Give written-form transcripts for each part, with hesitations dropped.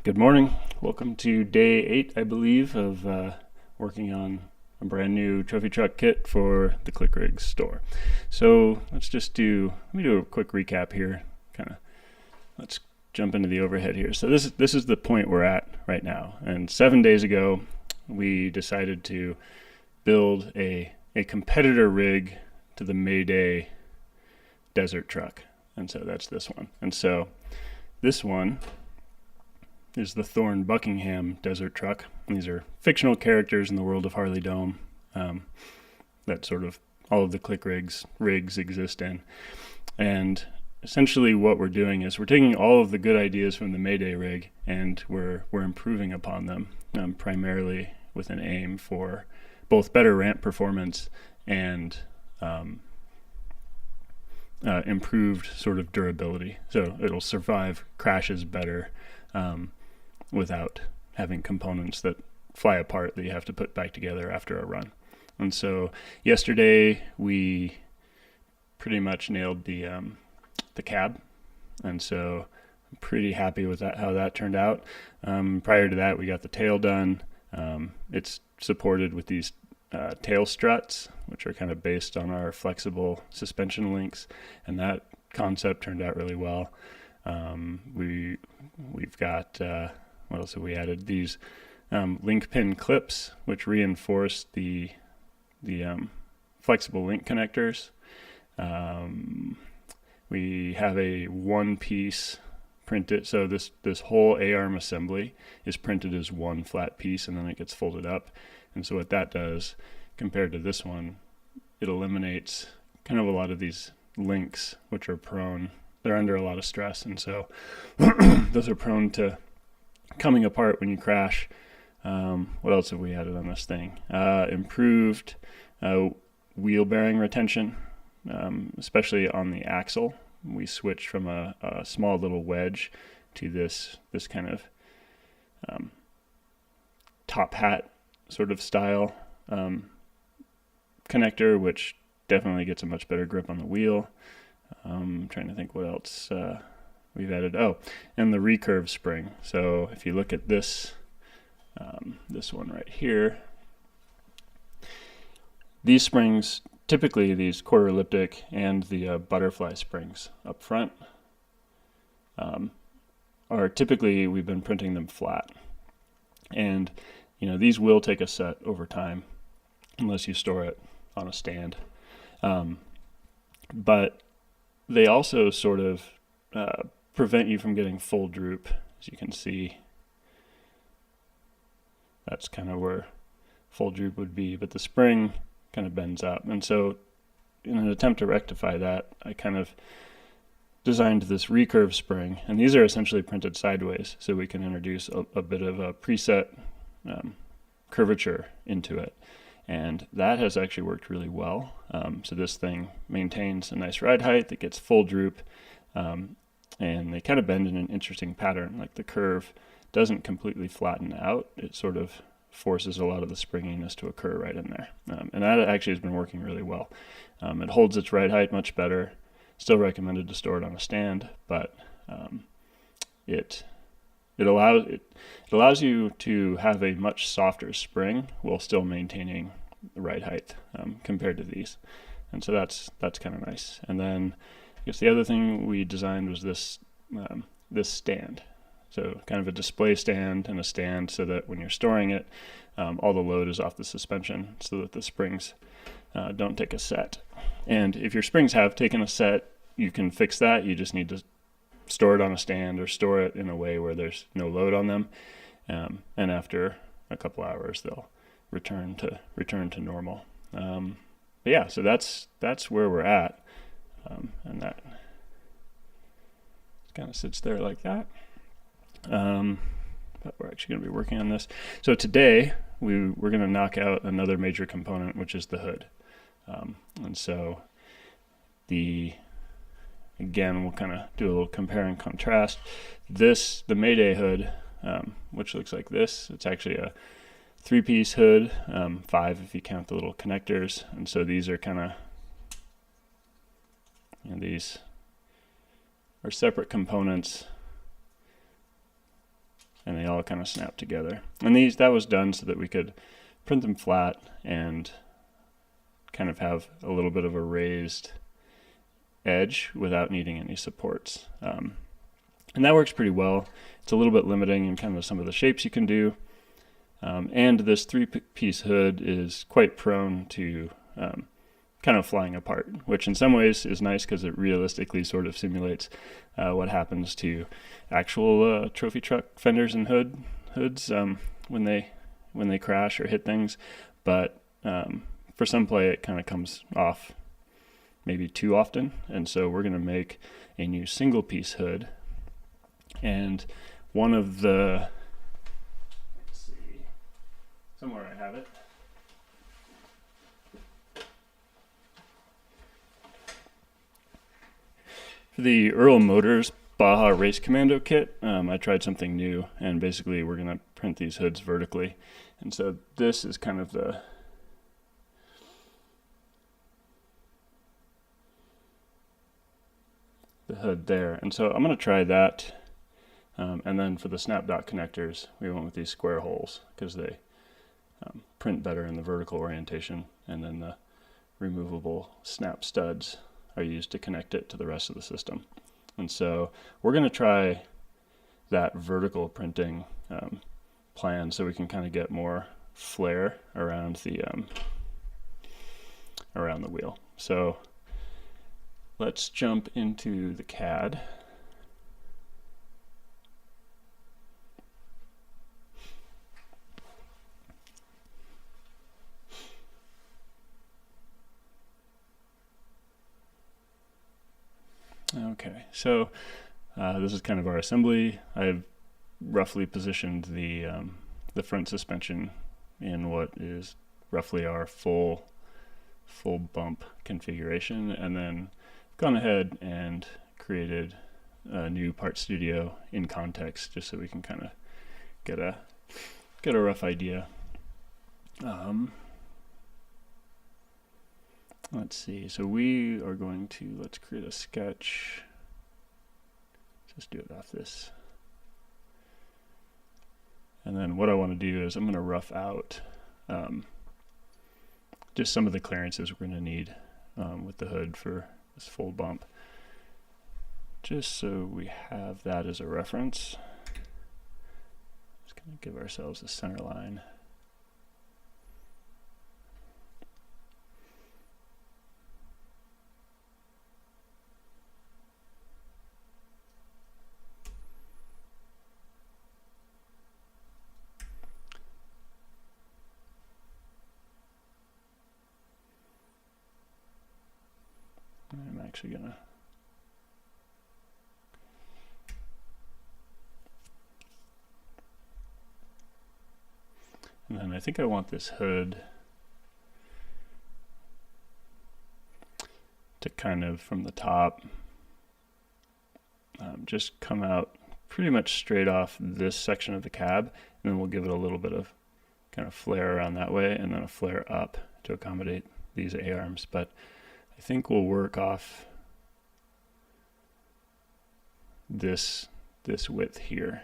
Good morning. Welcome to day 8, I believe, of working on a brand new trophy truck kit for the ClickRigs store. So let me do a quick recap here. Let's jump into the overhead here. So this is the point we're at right now. And 7 days ago, we decided to build a competitor rig to the Mayday desert truck. And so that's this one. And so this one is the Thorn Buckingham desert truck. These are fictional characters in the world of Harley Dome that sort of all of the ClickRigs rigs exist in. And essentially what we're doing is we're taking all of the good ideas from the Mayday rig and we're improving upon them, primarily with an aim for both better ramp performance and improved sort of durability. So it'll survive crashes better without having components that fly apart that you have to put back together after a run. And so yesterday we pretty much nailed the cab, and so I'm pretty happy with how that turned out. Prior to that, we got the tail done. It's supported with these tail struts, which are kind of based on our flexible suspension links, and that concept turned out really well. We've got what else have we added? These link pin clips, which reinforce the flexible link connectors. We have a one-piece printed, so this whole A-arm assembly is printed as one flat piece, and then it gets folded up. And so what that does, compared to this one, it eliminates kind of a lot of these links, which are prone. They're under a lot of stress, and so those are prone to coming apart when you crash. What else have we added on this thing? Improved wheel bearing retention, especially on the axle. We switched from a small little wedge to this kind of top hat sort of style connector, which definitely gets a much better grip on the wheel. I'm trying to think what else we've added. Oh, and the recurve spring. So if you look at this one right here, these springs, typically these quarter elliptic and the butterfly springs up front, are typically, we've been printing them flat. And these will take a set over time unless you store it on a stand. But they also sort of prevent you from getting full droop. As you can see, that's kind of where full droop would be, but the spring kind of bends up. And so in an attempt to rectify that, I kind of designed this recurve spring, and these are essentially printed sideways, so we can introduce a bit of a preset curvature into it. And that has actually worked really well. So this thing maintains a nice ride height that gets full droop, and they kind of bend in an interesting pattern. Like the curve doesn't completely flatten out. It sort of forces a lot of the springiness to occur right in there. And that actually has been working really well. It holds its ride height much better. Still recommended to store it on a stand, but it allows you to have a much softer spring while still maintaining the ride height compared to these. And so that's kind of nice. And then I guess the other thing we designed was this stand. So kind of a display stand and a stand so that when you're storing it, all the load is off the suspension so that the springs don't take a set. And if your springs have taken a set, you can fix that. You just need to store it on a stand or store it in a way where there's no load on them. And after a couple hours, they'll return to normal. But yeah, so that's where we're at. And that kind of sits there like that. But we're actually going to be working on this. So today we're going to knock out another major component, which is the hood. And so again, we'll kind of do a little compare and contrast. The Mayday hood, which looks like this, it's actually a 3-piece hood, 5 if you count the little connectors. And so these are kind of, these are separate components, and they all kind of snap together. And that was done so that we could print them flat and kind of have a little bit of a raised edge without needing any supports. And that works pretty well. It's a little bit limiting in kind of some of the shapes you can do. And this 3-piece hood is quite prone to kind of flying apart, which in some ways is nice because it realistically sort of simulates what happens to actual trophy truck fenders and hoods when they crash or hit things. But for some play, it kind of comes off maybe too often, and so we're going to make a new single-piece hood. And one of the, let's see, somewhere I have it. For the Earl Motors Baja Race Commando kit, I tried something new, and basically we're going to print these hoods vertically. And so this is kind of the hood there. And so I'm going to try that. And then for the snap dot connectors, we went with these square holes because they print better in the vertical orientation, and then the removable snap studs are used to connect it to the rest of the system. And so we're going to try that vertical printing plan so we can kind of get more flare around the wheel. So let's jump into the CAD. Okay, so this is kind of our assembly. I've roughly positioned the front suspension in what is roughly our full bump configuration, and then gone ahead and created a new part studio in context just so we can kind of get a rough idea. Let's see, so we are going to, let's create a sketch. Just do it off this. And then what I want to do is I'm going to rough out just some of the clearances we're going to need with the hood for this full bump. Just so we have that as a reference. Just going to give ourselves a center line. I'm actually gonna and then I think I want this hood to kind of from the top just come out pretty much straight off this section of the cab, and then we'll give it a little bit of kind of flare around that way, and then a flare up to accommodate these A-arms. But I think we'll work off this width here.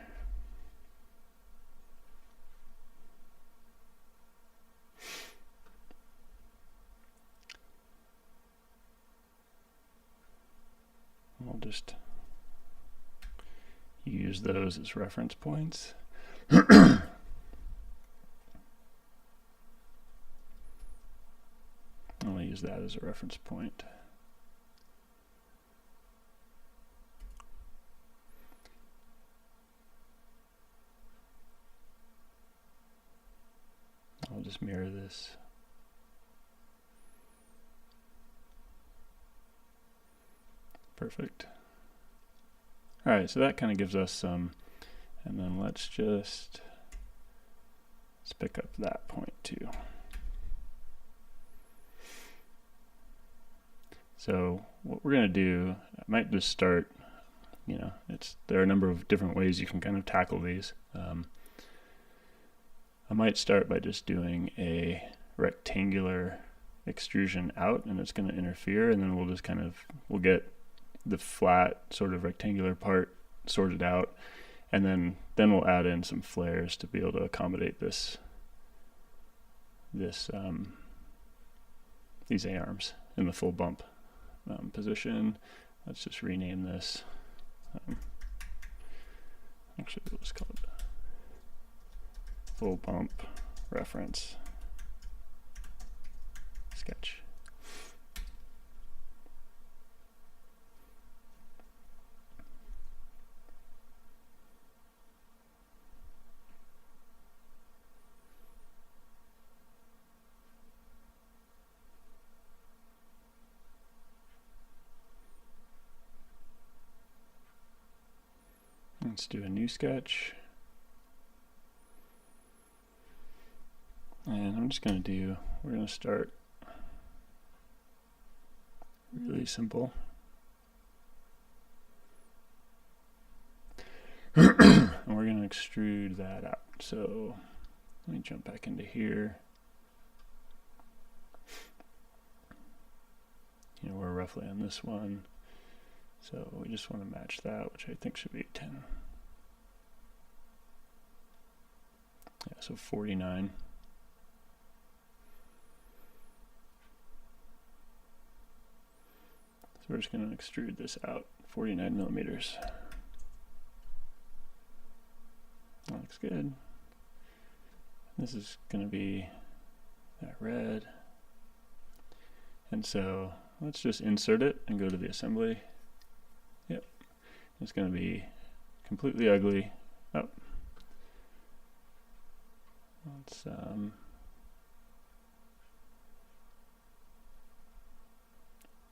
We'll just use those as reference points. I'll use that as a reference point. I'll just mirror this. Perfect. All right, so that kind of gives us some, and then let's pick up that point too. So what we're going to do, I might just start, there are a number of different ways you can kind of tackle these. I might start by just doing a rectangular extrusion out, and it's going to interfere, and then we'll just we'll get the flat sort of rectangular part sorted out, and then we'll add in some flares to be able to accommodate these A-arms in the full bump position. Let's just rename this. Actually, let's call it full bump reference sketch. Let's do a new sketch. And I'm just going to do, we're going to start really simple. And we're going to extrude that out. So let me jump back into here. You know, we're roughly on this one. So we just want to match that, which I think should be 10. Yeah, so 49. So we're just going to extrude this out 49 millimeters. That looks good. This is going to be that red. And so let's just insert it and go to the assembly. Yep. It's going to be completely ugly. Oh. Let's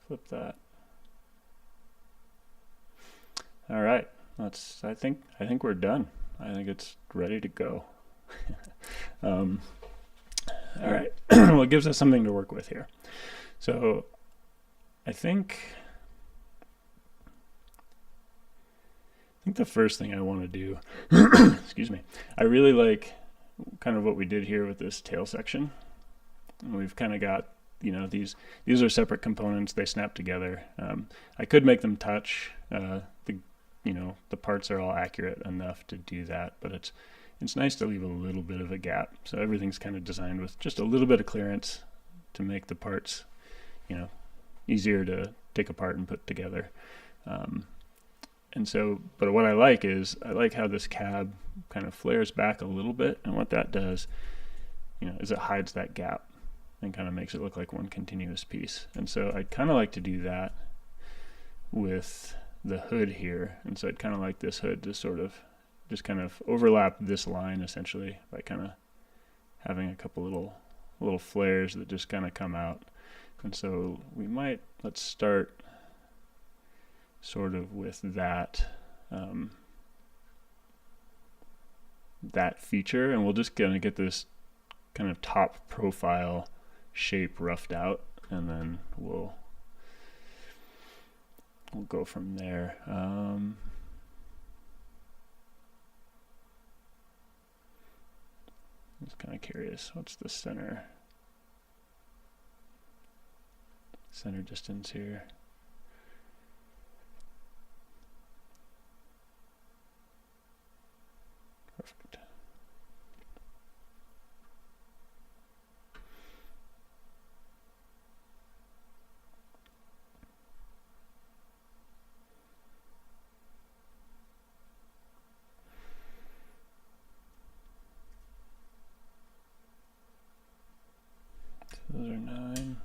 flip that. All right. I think we're done. I think it's ready to go. All right. Well, it gives us something to work with here. So I think the first thing I want to do, excuse me, I really like kind of what we did here with this tail section. And we've kind of got, you know, these are separate components. They snap together. I could make them touch. The parts are all accurate enough to do that, but it's nice to leave a little bit of a gap. So everything's kind of designed with just a little bit of clearance to make the parts, you know, easier to take apart and put together. And so, but what I like is, I like how this cab kind of flares back a little bit, and what that does, you know, is it hides that gap and kind of makes it look like one continuous piece. And so I'd kind of like to do that with the hood here, and so I'd kind of like this hood to sort of just kind of overlap this line essentially by kind of having a couple little flares that just kind of come out. And so let's start sort of with that that feature, and we'll just gonna get this kind of top profile shape roughed out, and then we'll go from there. I'm just kind of curious, what's the center distance here? Perfect. So those are 9.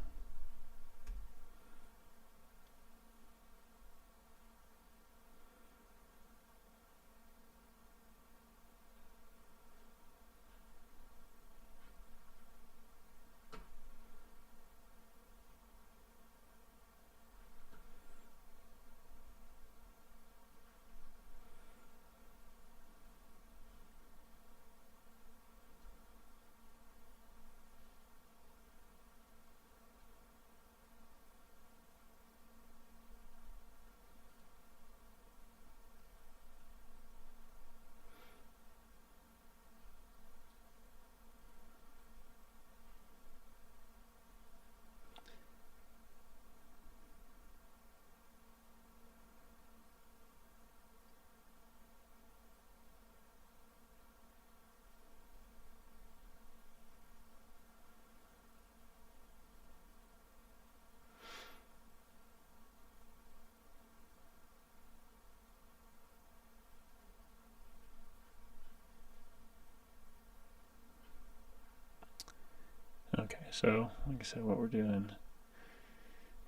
so like I said, what we're doing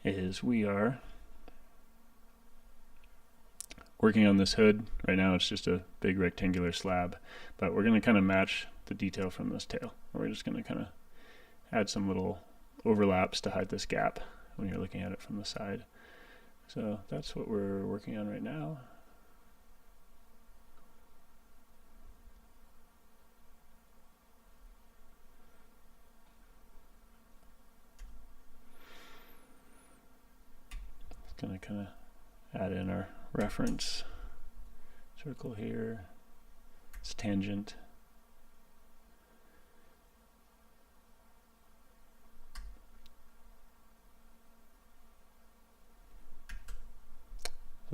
is we are working on this hood. Right now it's just a big rectangular slab, but we're going to kind of match the detail from this tail. We're just going to kind of add some little overlaps to hide this gap when you're looking at it from the side. So that's what we're working on right now. It's going to kind of add in our reference circle here. It's tangent.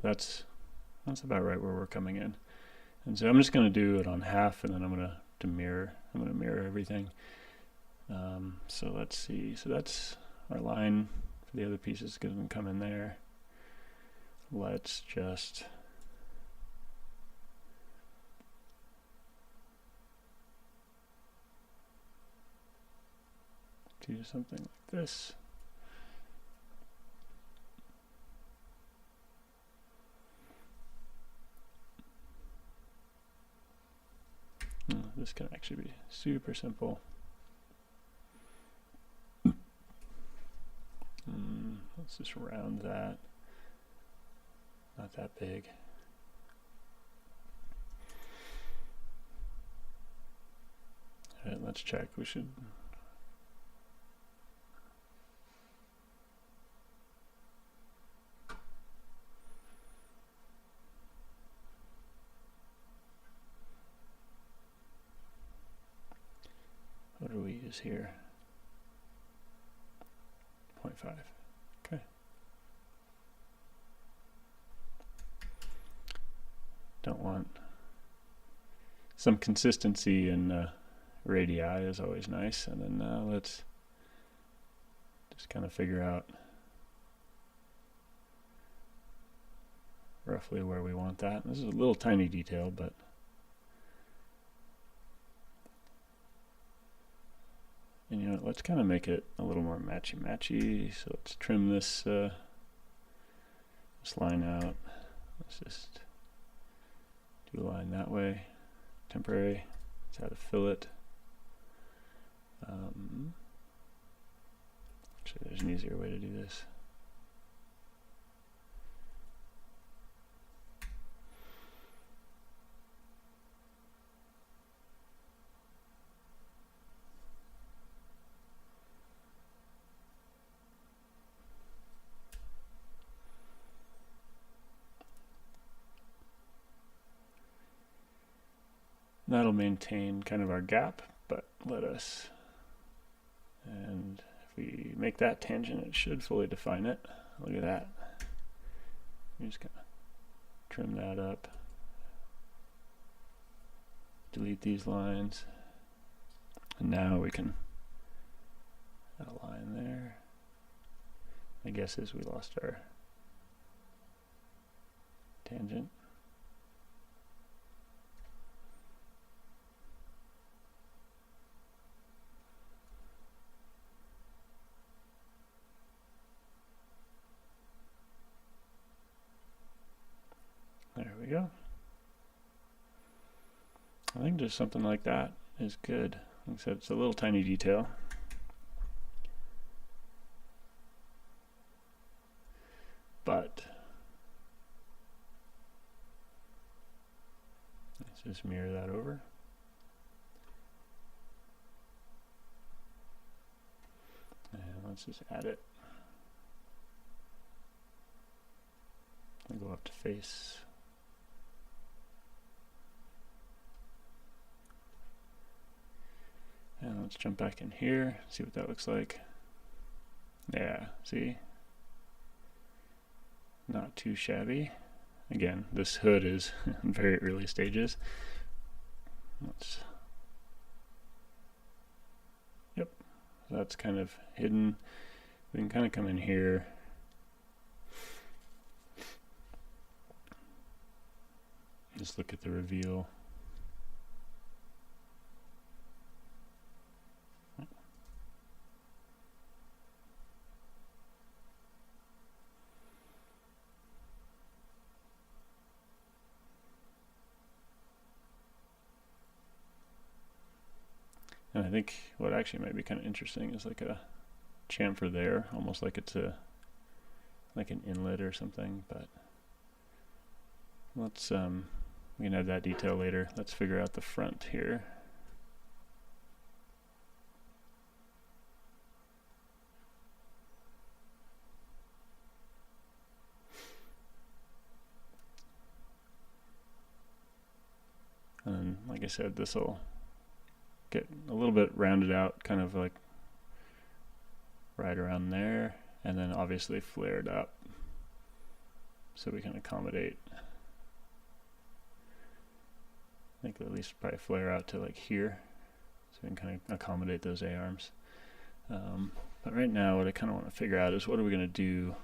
That's about right where we're coming in. And so I'm just going to do it on half, and then I'm going to mirror. I'm going to mirror everything. So let's see. So that's our line for the other pieces going to come in there. Let's just do something like this. This can actually be super simple. Let's just round that. Not that big. All right, let's check. We should. What do we use here? 0.5. Okay. Don't want some consistency in radii is always nice. And then let's just kind of figure out roughly where we want that. This is a little tiny detail, but and you know, let's kind of make it a little more matchy-matchy. So let's trim this line out. Let's just do a line that way. Temporary. Let's add a fillet. Actually, there's an easier way to do this. That'll maintain kind of our gap, but let us, and if we make that tangent, it should fully define it. Look at that. I'm just gonna trim that up, delete these lines, and now we can add a line there. My guess is we lost our tangent. There we go. I think just something like that is good. Like I said, it's a little tiny detail. But let's just mirror that over. And let's just add it. I'll go up to face. And let's jump back in here, see what that looks like. Yeah, see? Not too shabby. Again, this hood is in very early stages. Yep, that's kind of hidden. We can kind of come in here. Just look at the reveal. And I think what actually might be kind of interesting is like a chamfer there, almost like it's like an inlet or something, but let's we can add that detail later. Let's figure out the front here. And like I said, this will get a little bit rounded out, kind of like right around there, and then obviously flared up so we can accommodate. I think at least probably flare out to like here, so we can kind of accommodate those A-arms. But right now what I kind of want to figure out is what are we going to do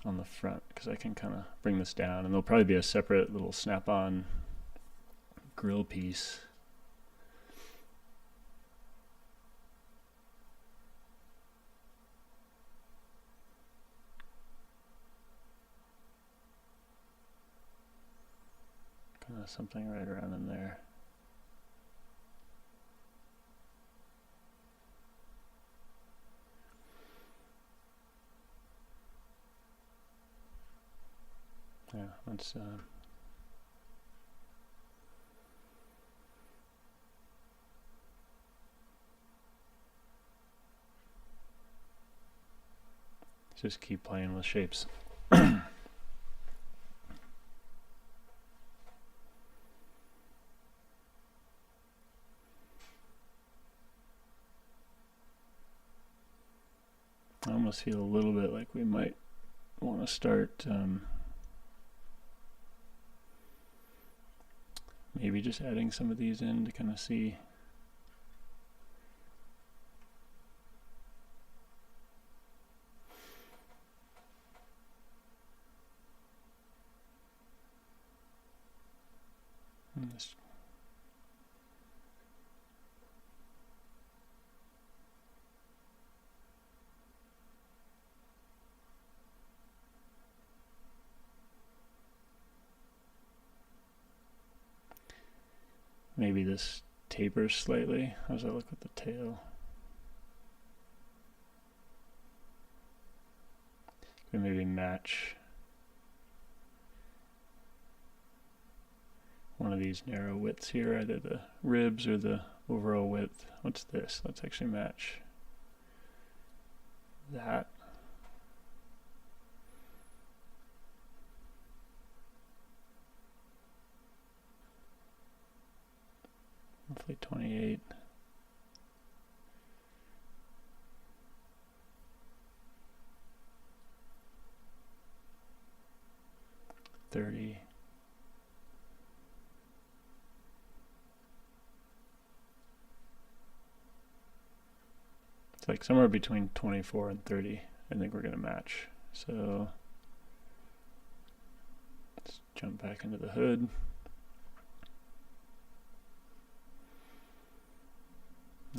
on the front, because I can kind of bring this down, and there'll probably be a separate little snap-on grill piece. Kind of something right around in there. Yeah, let's just keep playing with shapes. I almost feel a little bit like we might want to start maybe just adding some of these in to kind of see. This maybe this tapers slightly. How does that look with the tail? We maybe match one of these narrow widths here, either the ribs or the overall width. What's this? Let's actually match that. Roughly 28. $30. It's like somewhere between 24 and 30. I think we're going to match. So let's jump back into the hood.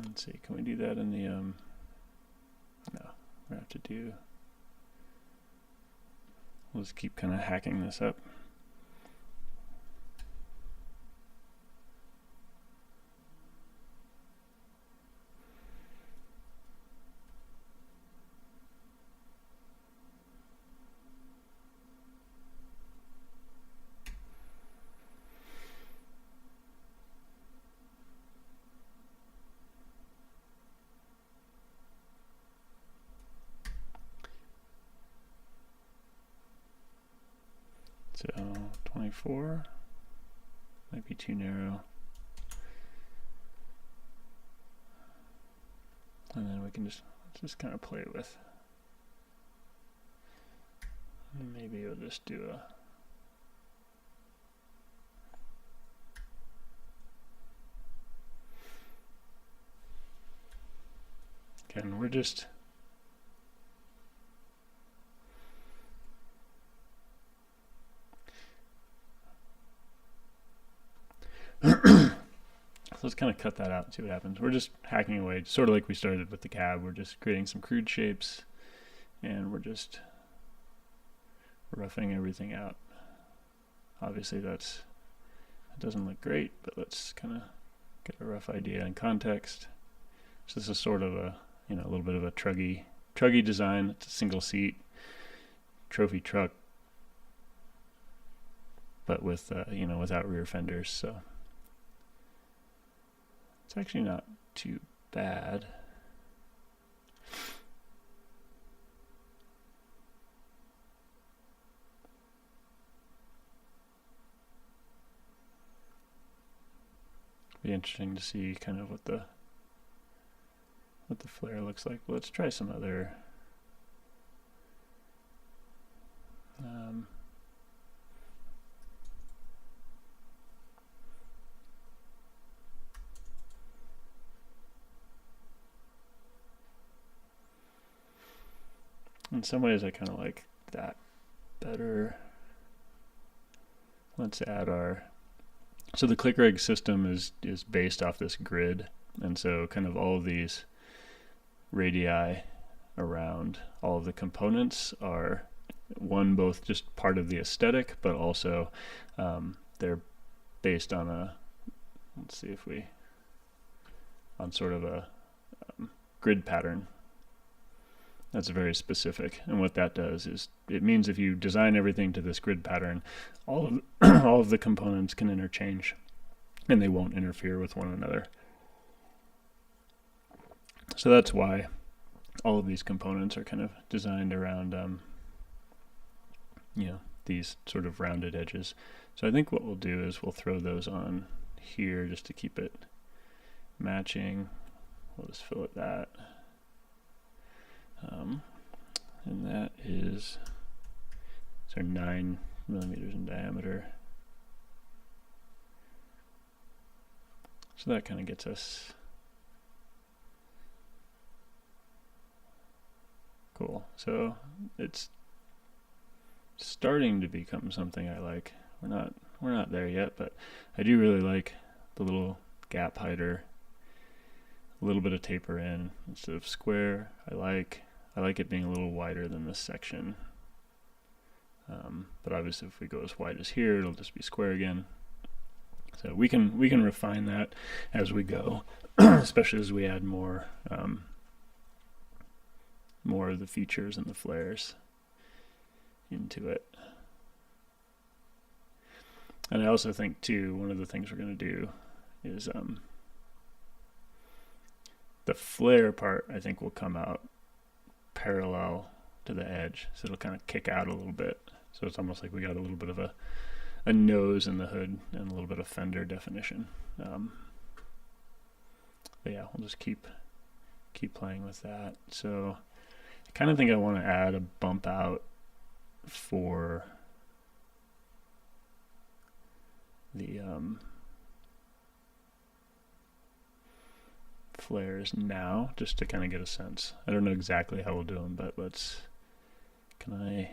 Let's see, can we do that in the, no, we're going to have to do, we'll just keep kind of hacking this up. So 24 might be too narrow. And then we can just kind of play with. Maybe we'll just do a again, we're just so let's kind of cut that out and see what happens. We're just hacking away, sort of like we started with the cab. We're just creating some crude shapes, and we're just roughing everything out. Obviously that doesn't look great, but let's kind of get a rough idea and context. So this is sort of a, a little bit of a truggy design. It's a single seat trophy truck, but with without rear fenders. So it's actually not too bad. Be interesting to see kind of what the flare looks like. Let's try some other in some ways I kind of like that better. Let's add so the ClickRigs system is based off this grid, and so kind of all of these radii around all of the components are both just part of the aesthetic, but also they're based on on sort of a grid pattern that's very specific. And what that does is it means if you design everything to this grid pattern, all of the components can interchange and they won't interfere with one another. So that's why all of these components are kind of designed around these sort of rounded edges. So I think what we'll do is we'll throw those on here just to keep it matching. We'll just fill it that. And that is 9 millimeters in diameter. So that kind of gets us cool. So it's starting to become something I like. We're not there yet, but I do really like the little gap hider, a little bit of taper in instead of square. I like it being a little wider than this section. But obviously if we go as wide as here, it'll just be square again. So we can refine that as we go, especially as we add more of the features and the flares into it. And I also think too, one of the things we're going to do is the flare part I think will come out parallel to the edge, so it'll kind of kick out a little bit. So it's almost like we got a little bit of a nose in the hood and a little bit of fender definition. But yeah, we'll just keep playing with that. So I kind of think I want to add a bump out for the flares now, just to kind of get a sense. I don't know exactly how we'll do them, but can I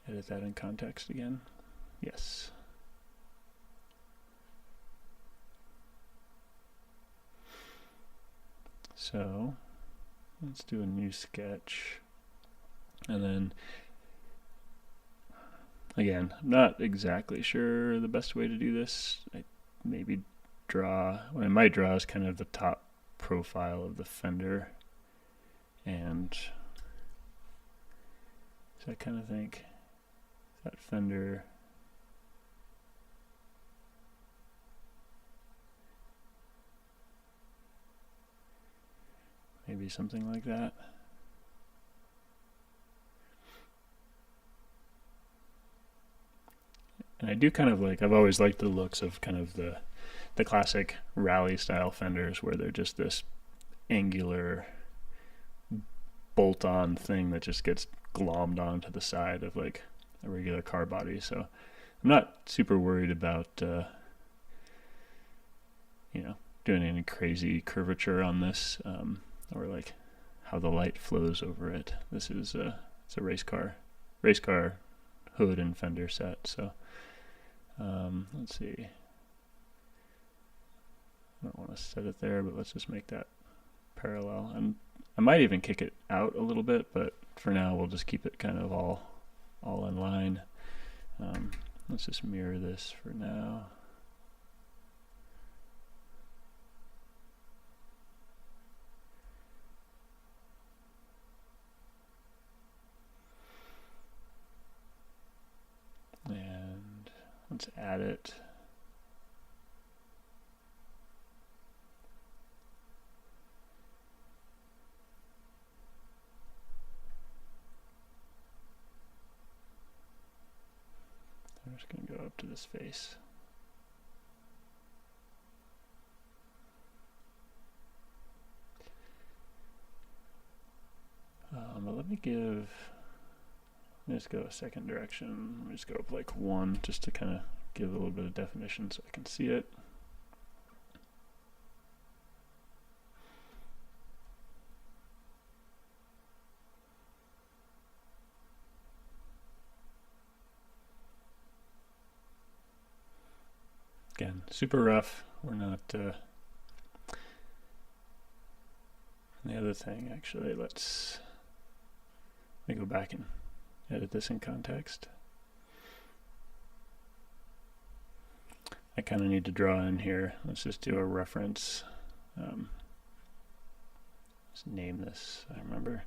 edit that in context again? Yes. So let's do a new sketch. And then again, I'm not exactly sure the best way to do this. I maybe what I might draw is kind of the top profile of the fender, and so I kind of think that fender maybe something like that. And I do kind of I've always liked the looks of kind of the classic rally style fenders where they're just this angular bolt-on thing that just gets glommed onto the side of like a regular car body. So I'm not super worried about doing any crazy curvature on this, or like how the light flows over it. This is it's a race car hood and fender set. So let's see. I don't want to set it there, but let's just make that parallel. And I might even kick it out a little bit, but for now we'll just keep it kind of all in line. Let's just mirror this for now. let's add it. I'm just going to go up to this face. But let me just go a second direction. Let me just go up like 1 just to kind of give a little bit of definition so I can see it. Again, super rough. We're not. The other thing, actually, let me go back and edit this in context. I kind of need to draw in here. Let's just do a reference. Let's name this. I remember.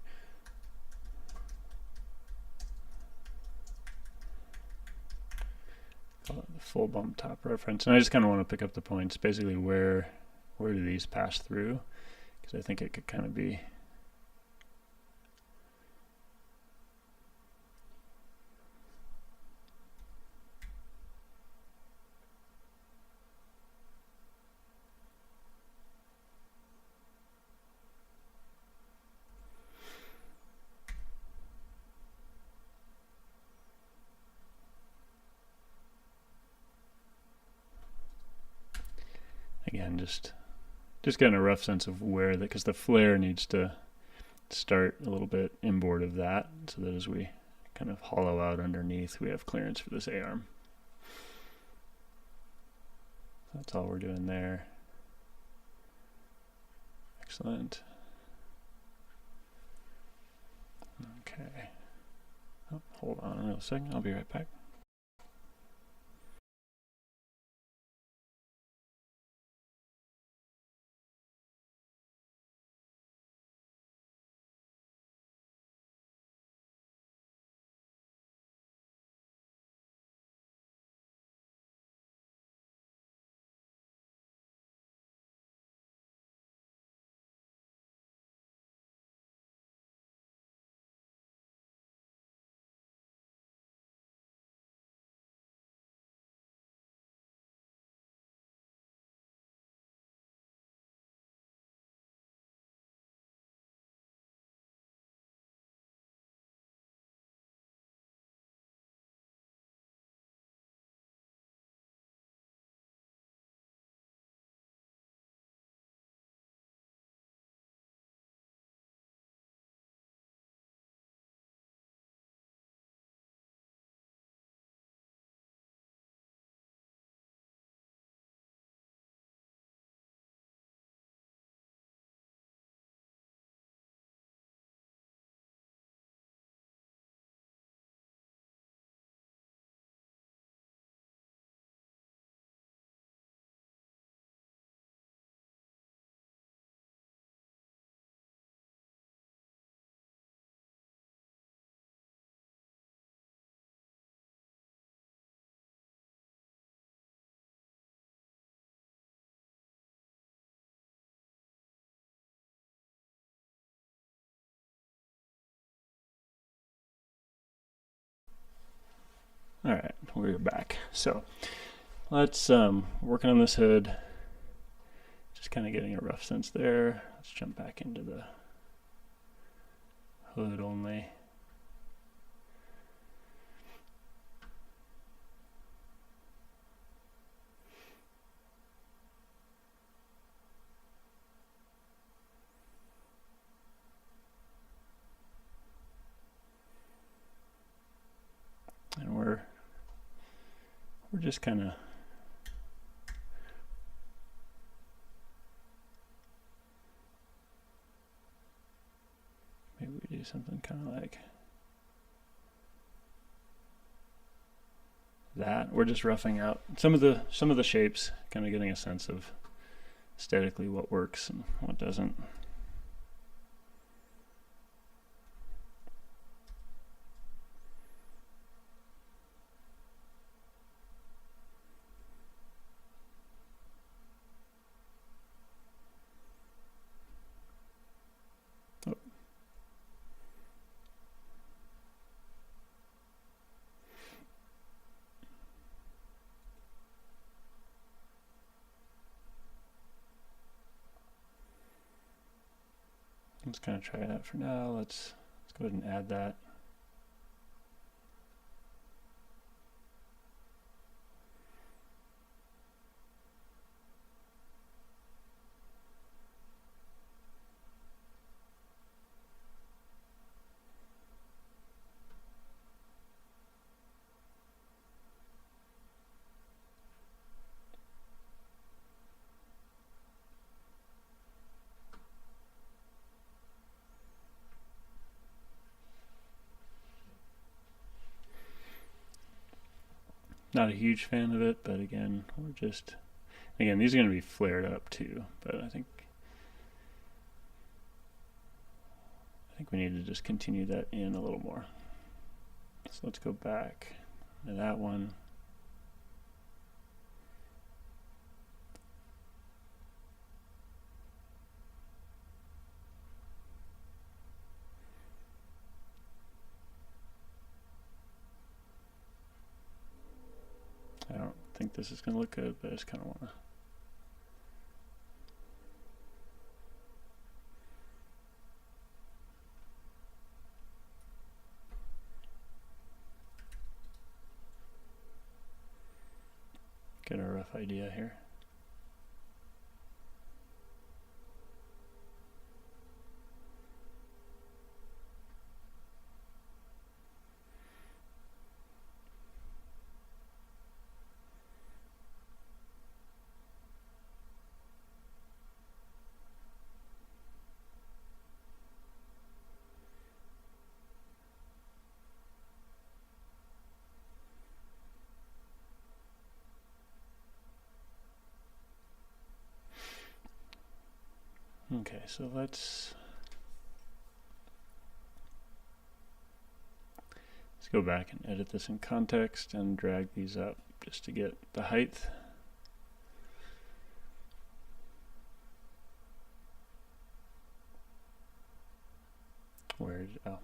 Call it the full bump top reference, and I just kind of want to pick up the points. Basically, where do these pass through? Because I think it could kind of be. Again, just getting a rough sense of where because the flare needs to start a little bit inboard of that, so that as we kind of hollow out underneath, we have clearance for this A-arm. That's all we're doing there. Excellent. Okay. Oh, hold on a real second. I'll be right back. All right, we're back. So let's working on this hood, just kind of getting a rough sense there. Let's jump back into the hood only. And we're just kind of maybe we do something kind of like that. We're just roughing out some of the shapes, kind of getting a sense of aesthetically what works and what doesn't. Let's kind of try that for now. Let's go ahead and add that. Not a huge fan of it, but again, these are going to be flared up too, but I think we need to just continue that in a little more. So let's go back to that one. I don't think this is going to look good, but I just kind of want to. Get a rough idea here. Okay, so let's go back and edit this in context and drag these up just to get the height. Oh.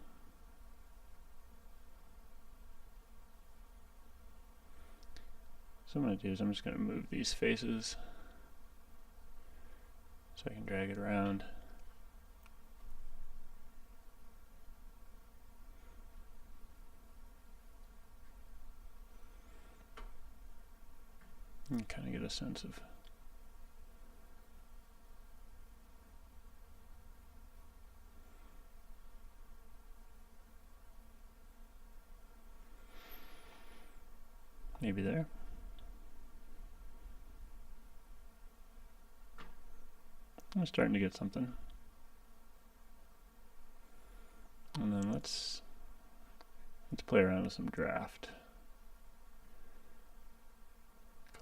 So what I'm going to do is I'm just going to move these faces so I can drag it around. And kind of get a sense of maybe there. I'm starting to get something. And then let's play around with some draft.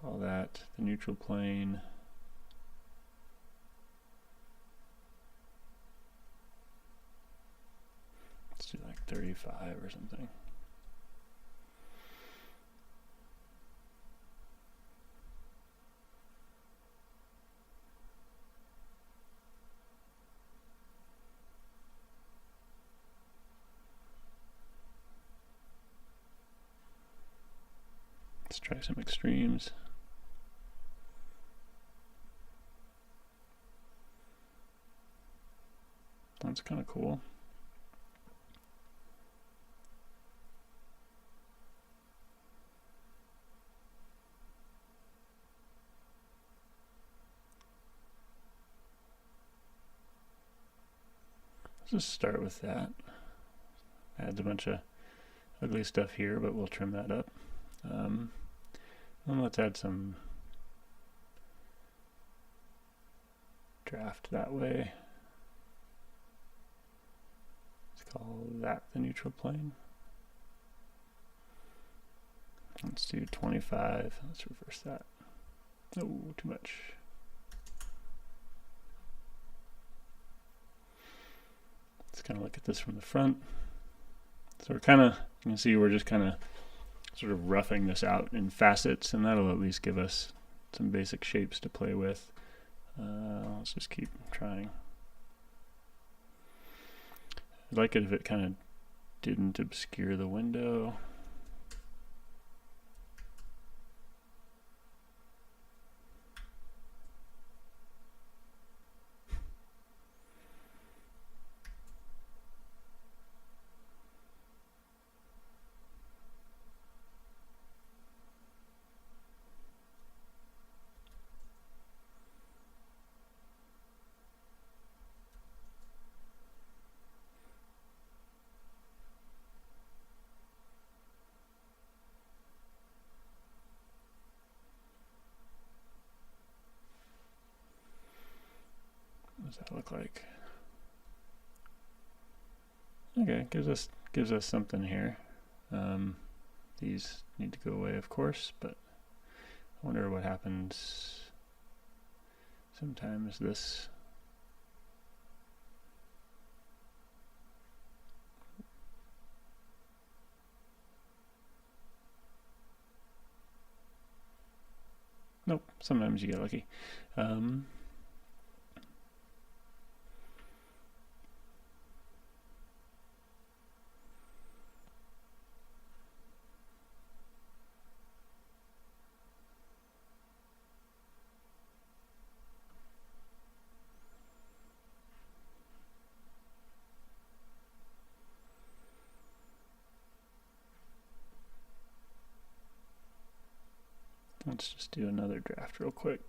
Call that the neutral plane. Let's do like 35 or something. Let's try some extremes. That's kind of cool. Let's just start with that. Adds a bunch of ugly stuff here, but we'll trim that up. And let's add some draft that way. Let's call that the neutral plane. Let's do 25. Let's reverse that. Oh, too much. Let's kind of look at this from the front. So we're kind of, you can see we're just kind of sort of roughing this out in facets, and that'll at least give us some basic shapes to play with. Let's just keep trying. I'd like it if it kind of didn't obscure the window. What does that look like? Okay, gives us something here. These need to go away, of course, but I wonder what happens sometimes this. Nope, sometimes you get lucky. Let's just do another draft real quick.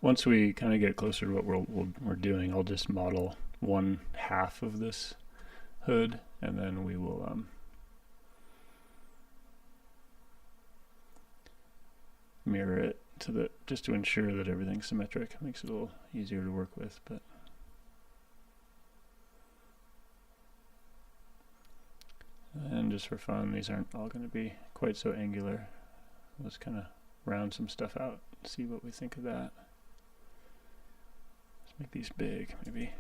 Once we kind of get closer to what we're doing, I'll just model one half of this hood, and then we will mirror it to the, just to ensure that everything's symmetric. It makes it a little easier to work with, but and just for fun, these aren't all going to be quite so angular. Let's kind of round some stuff out, see what we think of that. Let's make these big, maybe.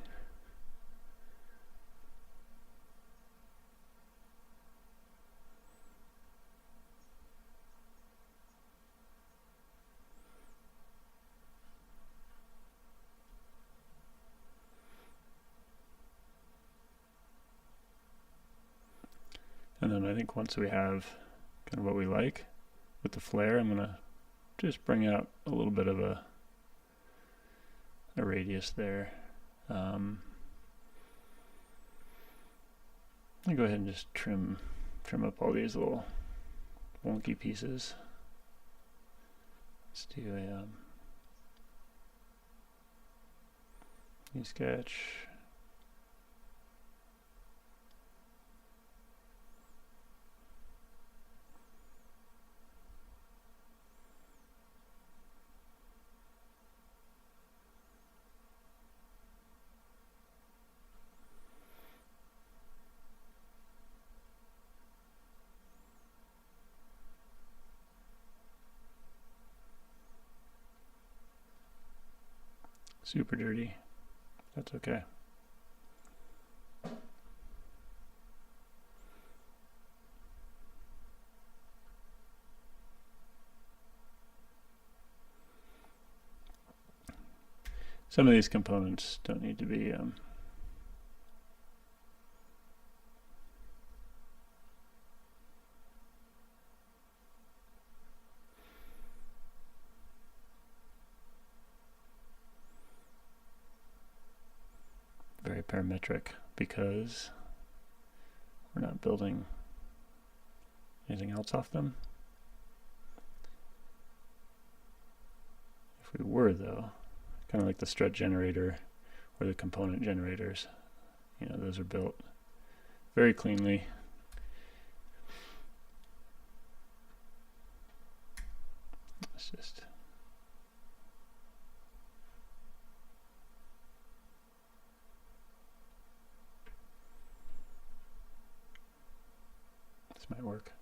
And then I think once we have kind of what we like with the flare, I'm going to just bring out a little bit of a radius there. I'll go ahead and just trim up all these little wonky pieces. Let's do a new sketch. Super dirty. That's okay. Some of these components don't need to be very parametric because we're not building anything else off them. If we were, though, kind of like the strut generator or the component generators, you know, those are built very cleanly. Let's just might work.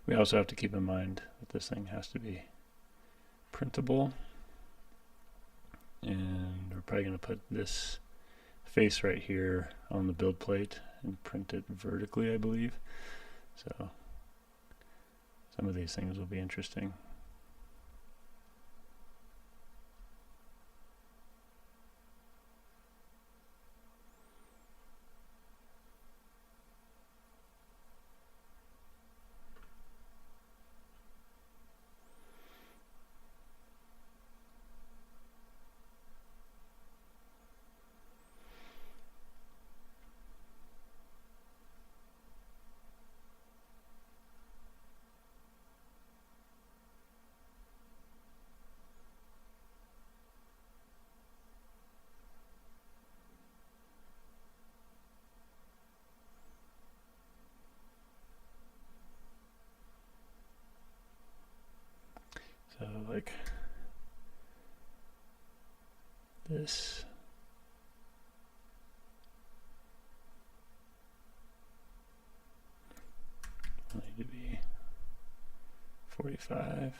We also have to keep in mind that this thing has to be printable, and we're probably going to put this face right here on the build plate and print it vertically, I believe. So some of these things will be interesting. this. I need to be 45.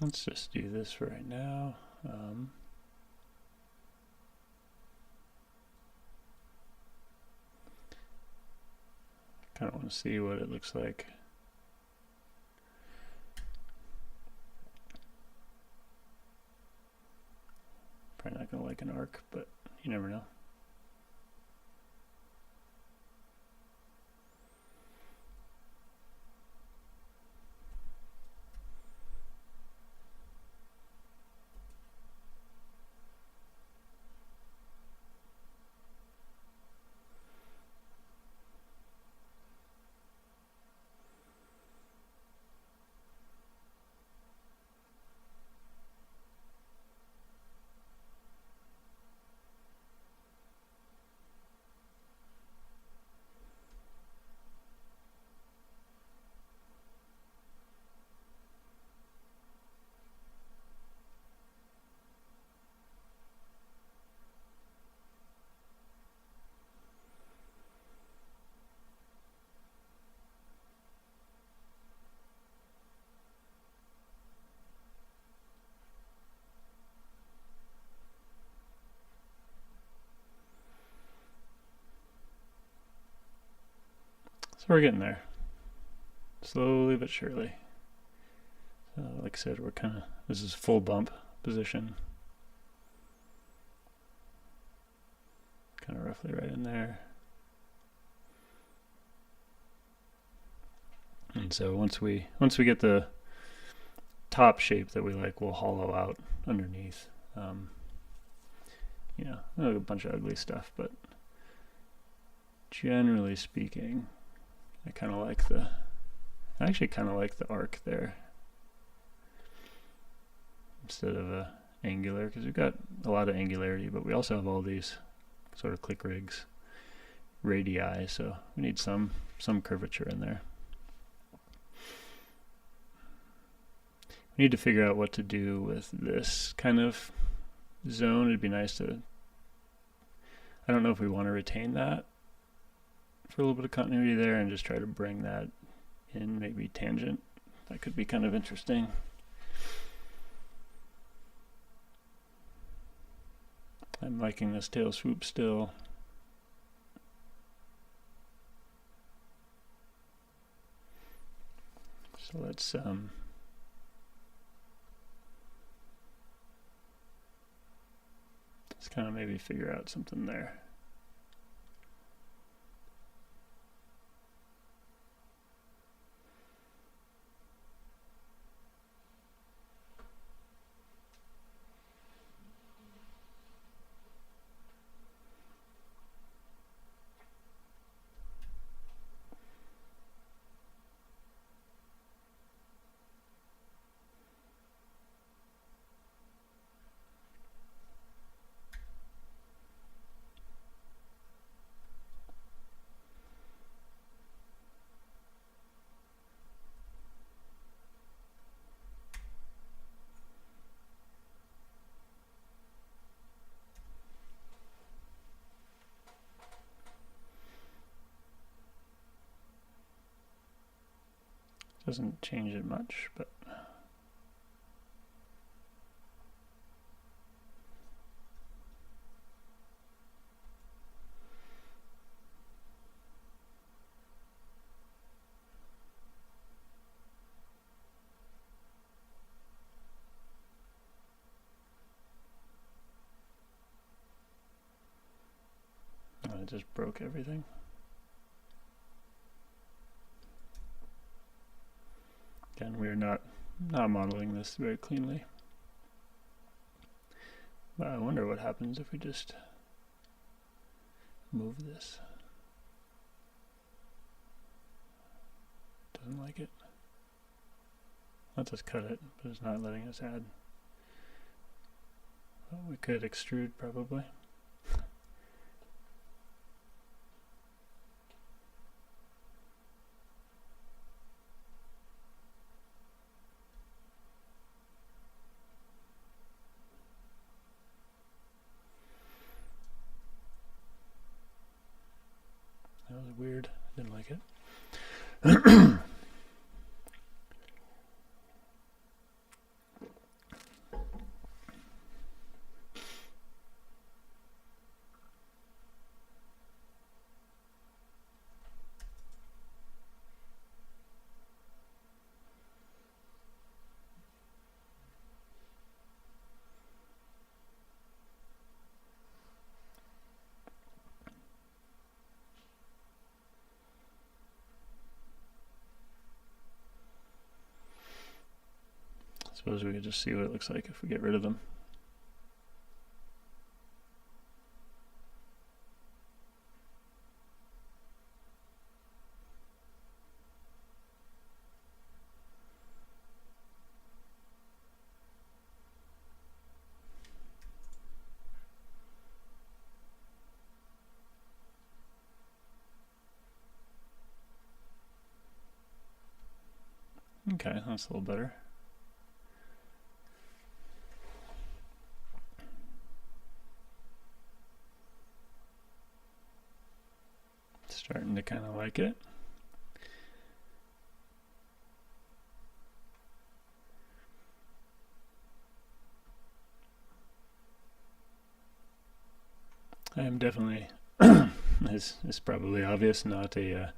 Let's just do this for right now. Kind of want to see what it looks like. Probably not going to like an arc, but you never know. So we're getting there, slowly but surely. So like I said, we're this is full bump position. Kind of roughly right in there. And so once we get the top shape that we like, we'll hollow out underneath. You know, a bunch of ugly stuff, but generally speaking, I actually kind of like the arc there instead of a angular, because we've got a lot of angularity, but we also have all these sort of ClickRigs radii, so we need some curvature in there. We need to figure out what to do with this kind of zone. It'd be nice to, I don't know if we want to retain that for a little bit of continuity there and just try to bring that in, maybe tangent. That could be kind of interesting. I'm liking this tail swoop still. So let's kind of maybe figure out something there. Doesn't change it much, but just broke everything. Again, we're not modeling this very cleanly. But I wonder what happens if we just move this. Doesn't like it. Lets us cut it, but it's not letting us add. Well, we could extrude probably. That was weird. Didn't like it. Suppose we could just see what it looks like if we get rid of them. Okay, that's a little better. Starting to kind of like it. I am definitely, this is probably obvious, not a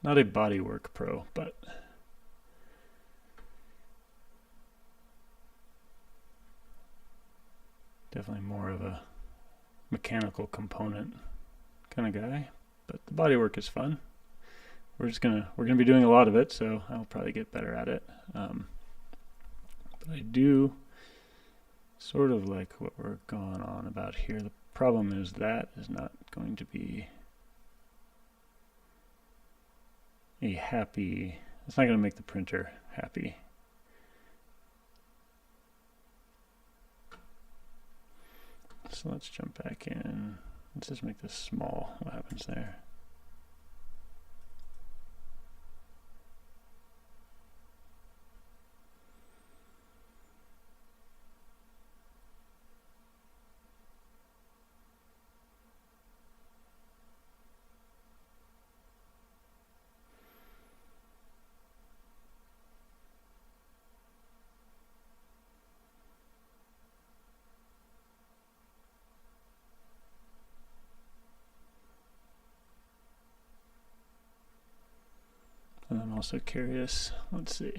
bodywork pro, but definitely more of a mechanical component kind of guy. But the bodywork is fun. We're gonna be doing a lot of it, so I'll probably get better at it. But I do sort of like what we're going on about here. The problem is that is not going to be a happy. It's not going to make the printer happy. So let's jump back in. Let's just make this small. What happens there? And I'm also curious, let's see,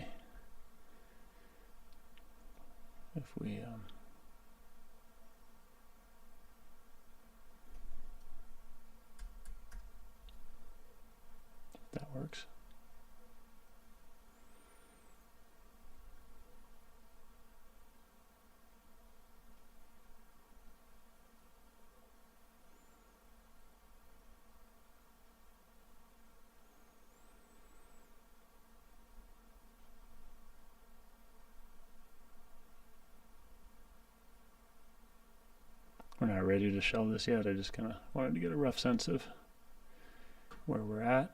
if we, if that works. We're not ready to shell this yet. I just kind of wanted to get a rough sense of where we're at.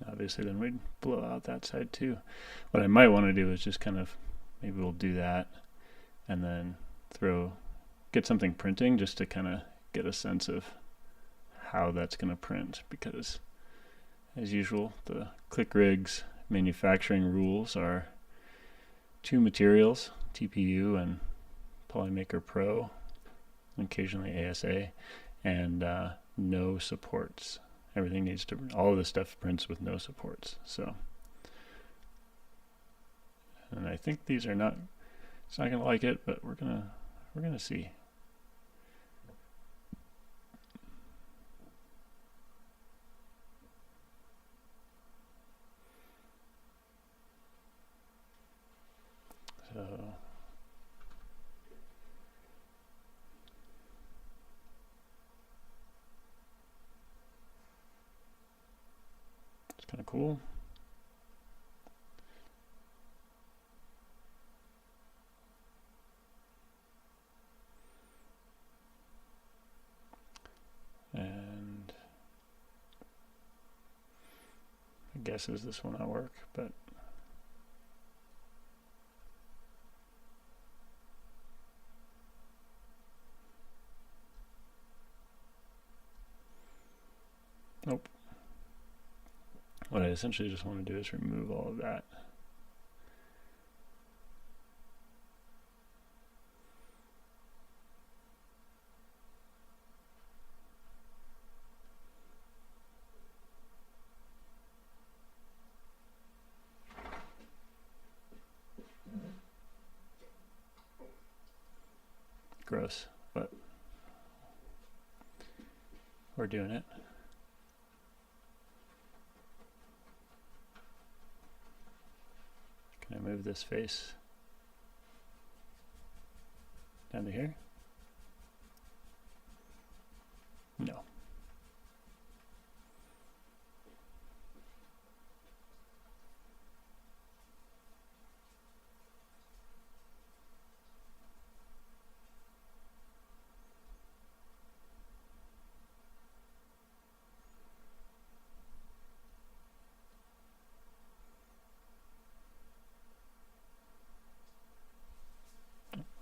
Obviously then we'd blow out that side too. What I might want to do is just kind of, maybe we'll do that and then get something printing just to kind of get a sense of how that's going to print, because as usual, the ClickRigs manufacturing rules are 2 materials, TPU and Polymaker Pro, occasionally ASA, and no supports. Everything needs to, all of this stuff prints with no supports. So and I think these are not, it's not gonna like it, but we're gonna see. So it's kind of cool. And I guess this will not work, but nope. What I essentially just want to do is remove all of that. Gross, but we're doing it. Can I move this face down to here? No.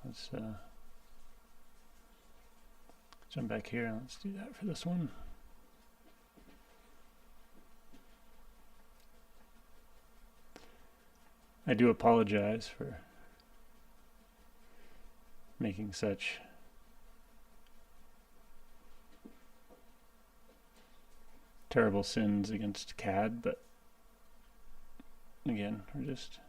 Let's jump back here and let's do that for this one. I do apologize for making such terrible sins against CAD, but again, we're just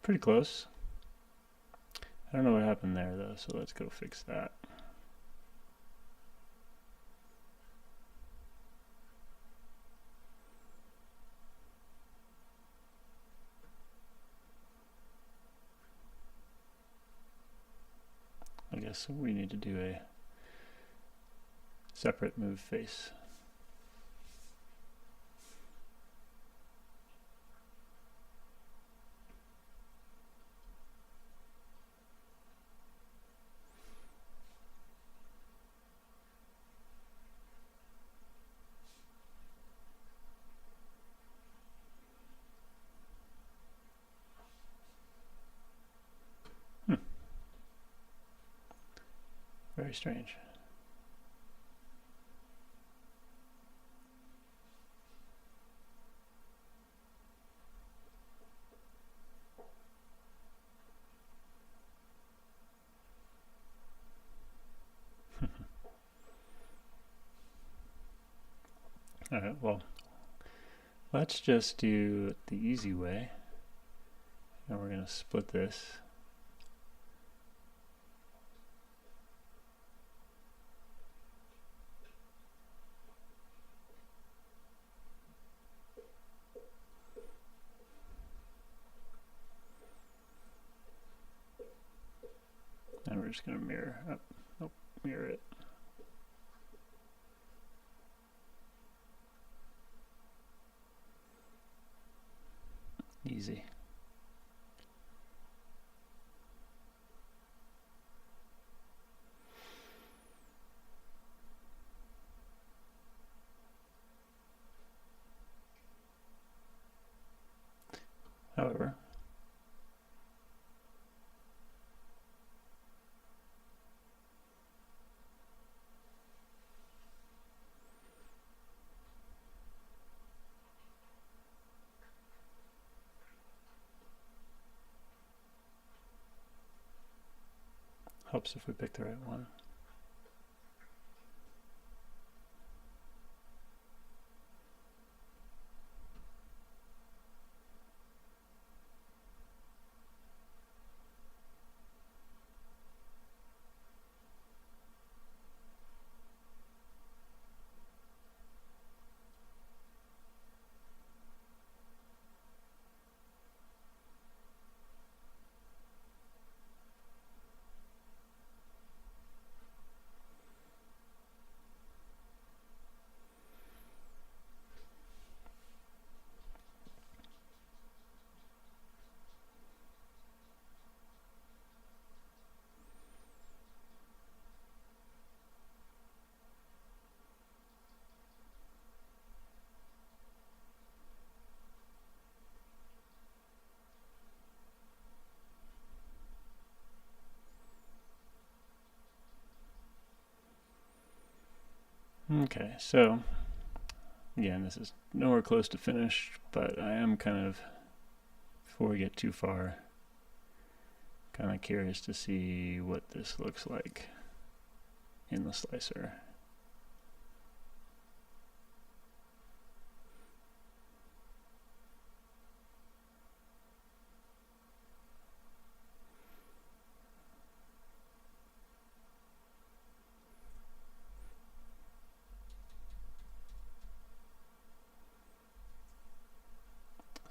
pretty close. I don't know what happened there though, so let's go fix that. I guess we need to do a separate move face. Very strange. All right, well, let's just do it the easy way. And we're going to split this. And we're just going to mirror up. Nope, mirror it. Easy. However, helps if we pick the right one. Okay, so again, this is nowhere close to finished, but I am kind of, before we get too far, kind of curious to see what this looks like in the slicer.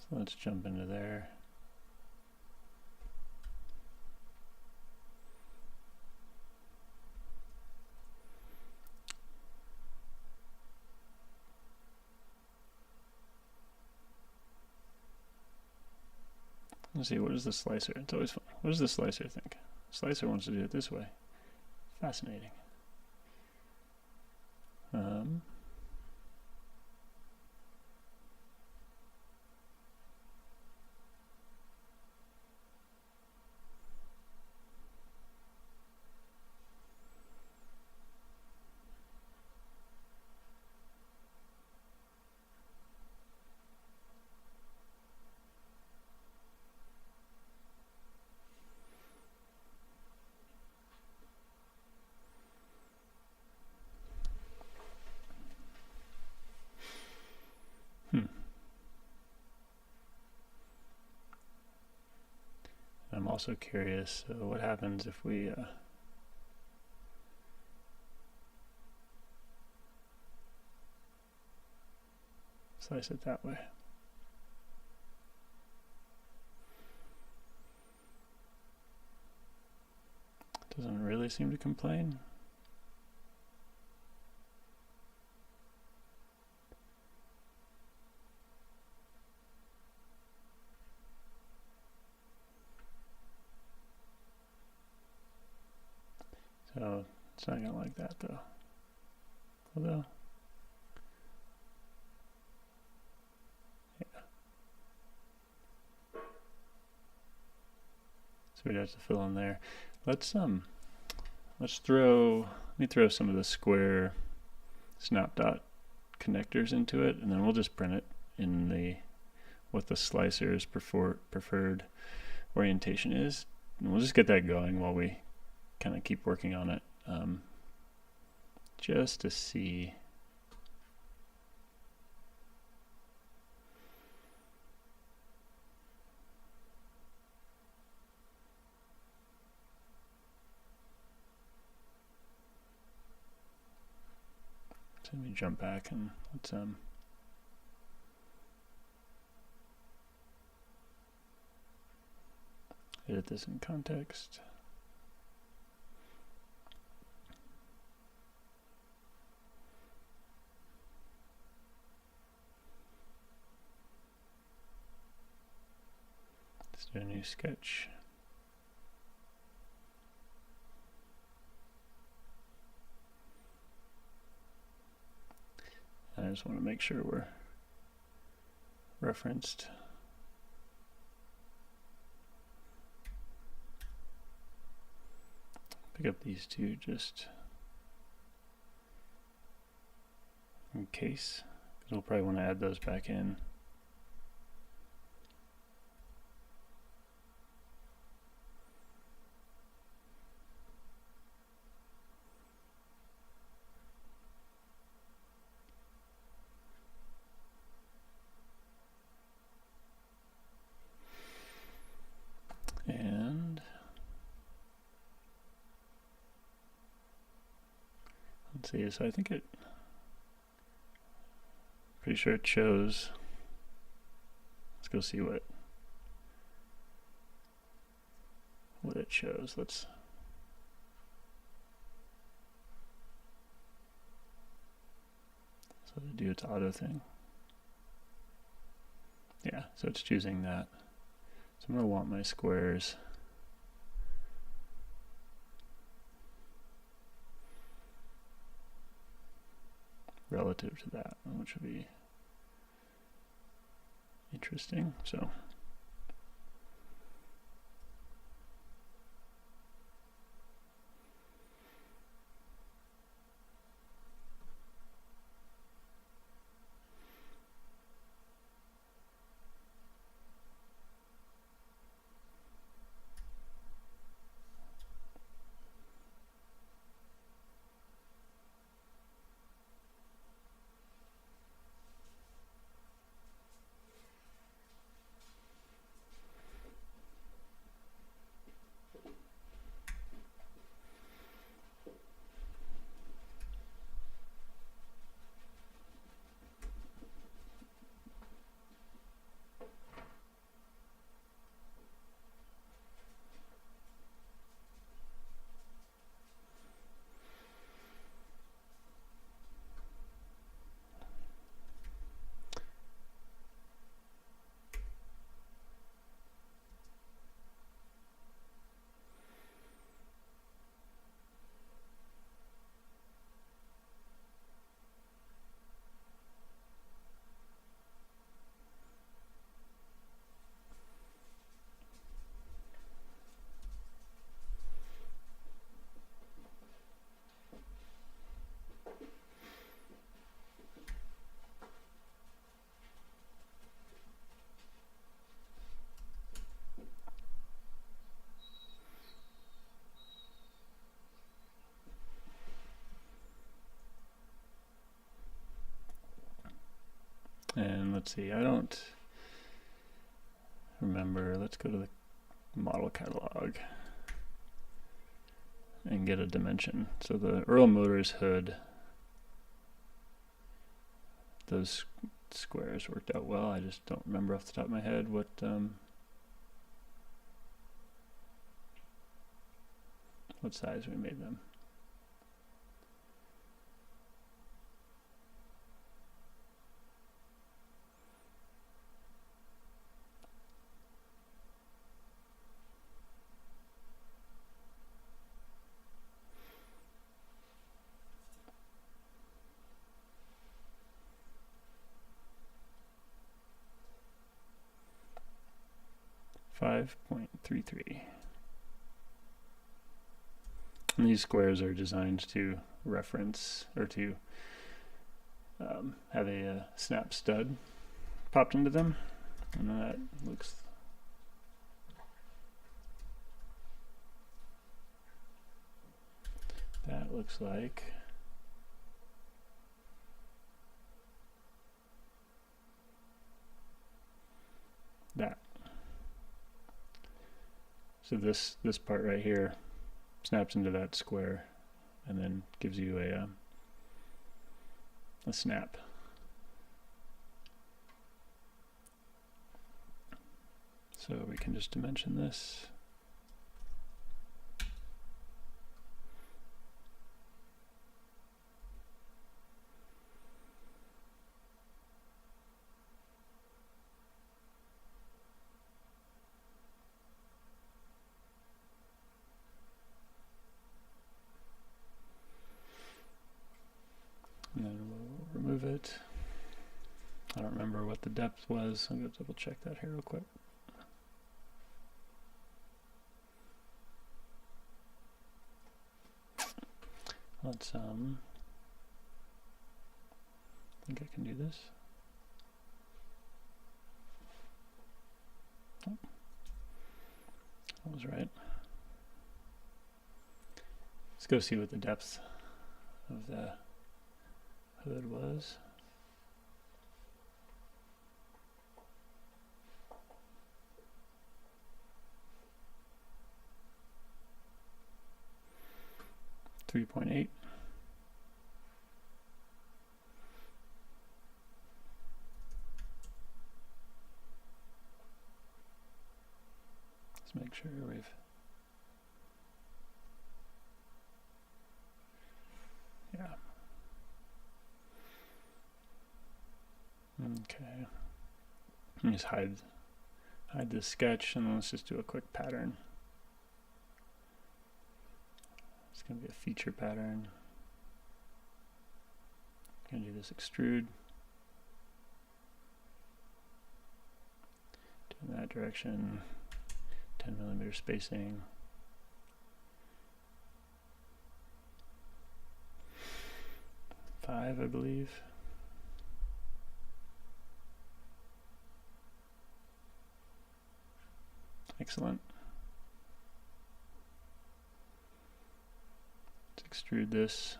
So let's jump into there. Let's see, what is the slicer? It's always fun. What does the slicer think? The slicer wants to do it this way. Fascinating. I'm also curious, what happens if we slice it that way? Doesn't really seem to complain. So it's not going to like that though. Although, yeah. So we'd have to fill in there. Let me throw some of the square snap dot connectors into it, and then we'll just print it in the what the slicer's preferred orientation is, and we'll just get that going while we kind of keep working on it, just to see. So let me jump back and let's edit this in context. Let's do a new sketch. I just want to make sure we're referenced. Pick up these two just in case, because we'll probably want to add those back in. And let's see, so I think pretty sure it chose. Let's go see what it shows. So to do its auto thing. Yeah, so it's choosing that. So I'm going to want my squares relative to that, which would be interesting. So let's see, I don't remember. Let's go to the model catalog and get a dimension. So the Earl Motors hood, those squares worked out well. I just don't remember off the top of my head what size we made them. .33. And these squares are designed to reference or to have a snap stud popped into them, and that looks like that. So this part right here snaps into that square and then gives you a snap. So we can just dimension this. And then we'll remove it. I don't remember what the depth was. I'm going to double check that here real quick. Let's I think I can do this. Oh, that was right. Let's go see what the depth of the hood was. .8. Let's make sure we've okay. Let me just hide this sketch, and then let's just do a quick pattern. It's going to be a feature pattern. I'm going to do this extrude. In that direction, 10mm spacing. Five, I believe. Excellent. Let's extrude this,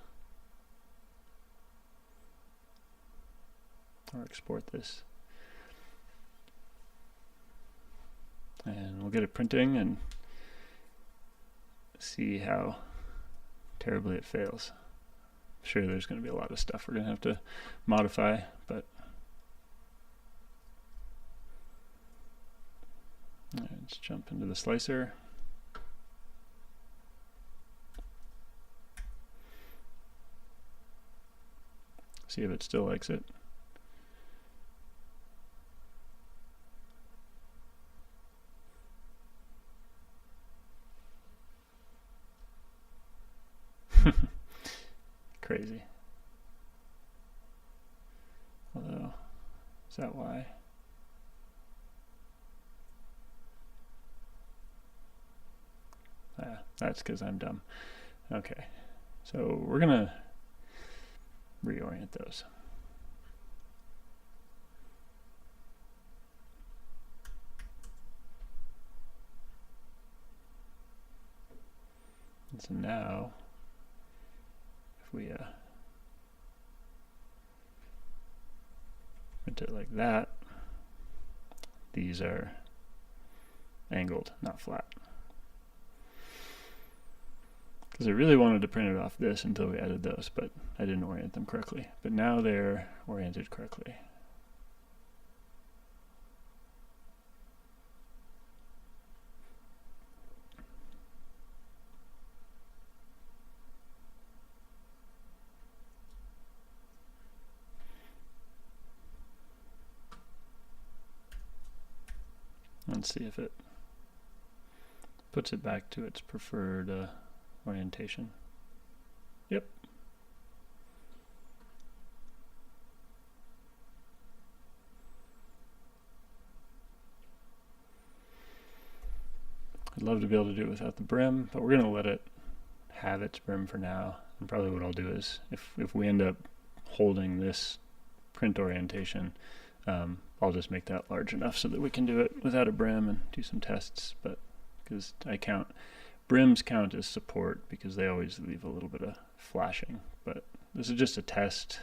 or export this. And we'll get it printing and see how terribly it fails. I'm sure there's going to be a lot of stuff we're going to have to modify, but let's jump into the slicer. See if it still likes it. Crazy. Although, is that why? That's because I'm dumb. Okay, so we're gonna reorient those. And so now, if we orient it like that, these are angled, not flat. Because I really wanted to print it off this until we added those, but I didn't orient them correctly. But now they're oriented correctly. Let's see if it puts it back to its preferred orientation. Yep. I'd love to be able to do it without the brim, but we're going to let it have its brim for now. And probably what I'll do is, if we end up holding this print orientation, I'll just make that large enough so that we can do it without a brim and do some tests. But because brims count as support because they always leave a little bit of flashing. But this is just a test,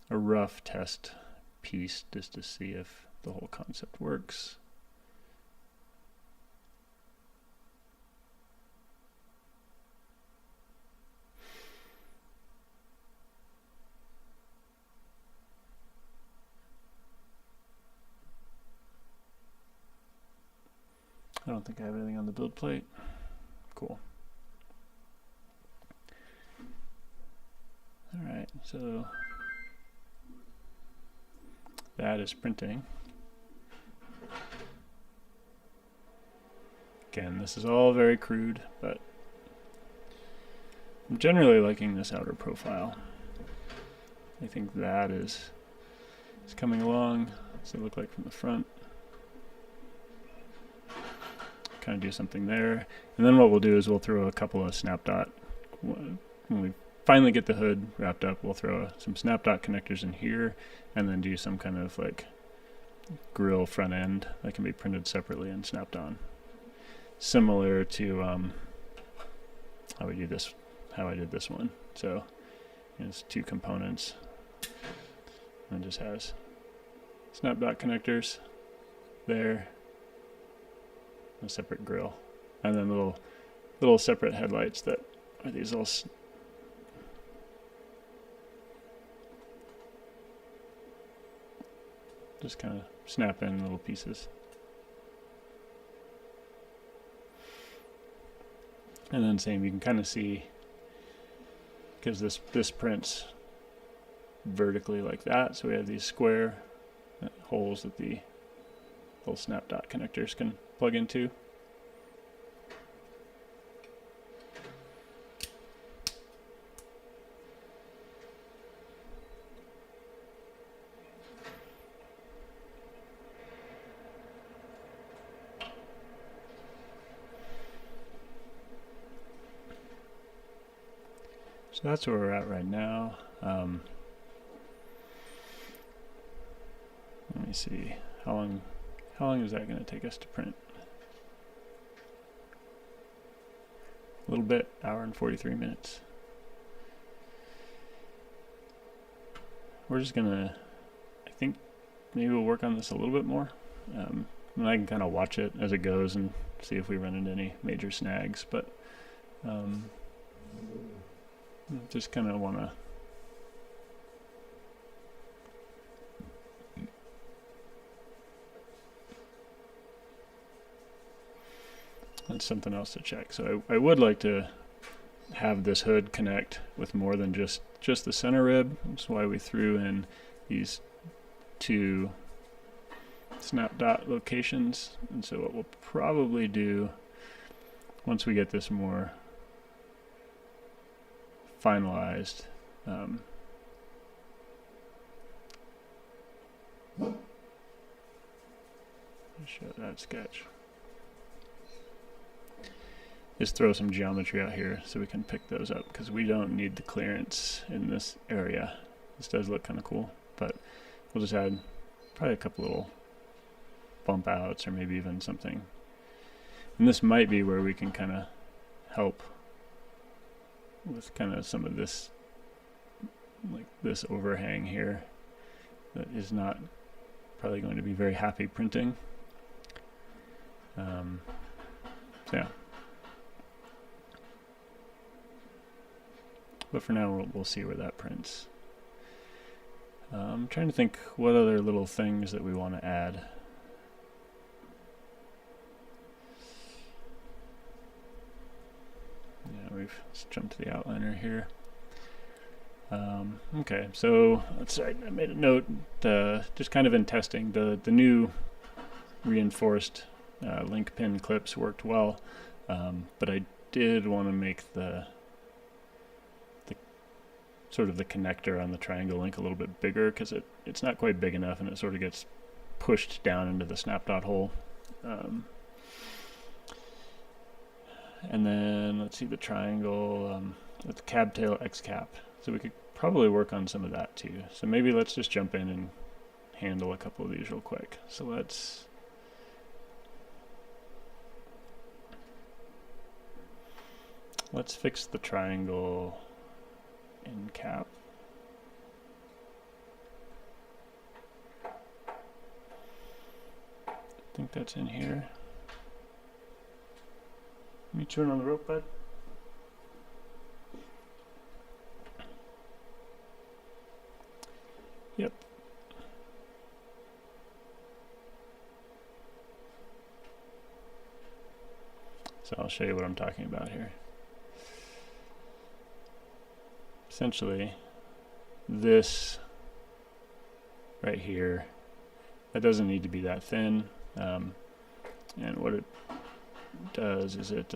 a rough test piece just to see if the whole concept works. I don't think I have anything on the build plate. Cool. All right, so that is printing. Again, this is all very crude, but I'm generally liking this outer profile. I think that is coming along. What's it look like from the front? Kind of do something there, and then what we'll do is we'll throw a couple of snap dot. When we finally get the hood wrapped up, we'll throw some snap dot connectors in here, and then do some kind of like grill front end that can be printed separately and snapped on, similar to how I did this one. So it's two components, and it just has snap dot connectors there. A separate grill, and then little separate headlights that are these little just kind of snap in little pieces. And then same, you can kind of see, because this prints vertically like that, so we have these square holes that the little snap dot connectors can plug into. So that's where we're at right now. Let me see, how long is that going to take us to print? A little bit, hour and 43 minutes. We're just gonna, I think maybe we'll work on this a little bit more. And I can kind of watch it as it goes and see if we run into any major snags, but just kind of want to that's something else to check. So I would like to have this hood connect with more than just the center rib. That's why we threw in these two snap dot locations. And so what we'll probably do once we get this more finalized, show that sketch, is throw some geometry out here so we can pick those up, because we don't need the clearance in this area. This does look kind of cool, but we'll just add probably a couple little bump outs or maybe even something. And this might be where we can kind of help with kind of some of this, like this overhang here, that is not probably going to be very happy printing. So yeah. But for now, we'll see where that prints. I'm trying to think what other little things that we want to add. Yeah, let's jump to the outliner here. Okay, so I made a note, just kind of in testing, the new reinforced link pin clips worked well, but I did want to make the sort of the connector on the triangle link a little bit bigger, because it's not quite big enough and it sort of gets pushed down into the snap dot hole. And then let's see the triangle with the cab tail X cap. So we could probably work on some of that too. So maybe let's just jump in and handle a couple of these real quick. So let's fix the triangle in cap. I think that's in here. Let me turn on the rope, bud. Yep. So I'll show you what I'm talking about here. Essentially, this right here, that doesn't need to be that thin, and what it does is it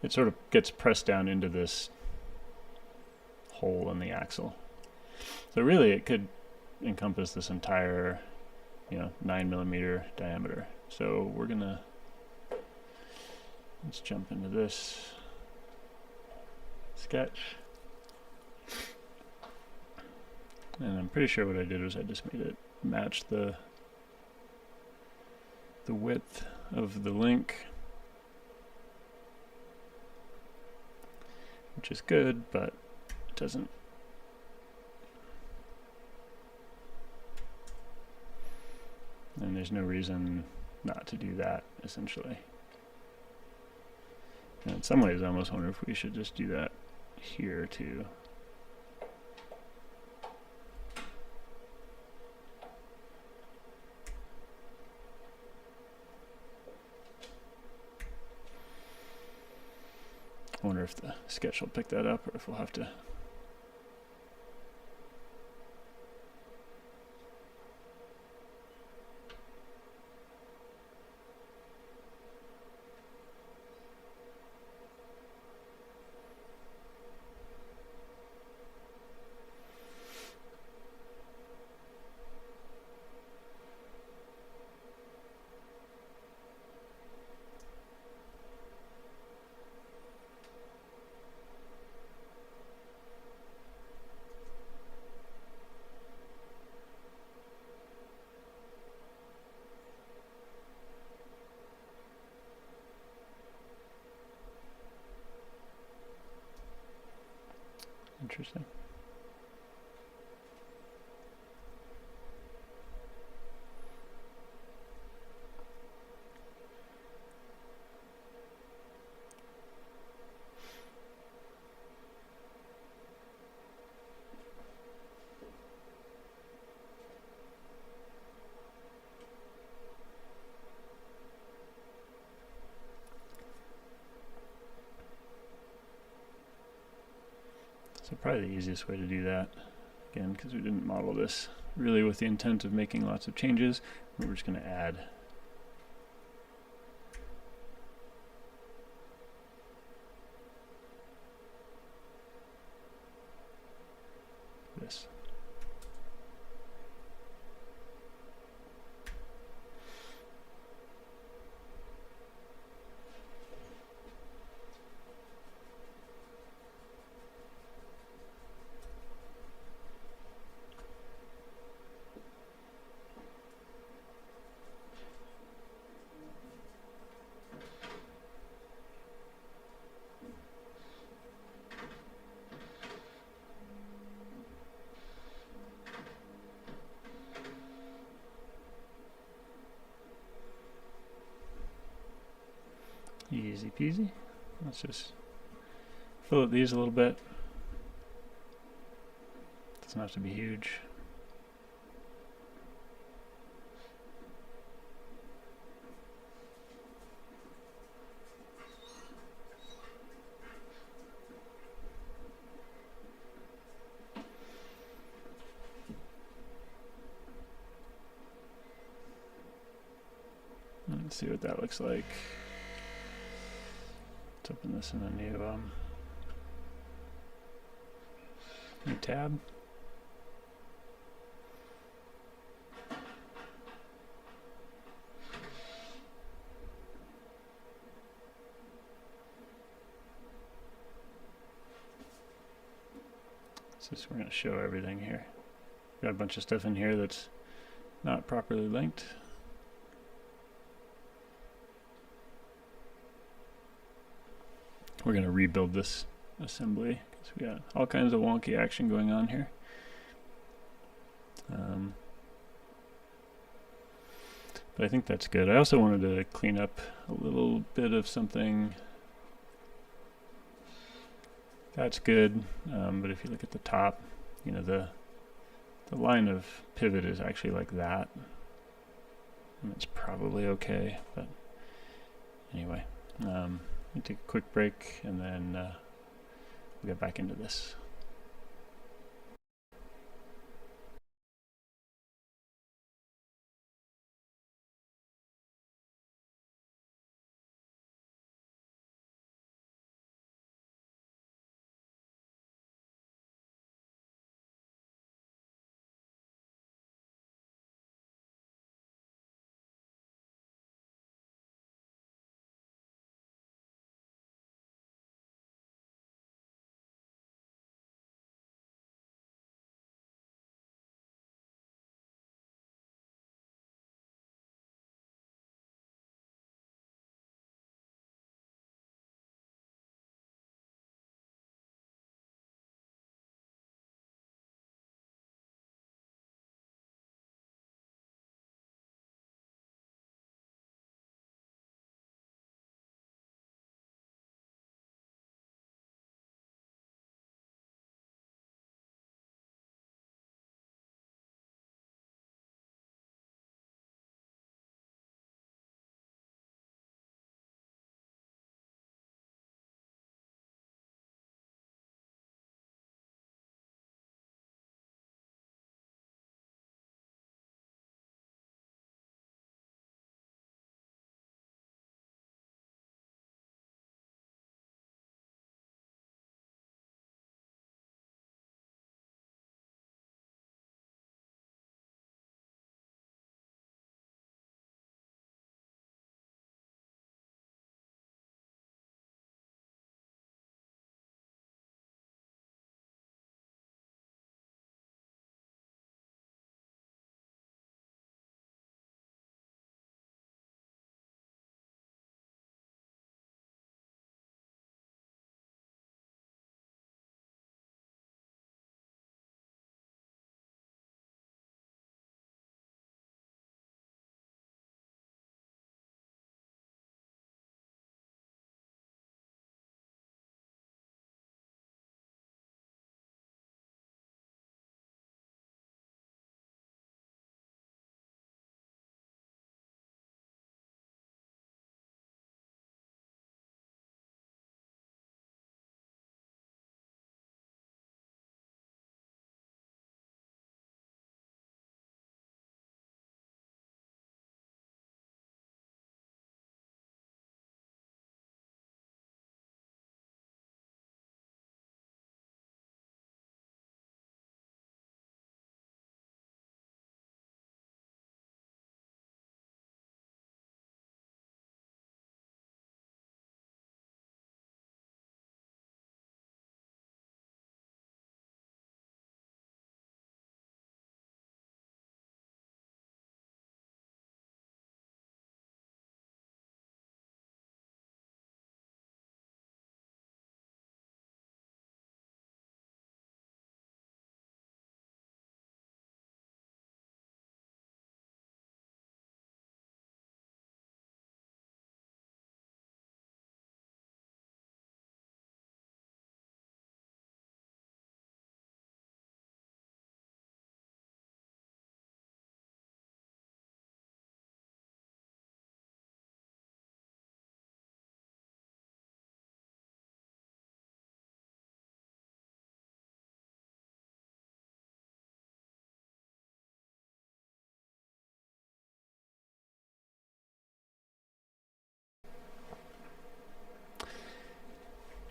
sort of gets pressed down into this hole in the axle. So really it could encompass this entire 9mm diameter. So let's jump into this sketch. And I'm pretty sure what I did was I just made it match the width of the link, which is good, but it doesn't. And there's no reason not to do that, essentially. And in some ways, I almost wonder if we should just do that here, too. I wonder if the sketch will pick that up, or if we'll have to. Interesting. So probably the easiest way to do that, again, because we didn't model this really with the intent of making lots of changes, we're just going to add this. Easy peasy. Let's just fill up these a little bit. Doesn't have to be huge. Let's see what that looks like. Let's open this in a new tab. So we're going to show everything here. Got a bunch of stuff in here that's not properly linked. We're going to rebuild this assembly because we got all kinds of wonky action going on here. But I think that's good. I also wanted to clean up a little bit of something. That's good, but if you look at the top, you know, the line of pivot is actually like that. And it's probably okay, but anyway. We'll take a quick break and then we'll get back into this.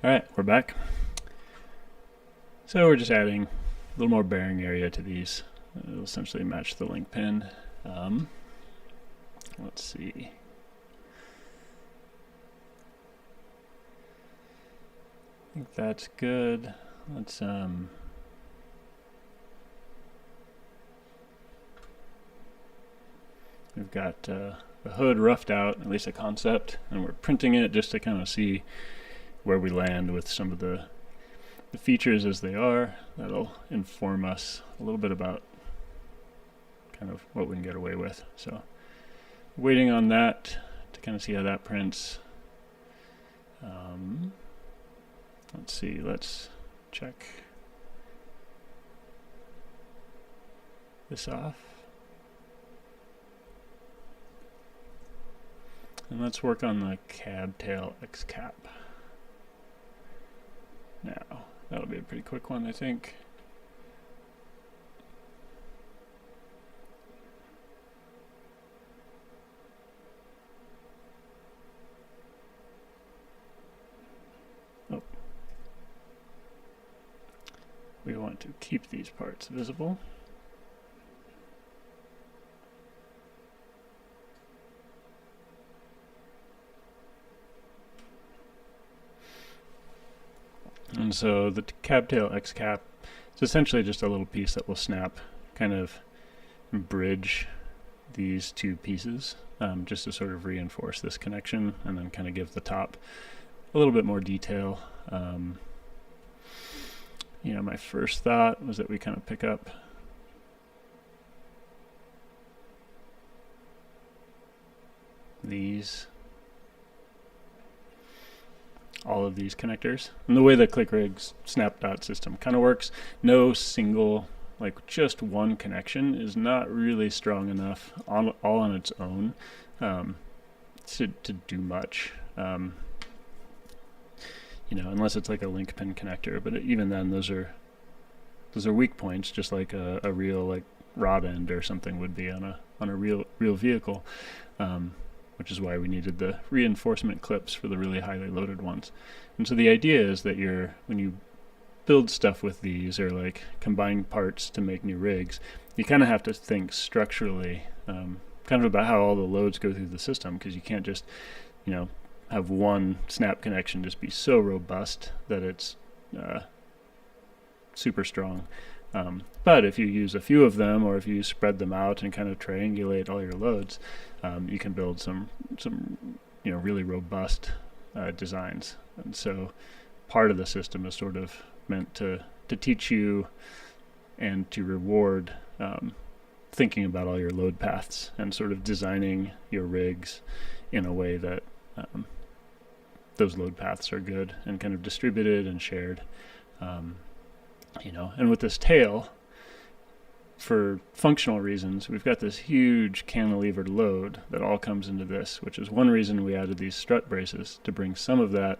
All right, we're back. So we're just adding a little more bearing area to these. It'll essentially match the link pin. Let's see. I think that's good. Let's we've got the hood roughed out, at least a concept, and we're printing it just to kind of see where we land with some of the features as they are. That'll inform us a little bit about kind of what we can get away with. So waiting on that to kind of see how that prints. Let's see, let's check this off. And let's work on the cab tail X cap. Now, that'll be a pretty quick one, I think. Oh. We want to keep these parts visible. And so the cab tail X cap is essentially just a little piece that will snap, kind of bridge these two pieces, just to sort of reinforce this connection and then kind of give the top a little bit more detail. You know, my first thought was that we kind of pick up all of these connectors. And the way the ClickRigs snap dot system kind of works, no single, like just one connection is not really strong enough all on its own to do much. You know, unless it's like a link pin connector, but even then those are weak points, just like a real like rod end or something would be on a real vehicle. Which is why we needed the reinforcement clips for the really highly loaded ones. And so the idea is that when you build stuff with these or like combine parts to make new rigs, you kind of have to think structurally, kind of about how all the loads go through the system, because you can't just, you know, have one snap connection just be so robust that it's super strong. But if you use a few of them, or if you spread them out and kind of triangulate all your loads, you can build some you know, really robust designs. And so part of the system is sort of meant to teach you and to reward thinking about all your load paths and sort of designing your rigs in a way that those load paths are good and kind of distributed and shared. You know, and with this tail, for functional reasons, we've got this huge cantilevered load that all comes into this, which is one reason we added these strut braces, to bring some of that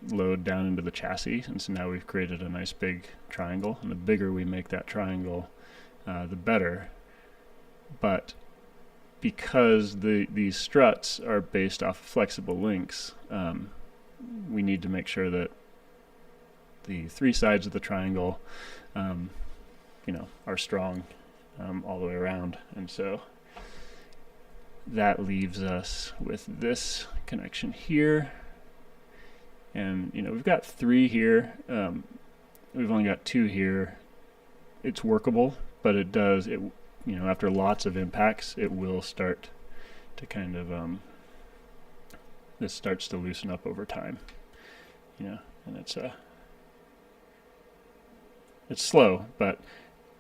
load down into the chassis. And so now we've created a nice big triangle, and the bigger we make that triangle, the better. But because these struts are based off of flexible links, we need to make sure that the three sides of the triangle, you know, are strong all the way around. And so that leaves us with this connection here. And, you know, we've got 3 here. We've only got 2 here. It's workable, but it you know, after lots of impacts, it will start to kind of, this starts to loosen up over time, you know, and it's slow, but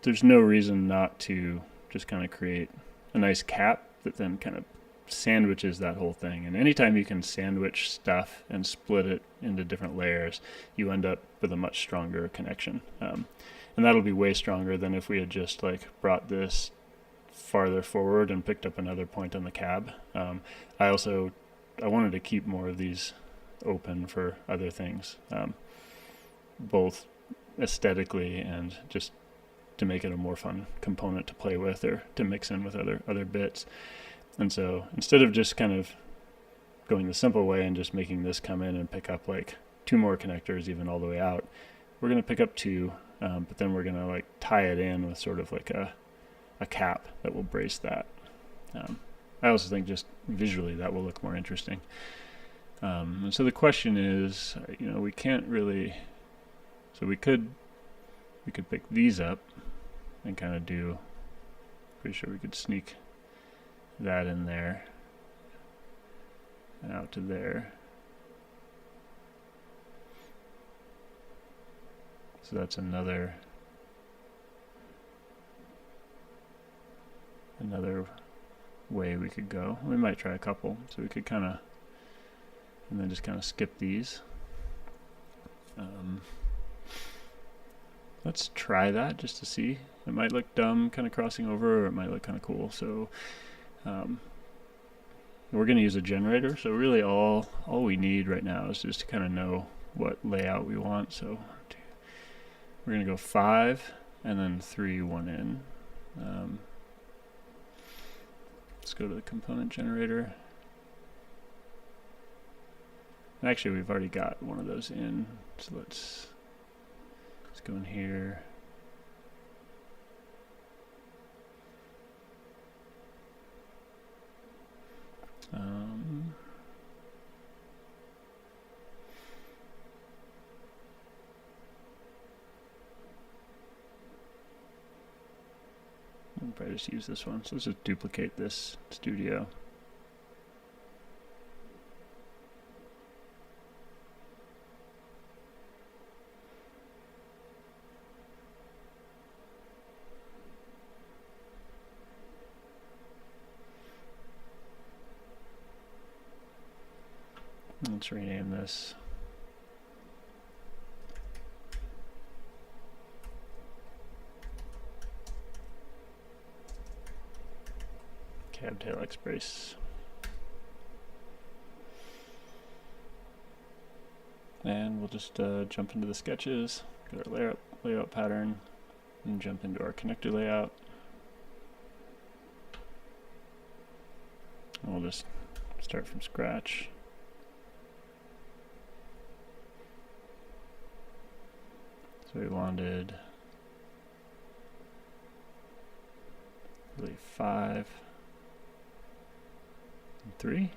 there's no reason not to just kind of create a nice cap that then kind of sandwiches that whole thing. And anytime you can sandwich stuff and split it into different layers, you end up with a much stronger connection. And that'll be way stronger than if we had just like brought this farther forward and picked up another point on the cab. I wanted to keep more of these open for other things, both aesthetically and just to make it a more fun component to play with or to mix in with other bits. And so instead of just kind of going the simple way and just making this come in and pick up like 2 more connectors even all the way out. We're going to pick up 2, but then we're going to like tie it in with sort of like a cap that will brace that. I also think just visually that will look more interesting. And so the question is, we can't really, so we could pick these up and kind of do, pretty sure we could sneak that in there and out to there. So that's another way we could go. We might try a couple, so we could kind of, and then just kind of skip these. Let's try that just to see. It might look dumb kind of crossing over, or it might look kind of cool. So we're going to use a generator, so really all we need right now is just to kind of know what layout we want. So we're going to go 5 and then 3, 1 in. Let's go to the component generator. Actually, we've already got one of those in, so let's go in here. I'll probably just use this one. So let's just duplicate this studio. Let's rename this. Cab tail X brace. And we'll just jump into the sketches, get our layout pattern, and jump into our connector layout. And we'll just start from scratch. So we wanted, I believe, 5 and 3.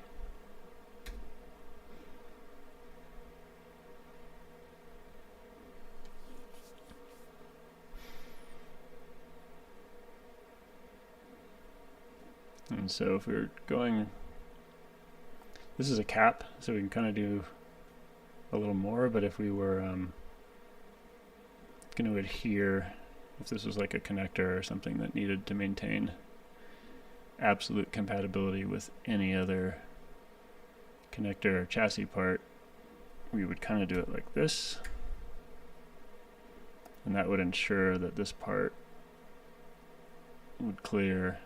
And so if we're going, this is a cap, so we can kind of do a little more, but if we were going to adhere, if this was like a connector or something that needed to maintain absolute compatibility with any other connector or chassis part, we would kind of do it like this, and that would ensure that this part would clear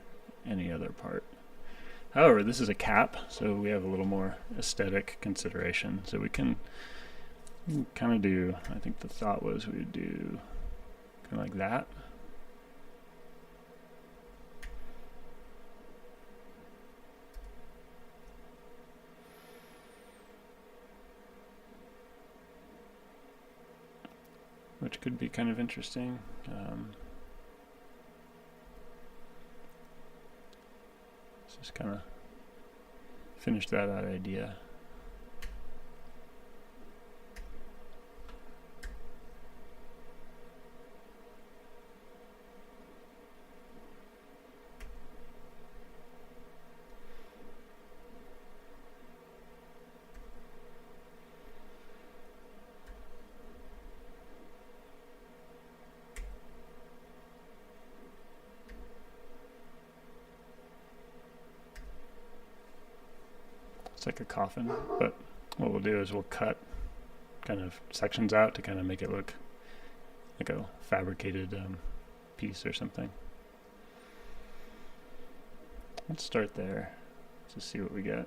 any other part. However, this is a cap, so we have a little more aesthetic consideration, so we can kind of do, I think the thought was we would do kind of like that. Which could be kind of interesting. Let's just kind of finish that idea. It's like a coffin, but what we'll do is we'll cut kind of sections out to kind of make it look like a fabricated piece or something. Let's start there. Let's just see what we get.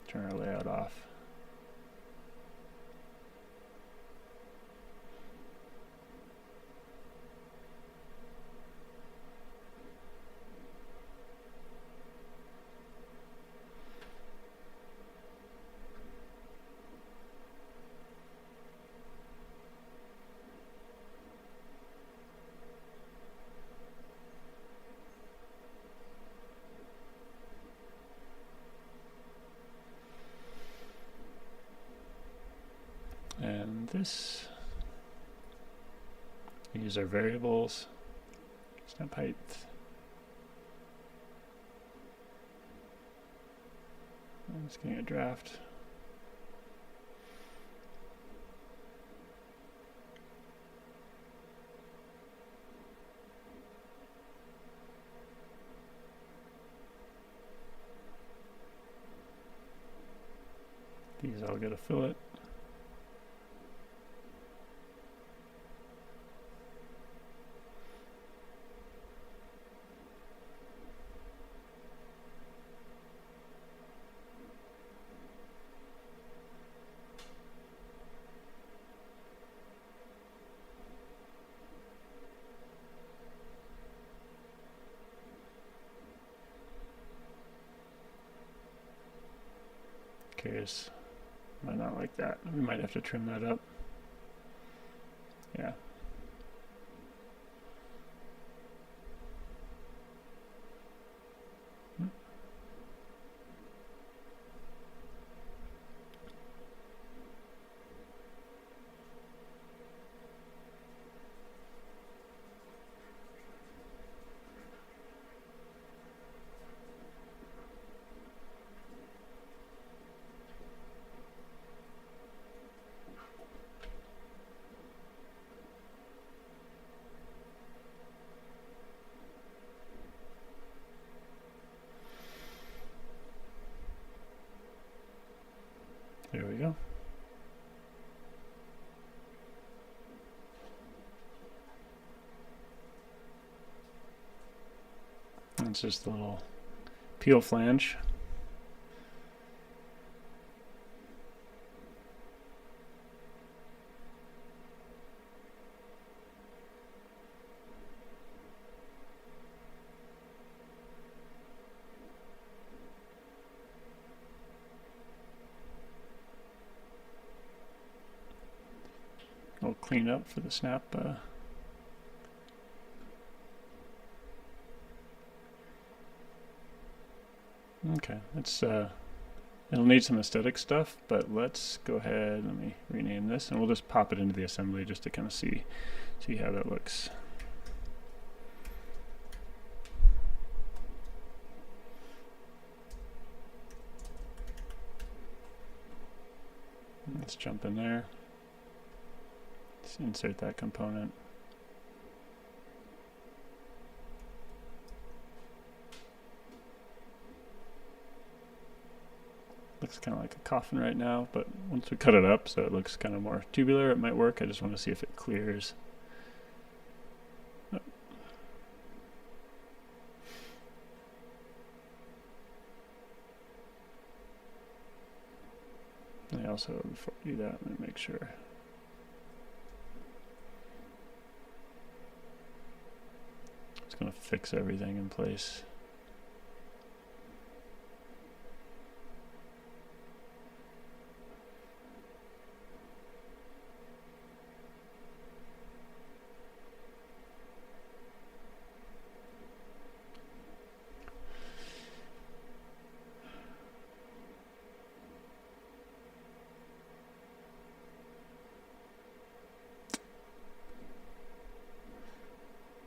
Turn our layout off. this. Use our variables. Snap height. I'm just getting a draft. These all get a fillet. Curious. Might not like that. We might have to trim that up. Yeah. There we go. It's just a little peel flange. We'll clean up for the snap. Okay, it's it'll need some aesthetic stuff, but let's go ahead. Let me rename this, and we'll just pop it into the assembly just to kind of see how that looks. Let's jump in there. Let's insert that component. Looks kind of like a coffin right now, but once we cut it up so it looks kind of more tubular, it might work. I just want to see if it clears. Oh. I also, before I do that, I'm going to make sure. It's going to fix everything in place.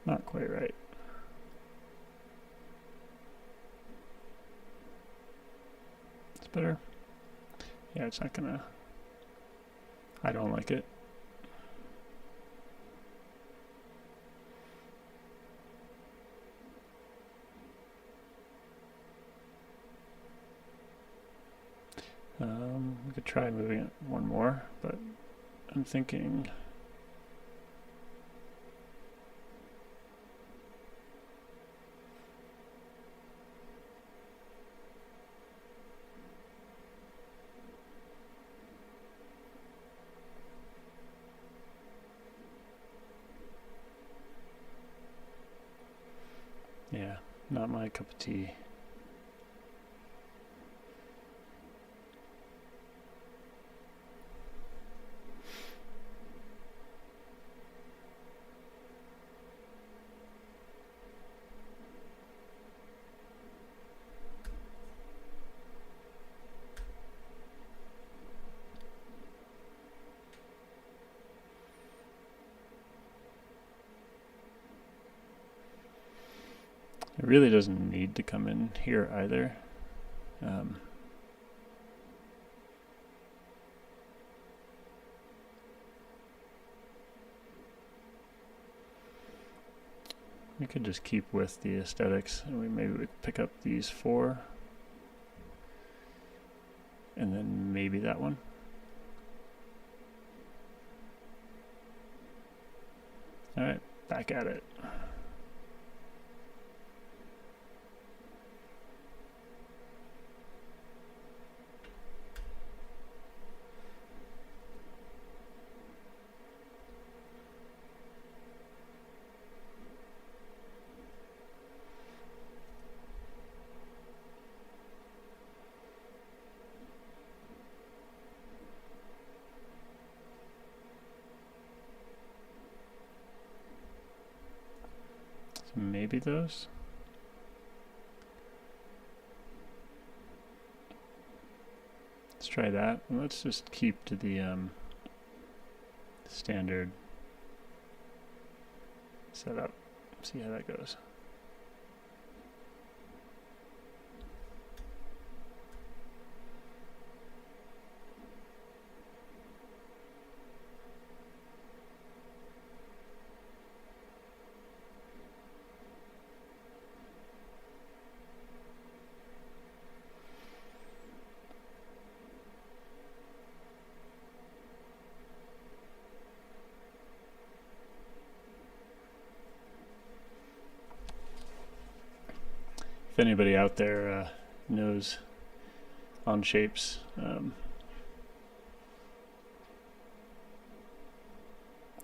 Not quite right. It's better. Yeah, it's not gonna. I don't like it. We could try moving it one more, but I'm thinking. Yeah, not my cup of tea. It really doesn't need to come in here either. We could just keep with the aesthetics, and maybe we could pick up these 4, and then maybe that one. All right, back at it. Maybe those. Let's try that. And let's just keep to the standard setup. See how that goes. If anybody out there knows on shapes,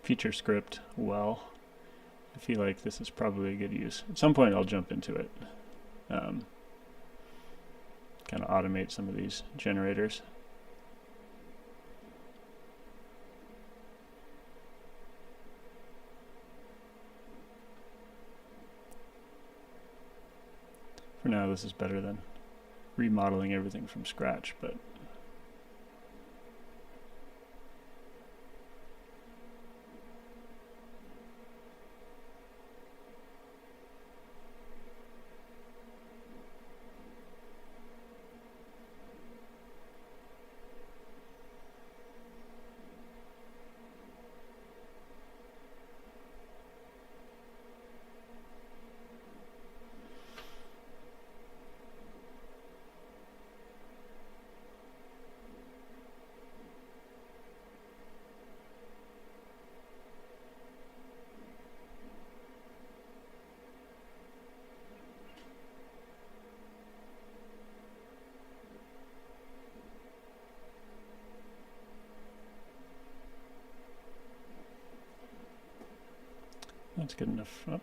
feature script well, I feel like this is probably a good use. At some point I'll jump into it, kind of automate some of these generators. For now, this is better than remodeling everything from scratch, but that's good enough for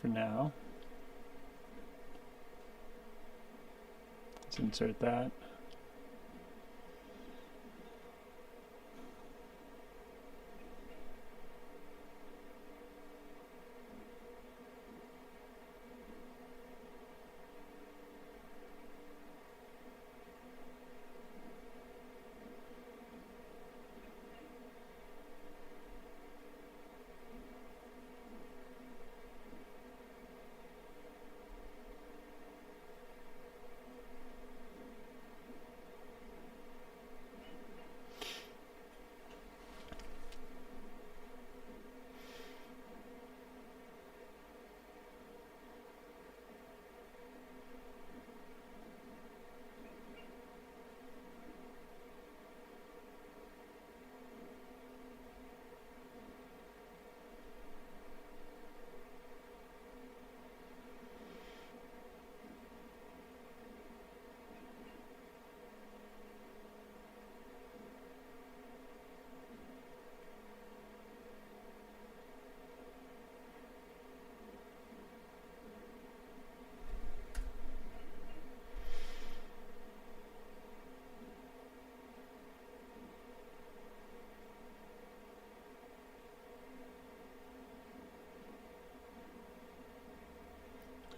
now. Let's insert that.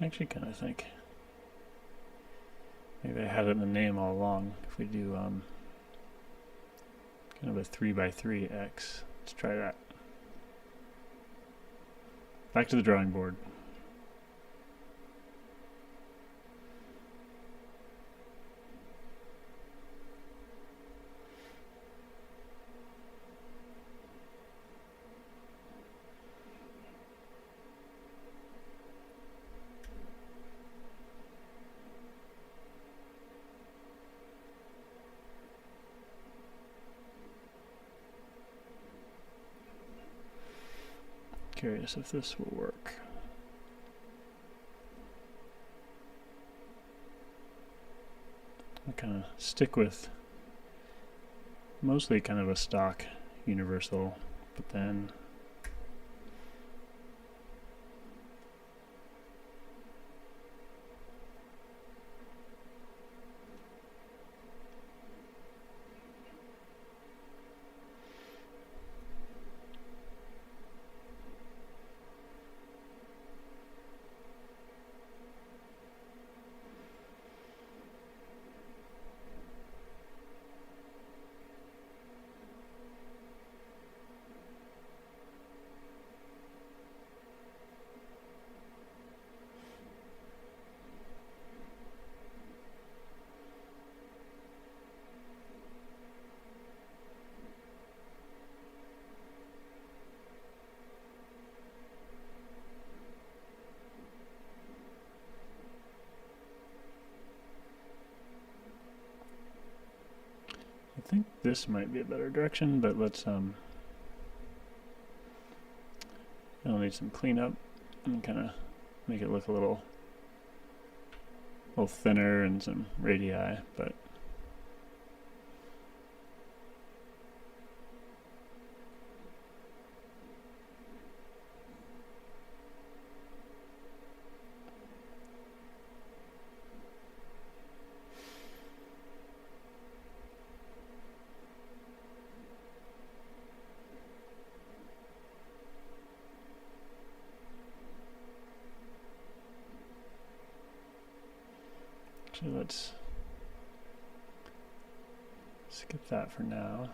I actually kind of think maybe I had it in the name all along. If we do kind of a 3x3 X, let's try that. back to the drawing board. Curious if this will work. I'll kind of stick with mostly kind of a stock universal, but then I think this might be a better direction, but let's I'll need some cleanup and kind of make it look a little thinner and some radii, but so let's skip that for now.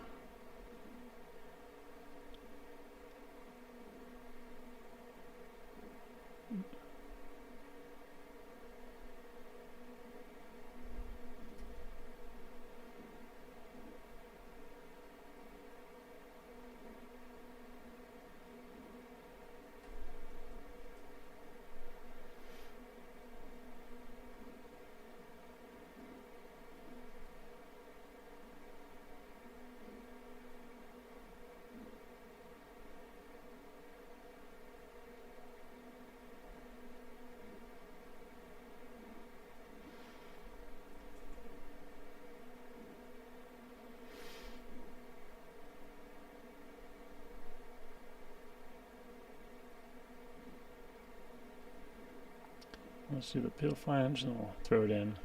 Let's do the peel flange and we'll throw it in.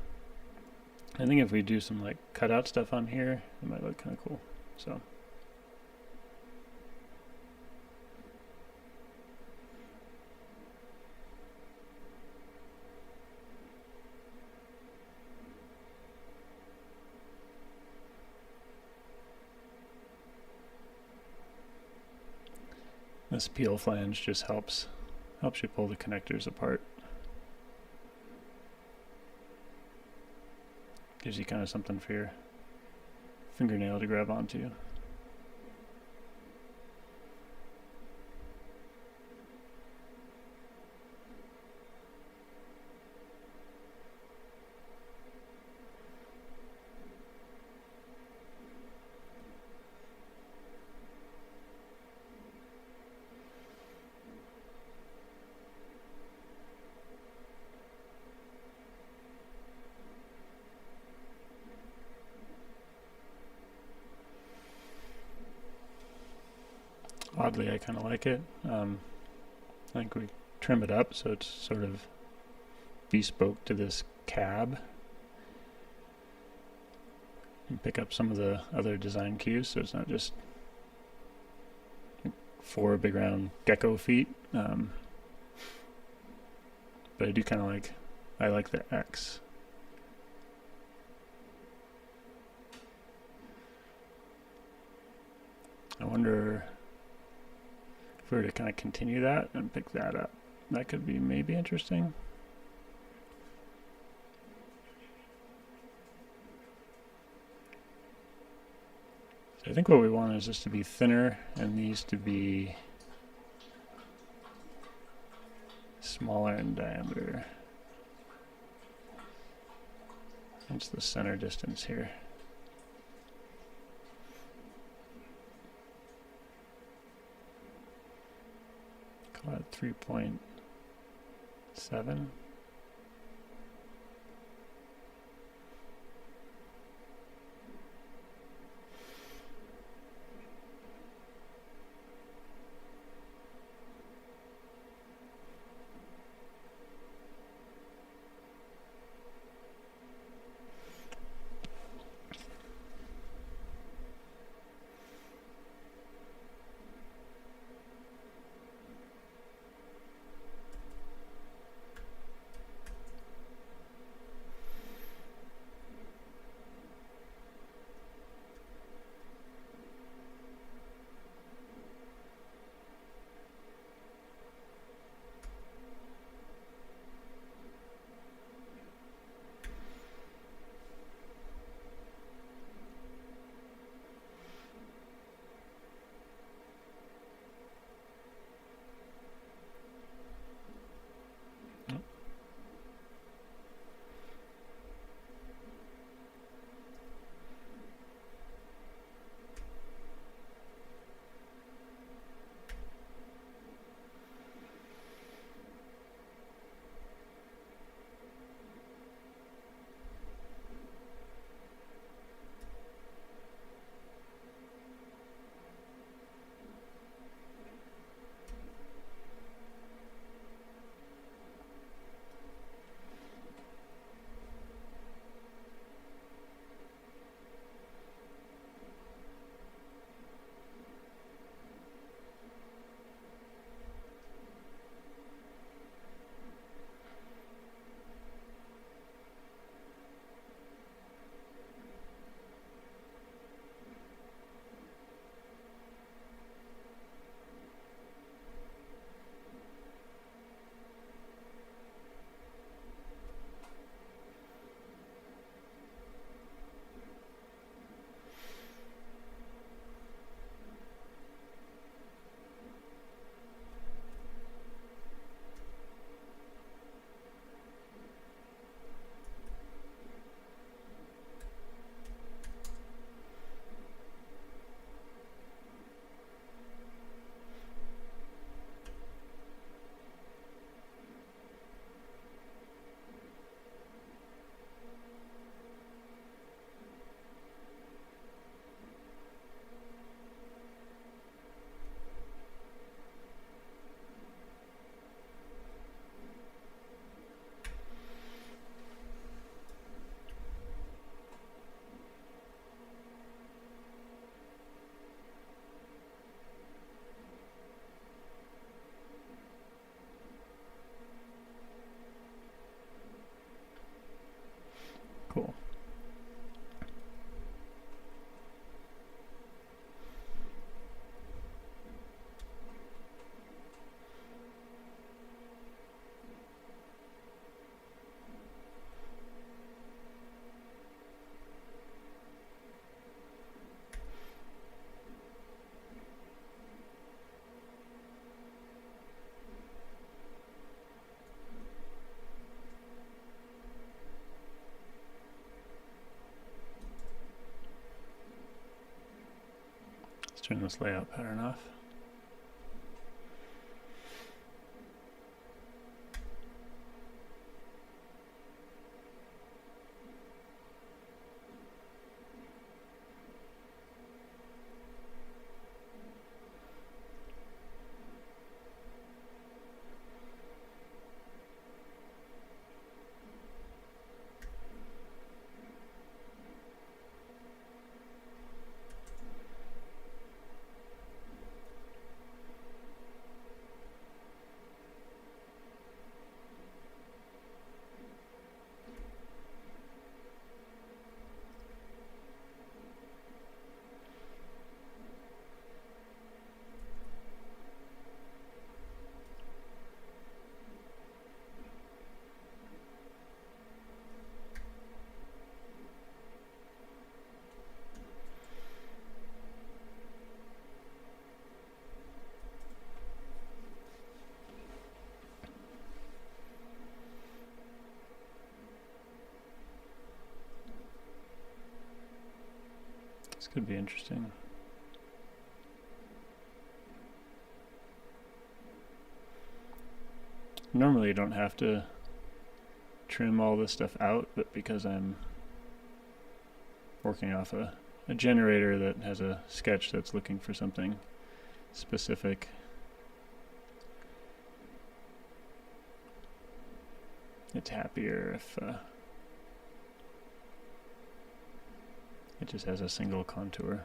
I think if we do some like cutout stuff on here, it might look kind of cool. So this peel flange just helps you pull the connectors apart. Gives you kind of something for your fingernail to grab onto. Oddly, I kind of like it. I think we trim it up so it's sort of bespoke to this cab. And pick up some of the other design cues so it's not just 4 big round gecko feet. But I do kind of I like the X. I wonder if we were to kind of continue that and pick that up, that could be maybe interesting. So I think what we want is this to be thinner and these to be smaller in diameter. What's the center distance here? Call it 3.7. Cool. Turn this layout pattern off. Could be interesting. Normally you don't have to trim all this stuff out, but because I'm working off a generator that has a sketch that's looking for something specific, it's happier if it just has a single contour.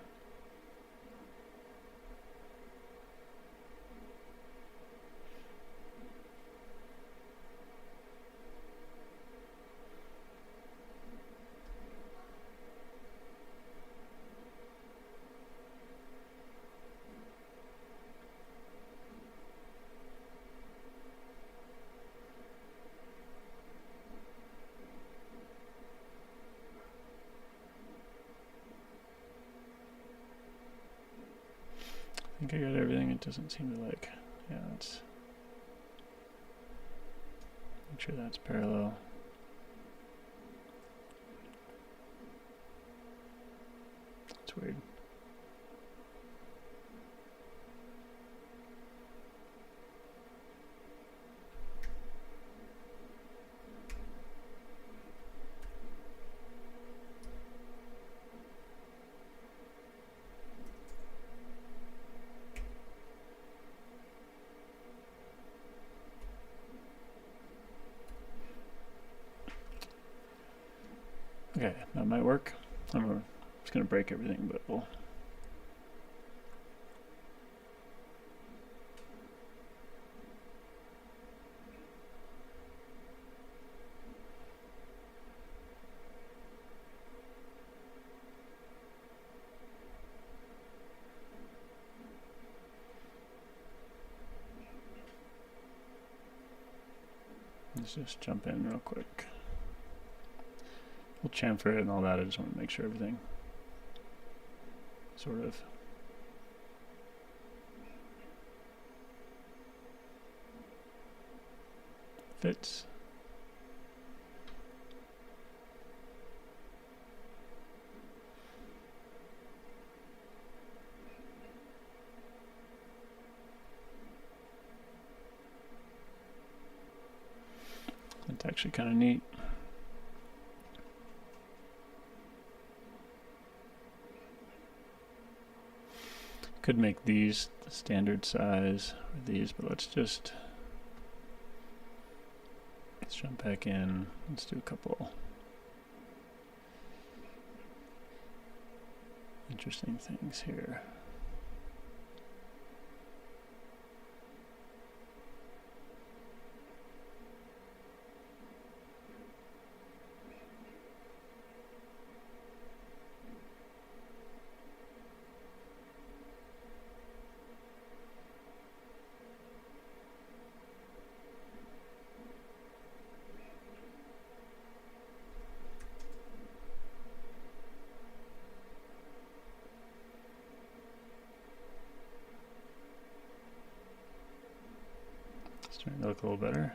I think I got everything. It doesn't seem to like, yeah, let's make sure that's parallel. It's weird. Okay, that might work. I'm just going to break everything, but we'll... Let's just jump in real quick. We'll chamfer it and all that. I just want to make sure everything sort of fits. It's actually kind of neat. Could make these the standard size for these, but let's jump back in. Let's do a couple interesting things here. Starting to look a little better.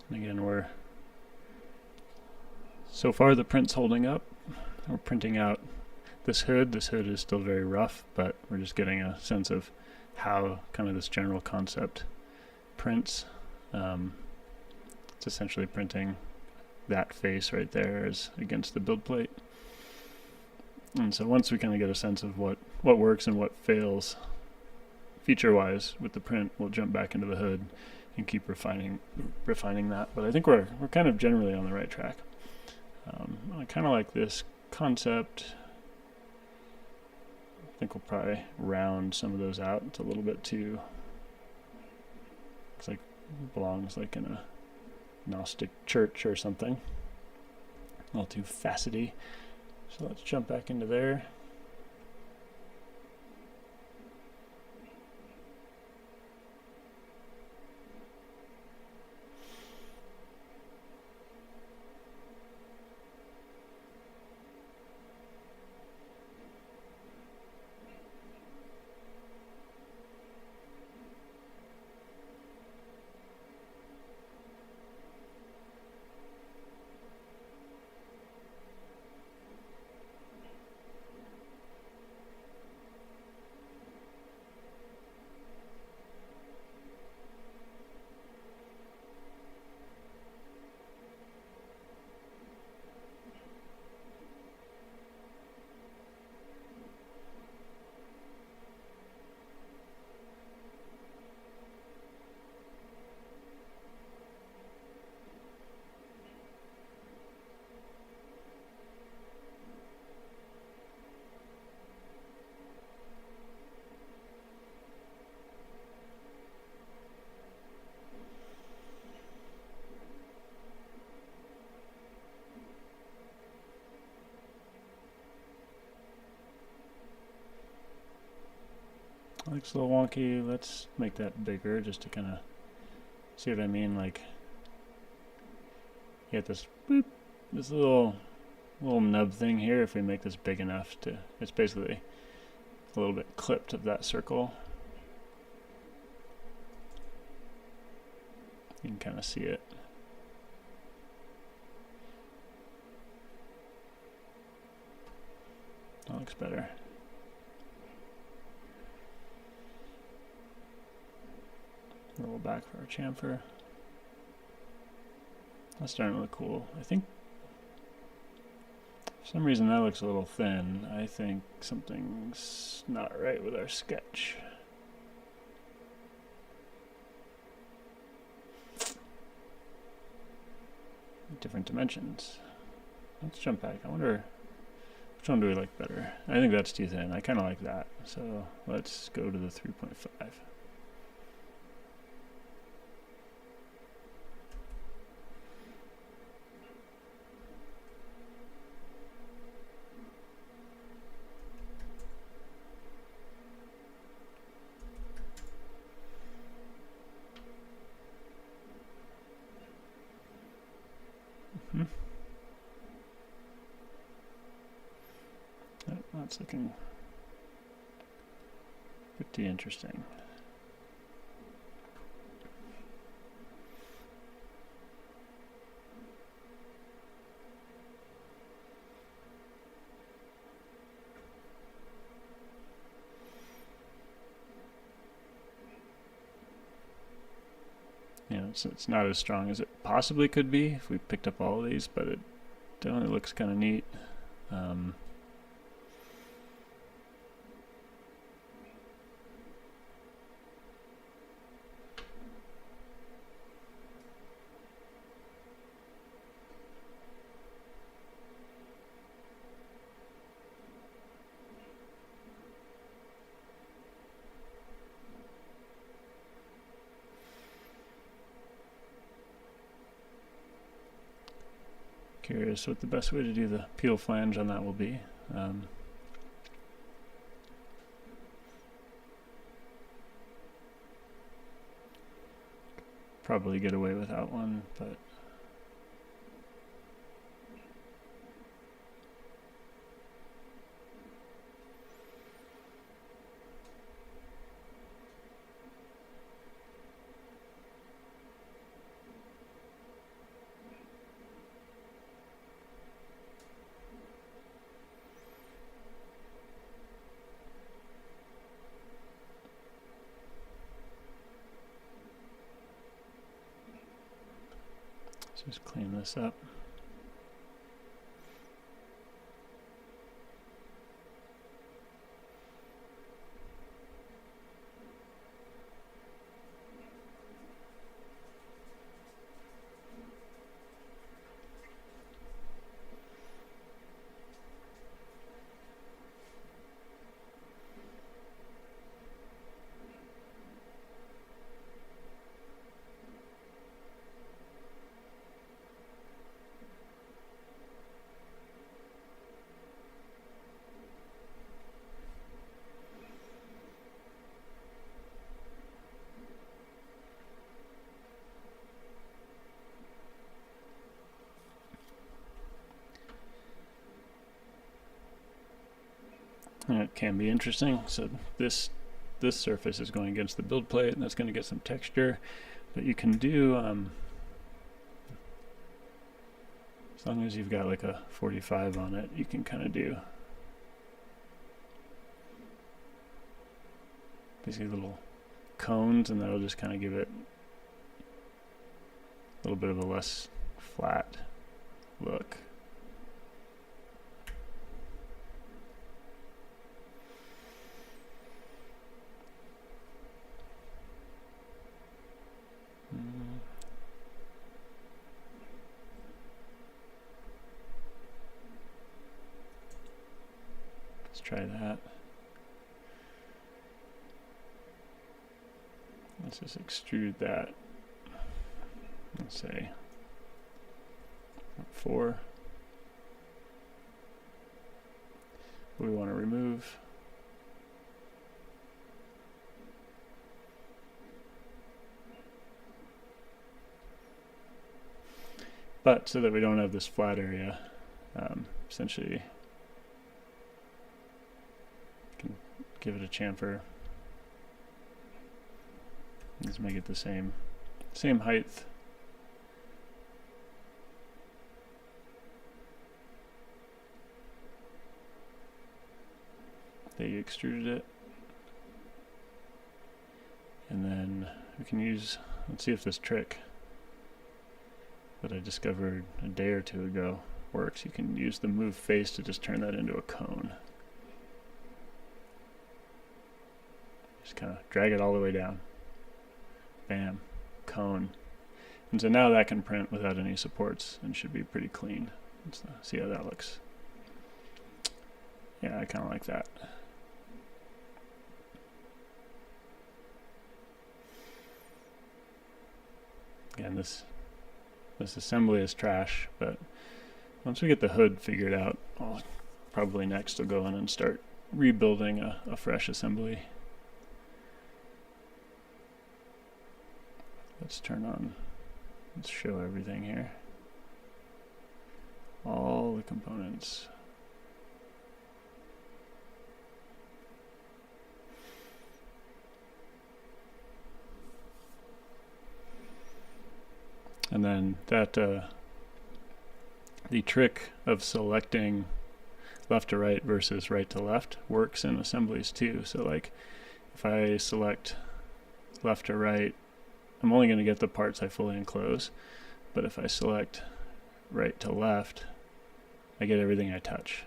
And again, so far the print's holding up. We're printing out this hood. This hood is still very rough, but we're just getting a sense of how kind of this general concept prints. It's essentially printing that face right there is against the build plate. And so once we kind of get a sense of what works and what fails feature-wise with the print, we'll jump back into the hood and keep refining that. But I think we're kind of generally on the right track. I kind of like this concept. I think we'll probably round some of those out. It's a little bit too, it's like belongs like in a Gnostic church or something. A little too facety. So let's jump back into there. Looks a little wonky. Let's make that bigger just to kind of see what I mean. Like, you get this boop, this little nub thing here. If we make this big enough to, it's basically a little bit clipped of that circle. You can kind of see it. That looks better. Roll back for our chamfer. That's starting to look cool. I think for some reason that looks a little thin. I think something's not right with our sketch. Different dimensions. Let's jump back. I wonder which one do we like better. I think that's too thin. I kind of like that. So let's go to the 3.5. That's looking pretty interesting. You know, it's not as strong as it possibly could be if we picked up all of these, but it definitely looks kind of neat. Curious what the best way to do the peel flange on that will be. Probably get away without one, but let's just clean this up. And it can be interesting. So this surface is going against the build plate, and that's going to get some texture. But you can do, as long as you've got like a 45 on it, you can kind of do basically little cones, and that'll just kind of give it a little bit of a less flat look. Let's try that. Let's just extrude that. Let's say 4. We want to remove. But so that we don't have this flat area, essentially can give it a chamfer. Let's make it the same height. That you extruded it. And then we can use, let's see if this trick that I discovered a day or two ago works. You can use the move face to just turn that into a cone. Just kind of drag it all the way down. Bam, cone. And so now that can print without any supports and should be pretty clean. Let's see how that looks. Yeah, I kind of like that. Again, this assembly is trash, but once we get the hood figured out, I'll probably next will go in and start rebuilding a fresh assembly. Let's show everything here. All the components. And then that the trick of selecting left to right versus right to left works in assemblies too. So like if I select left to right, I'm only going to get the parts I fully enclose. But if I select right to left, I get everything I touch.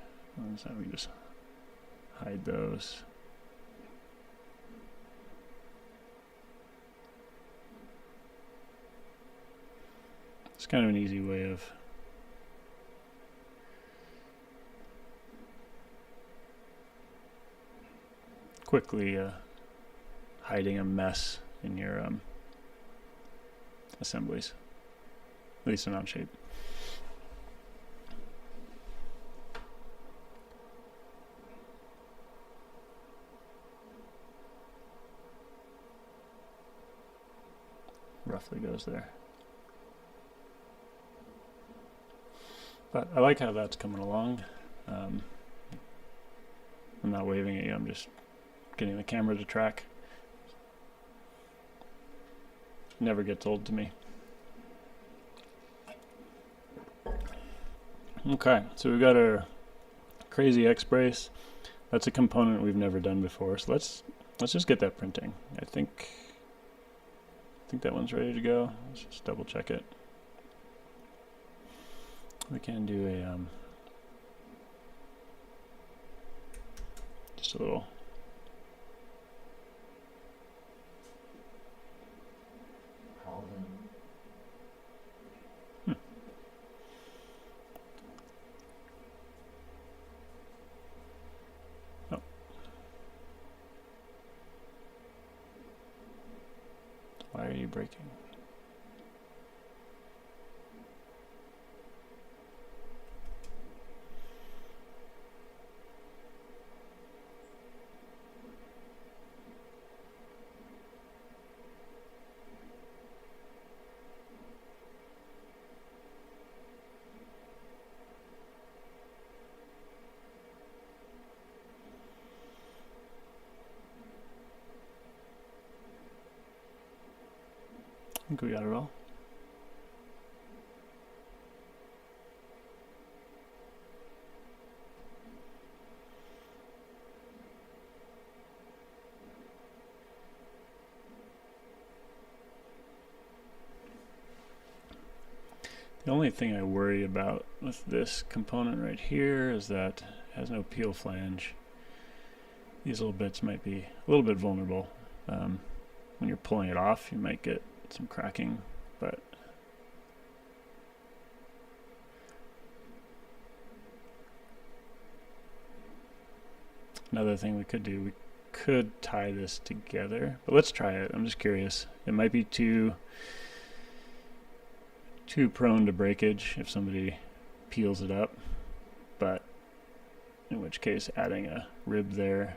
So we just hide those. It's kind of an easy way of quickly hiding a mess in your assemblies, at least in Onshape. Roughly goes there. But I like how that's coming along. I'm not waving at you, I'm just getting the camera to track. Never gets old to me. Okay, so we've got our crazy X brace. That's a component we've never done before. So let's just get that printing. I think that one's ready to go. Let's just double check it. We can do a just a little Oh. Why are you breaking? I think we got it all. The only thing I worry about with this component right here is that it has no peel flange. These little bits might be a little bit vulnerable. When you're pulling it off, you might get some cracking, but another thing we could do, we could tie this together, but let's try it. I'm just curious. It might be too prone to breakage if somebody peels it up, but in which case adding a rib there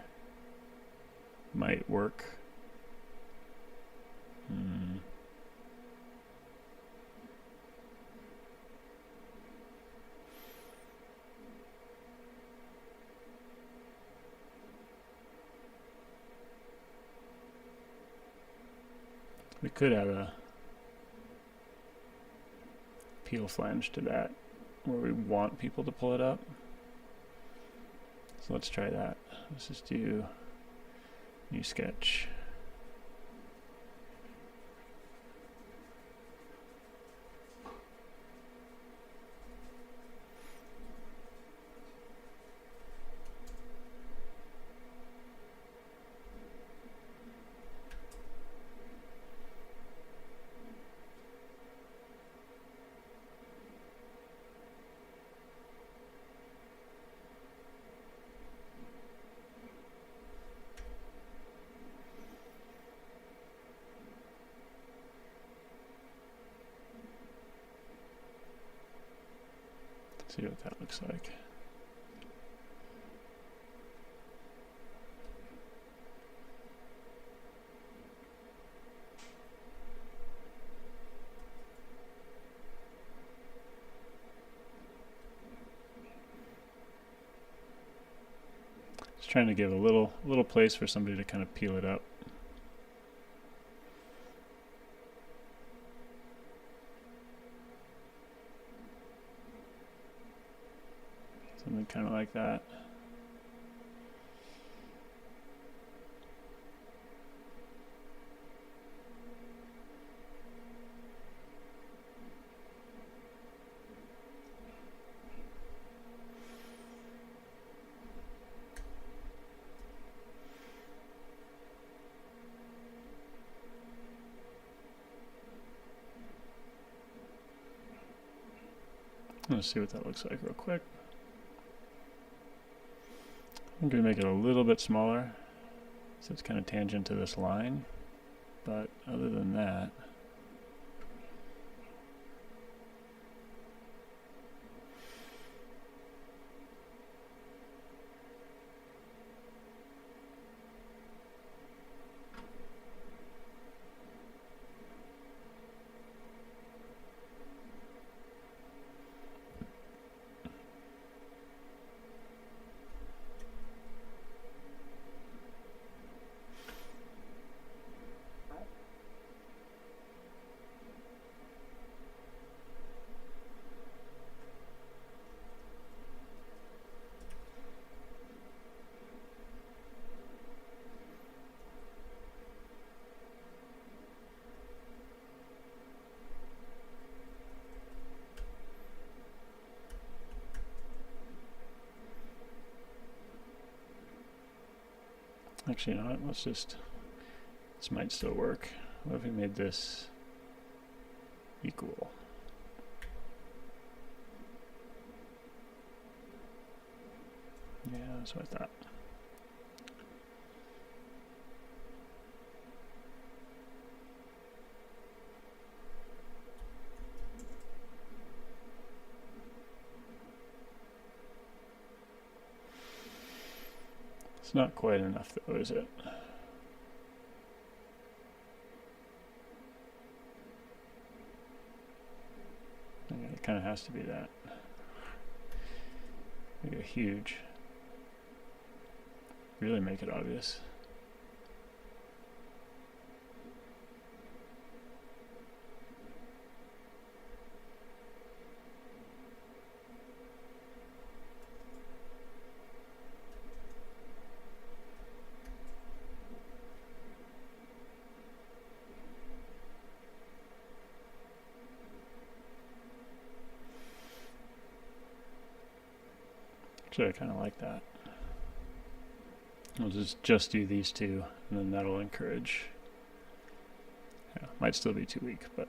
might work. We could have a peel flange to that where we want people to pull it up. So let's try that. Let's just do new sketch. See what that looks like. Just trying to give a little place for somebody to kind of peel it up. Something kind of like that. Let's see what that looks like real quick. I'm going to make it a little bit smaller so it's kind of tangent to this line, but other than that, actually, you know what, let's just, this might still work. What if we made this equal? Yeah, that's what I thought. It's not quite enough though, is it? It kind of has to be that. Make it huge. Really make it obvious. Actually, I kind of like that. We'll just do these two, and then that'll encourage. Yeah, might still be too weak, but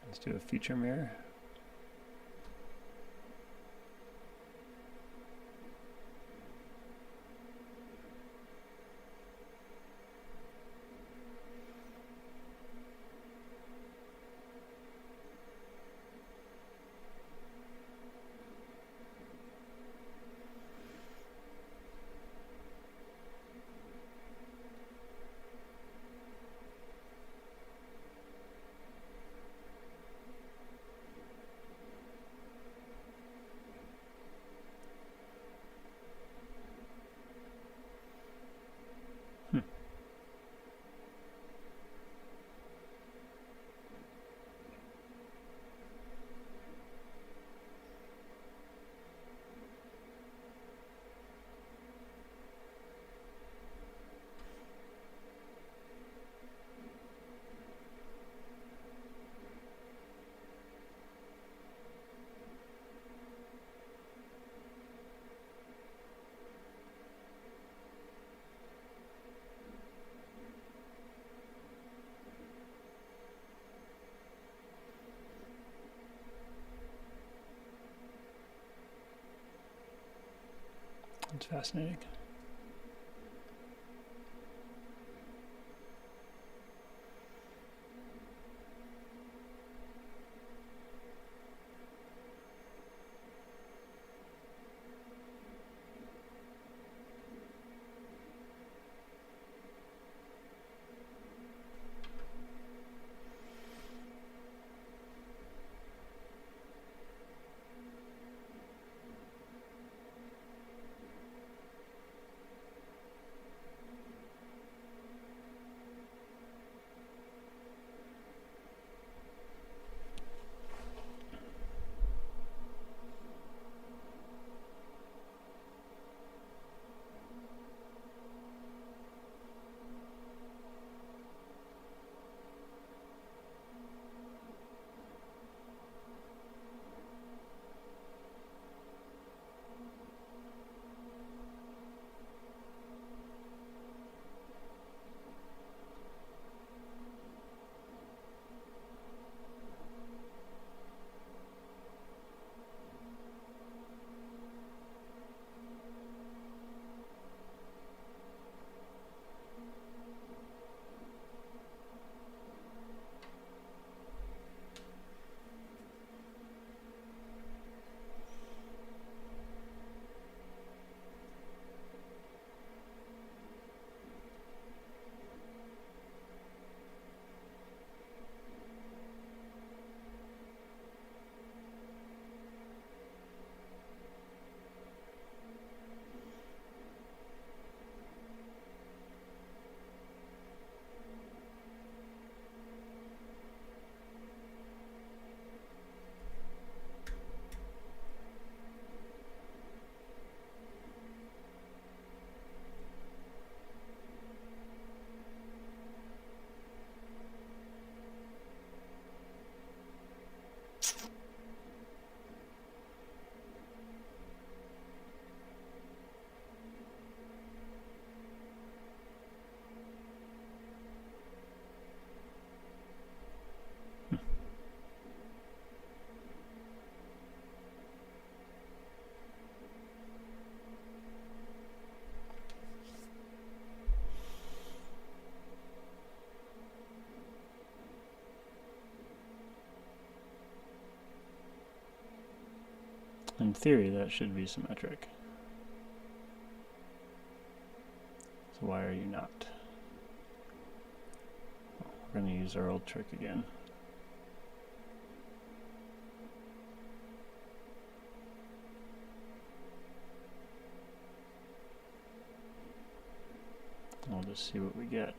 let's do a feature mirror. It's fascinating. In theory, that should be symmetric. So why are you not? We're going to use our old trick again. We'll just see what we get.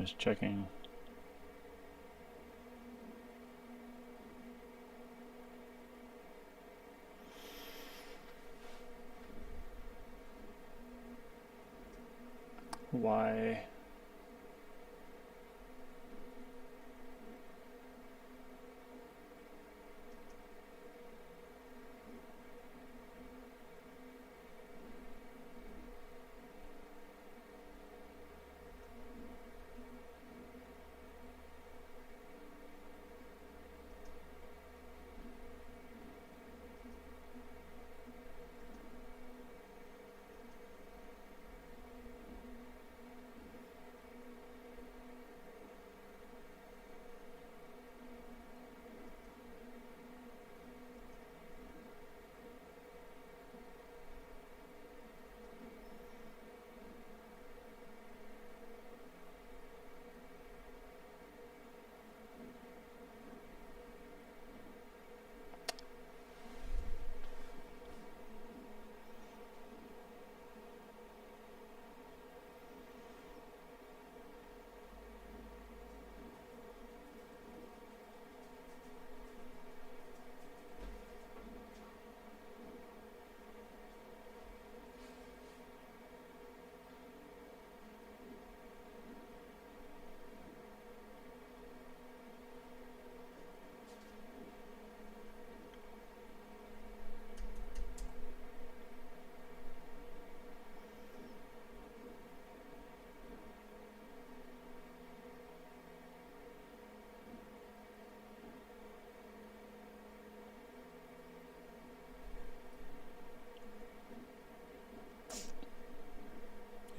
just checking. Why?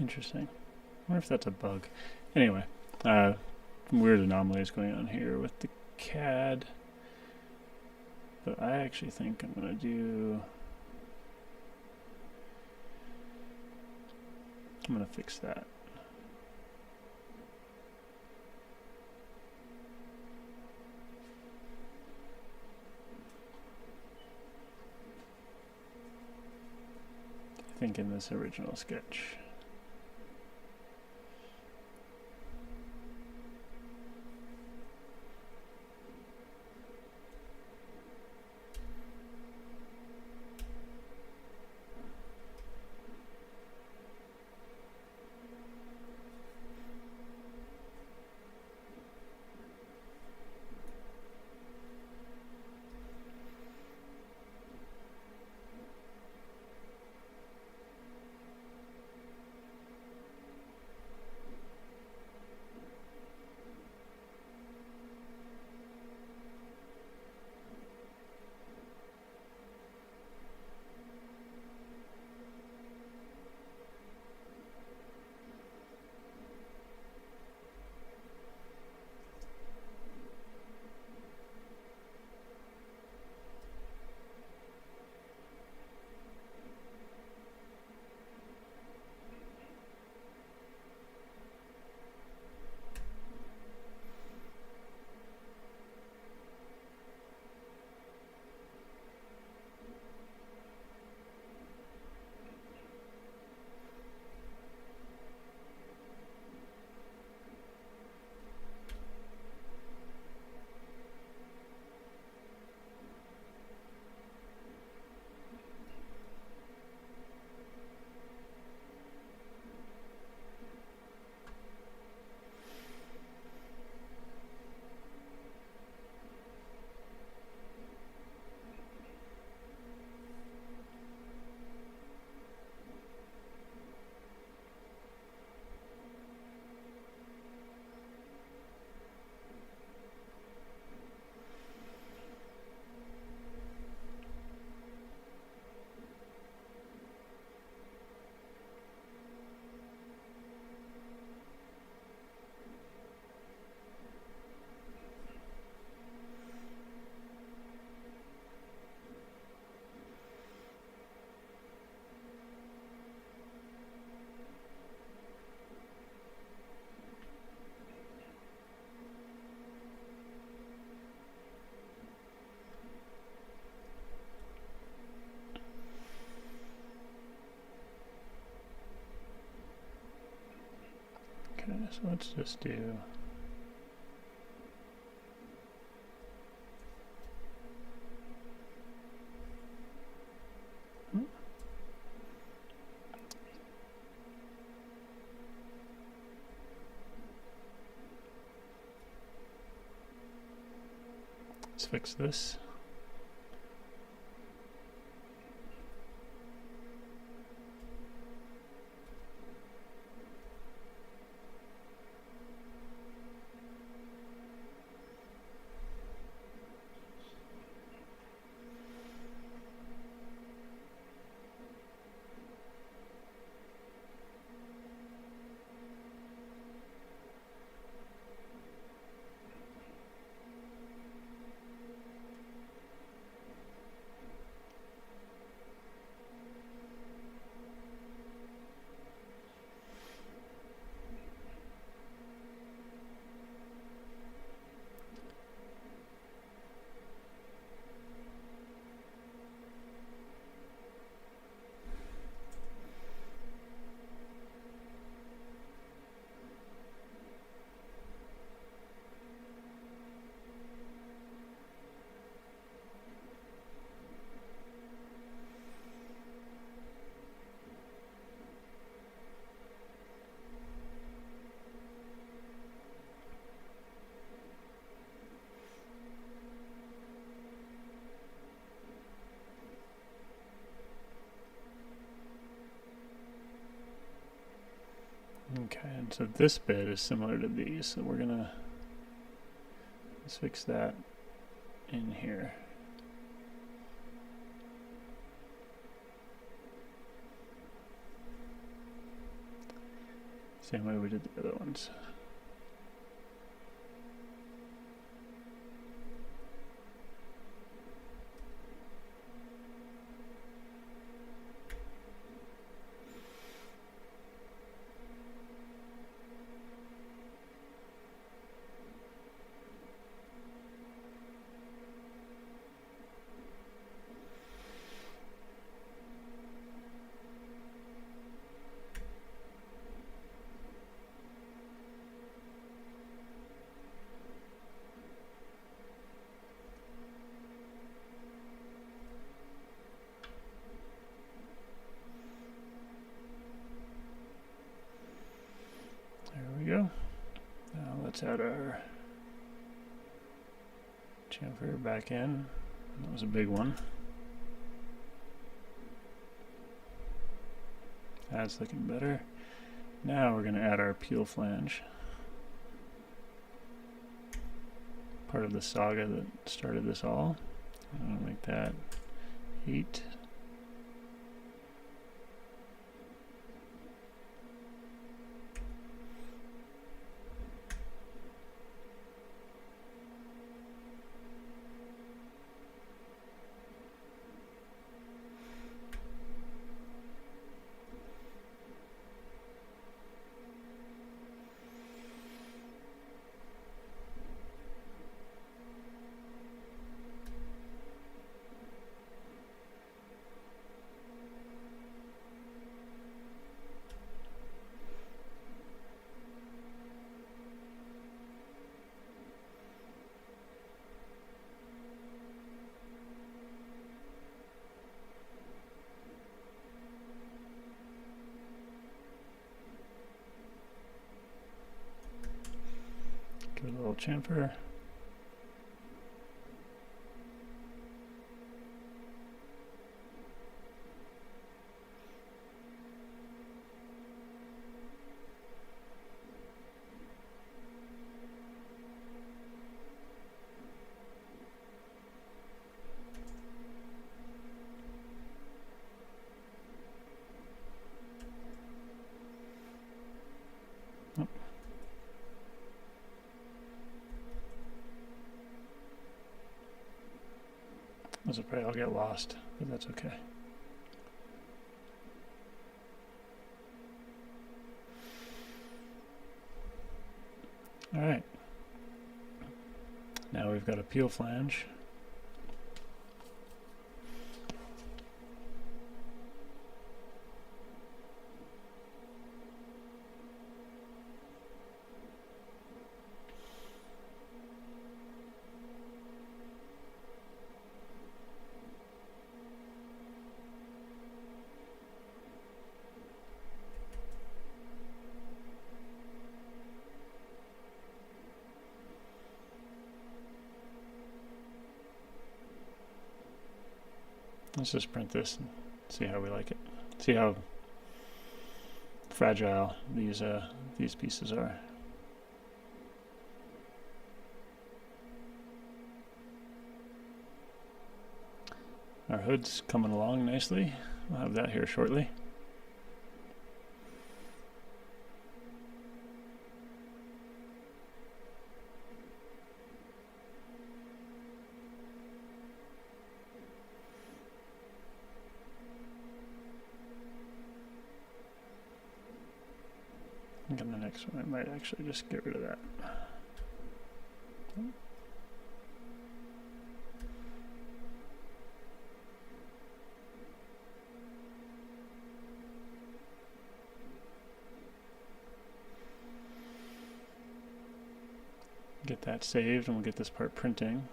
Interesting. I wonder if that's a bug. Anyway, some weird anomalies going on here with the CAD. But I actually think I'm going to I'm going to fix that. I think in this original sketch. So let's just do let's fix this. Okay, and so this bit is similar to these, so we're gonna let's fix that in here. Same way we did the other ones. There we go. Now let's add our chamfer back in. That was a big one. That's looking better. Now we're going to add our peel flange. Part of the saga that started this all. I'm going to make that 8. Give it a little chamfer. Those will probably all get lost, but that's okay. All right. Now we've got a peel flange. Let's just print this and see how we like it. See how fragile these pieces are. Our hood's coming along nicely. We'll have that here shortly. I think on the next one I might actually just get rid of that. Get that saved and we'll get this part printing.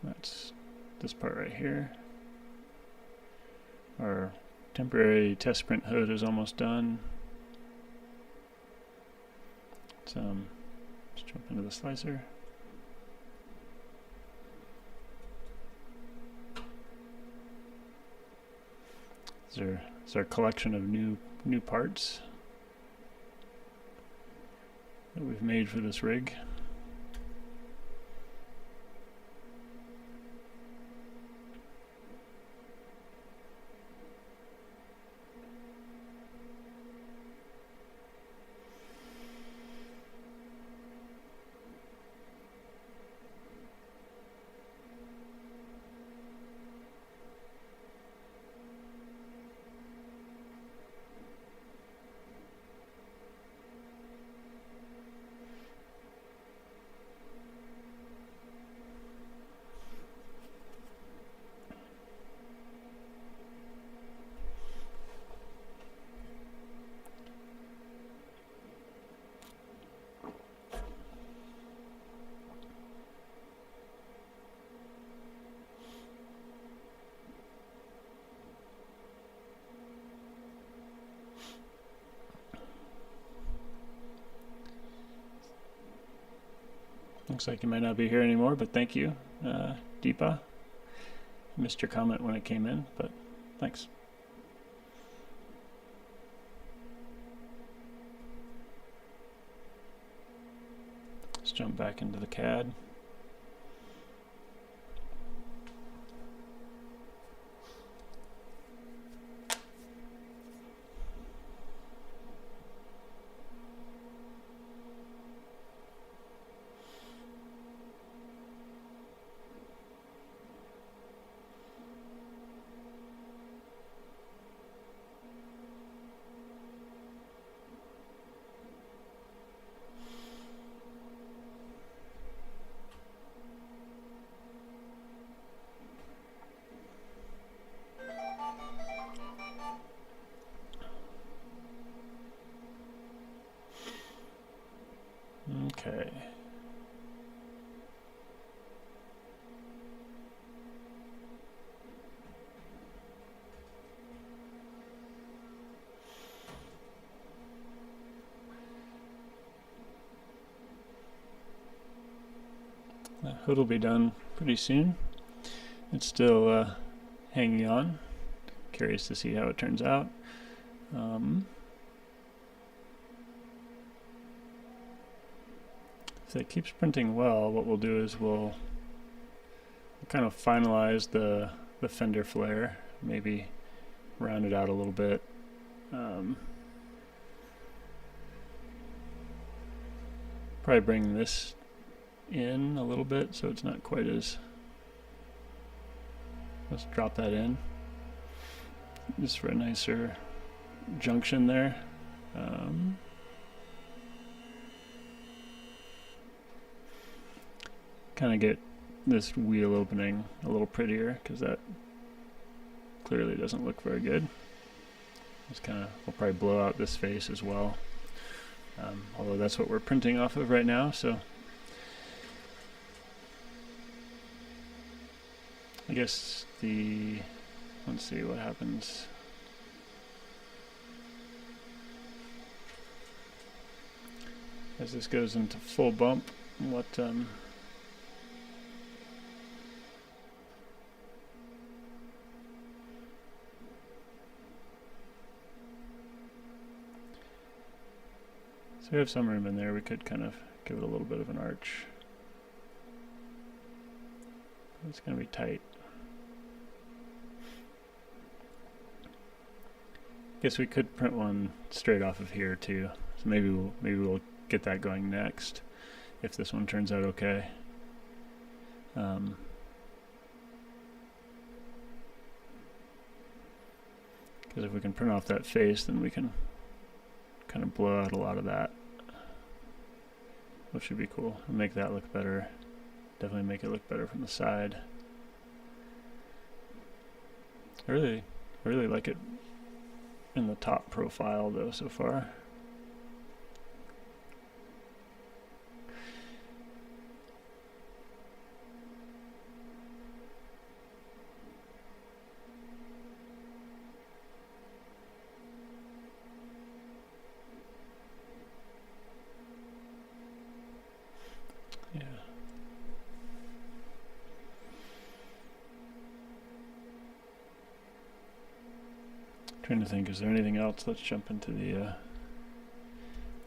That's this part right here. Our temporary test print hood is almost done. Let's jump into the slicer. This is our collection of new parts that we've made for this rig. Looks like you might not be here anymore, but thank you, Deepa. Missed your comment when it came in, but thanks. Let's jump back into the CAD. Okay. The hood will be done pretty soon. It's still hanging on. Curious to see how it turns out. If it keeps printing well, what we'll do is we'll kind of finalize the fender flare, maybe round it out a little bit. Probably bring this in a little bit so it's not quite as... Let's drop that in just for a nicer junction there. Kind of get this wheel opening a little prettier because that clearly doesn't look very good. Just kind of, we'll probably blow out this face as well, although that's what we're printing off of right now. So I guess let's see what happens. As this goes into full bump, what So we have some room in there. We could kind of give it a little bit of an arch. It's going to be tight. Guess we could print one straight off of here too. So maybe we'll get that going next if this one turns out okay. Because if we can print off that face, then we can kind of blow out a lot of that, which should be cool and make that look better. Definitely make it look better from the side. I really like it in the top profile though so far. Yeah. Trying to think, is there anything else? Let's jump into the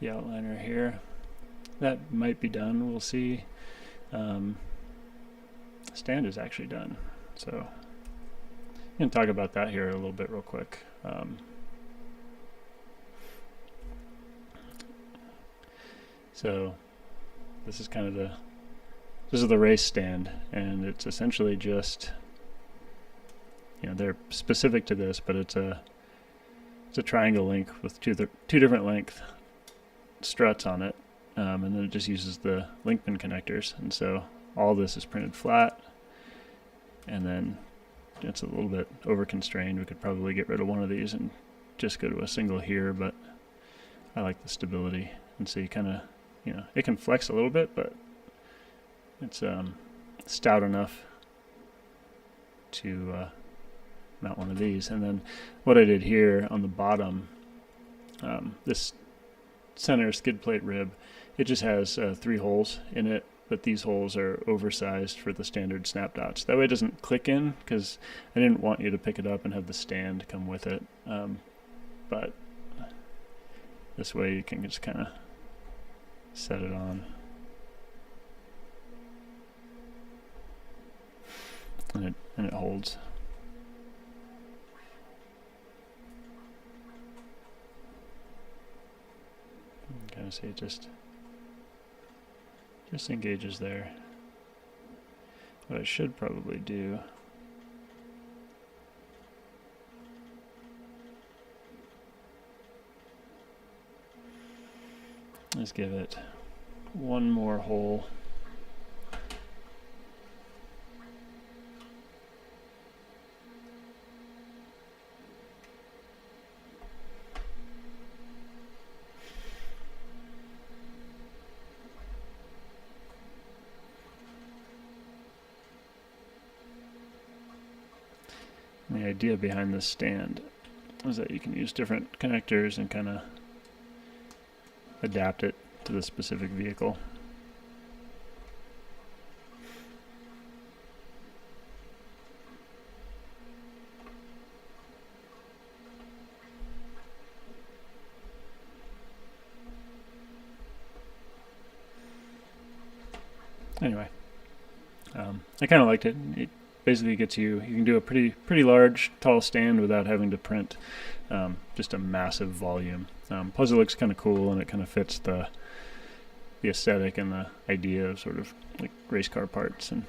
outliner here. That might be done, we'll see. Stand is actually done, so I'm going to talk about that here a little bit real quick. So this is kind of this is the race stand, and it's essentially just, they're specific to this, but it's a triangle link with two different length struts on it, and then it just uses the link pin connectors, and so all this is printed flat, and then it's a little bit over constrained. We could probably get rid of one of these and just go to a single here, but I like the stability, and so you kind of, it can flex a little bit, but it's stout enough to mount one of these. And then what I did here on the bottom, this center skid plate rib, it just has 3 holes in it, but these holes are oversized for the standard snap dots. That way it doesn't click in, because I didn't want you to pick it up and have the stand come with it. But this way you can just kind of set it on. And it holds. You can kind of see it just engages there. What I should probably do is give it one more hole. The idea behind this stand is that you can use different connectors and kind of adapt it to the specific vehicle. Anyway, I kind of liked it. It basically gets you can do a pretty large, tall stand without having to print just a massive volume. Plus it looks kind of cool, and it kind of fits the aesthetic and the idea of sort of like race car parts. And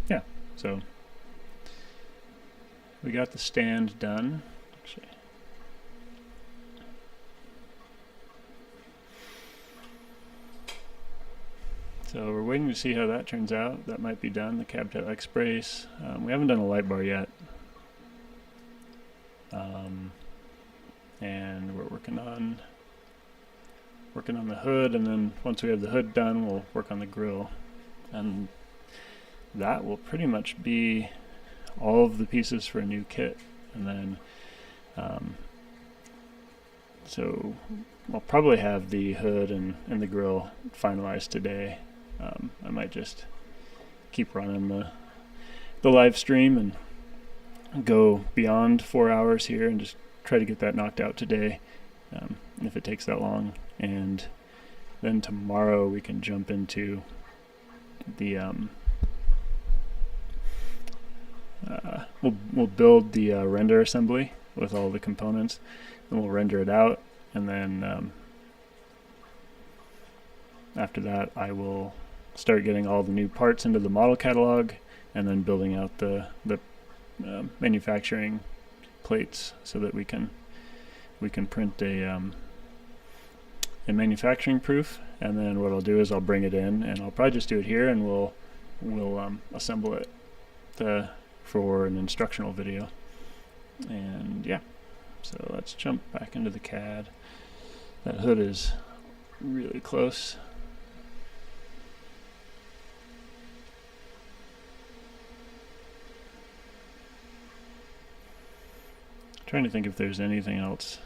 yeah, so we got the stand done. Actually, so we're waiting to see how that turns out. That might be done, the cab tail X brace. We haven't done a light bar yet. And we're working on the hood, and then once we have the hood done, we'll work on the grille. And that will pretty much be all of the pieces for a new kit. And then so I'll probably have the hood and the grille finalized today. I might just keep running the live stream and go beyond 4 hours here and just try to get that knocked out today. And if it takes that long, and then tomorrow we can jump into the we'll build the render assembly with all the components, then we'll render it out, and then after that I will start getting all the new parts into the model catalog, and then building out the manufacturing plates so that we can print a manufacturing proof. And then what I'll do is I'll bring it in, and I'll probably just do it here, and we'll assemble it for an instructional video. And yeah, so let's jump back into the CAD. That hood is really close. Trying to think if there's anything else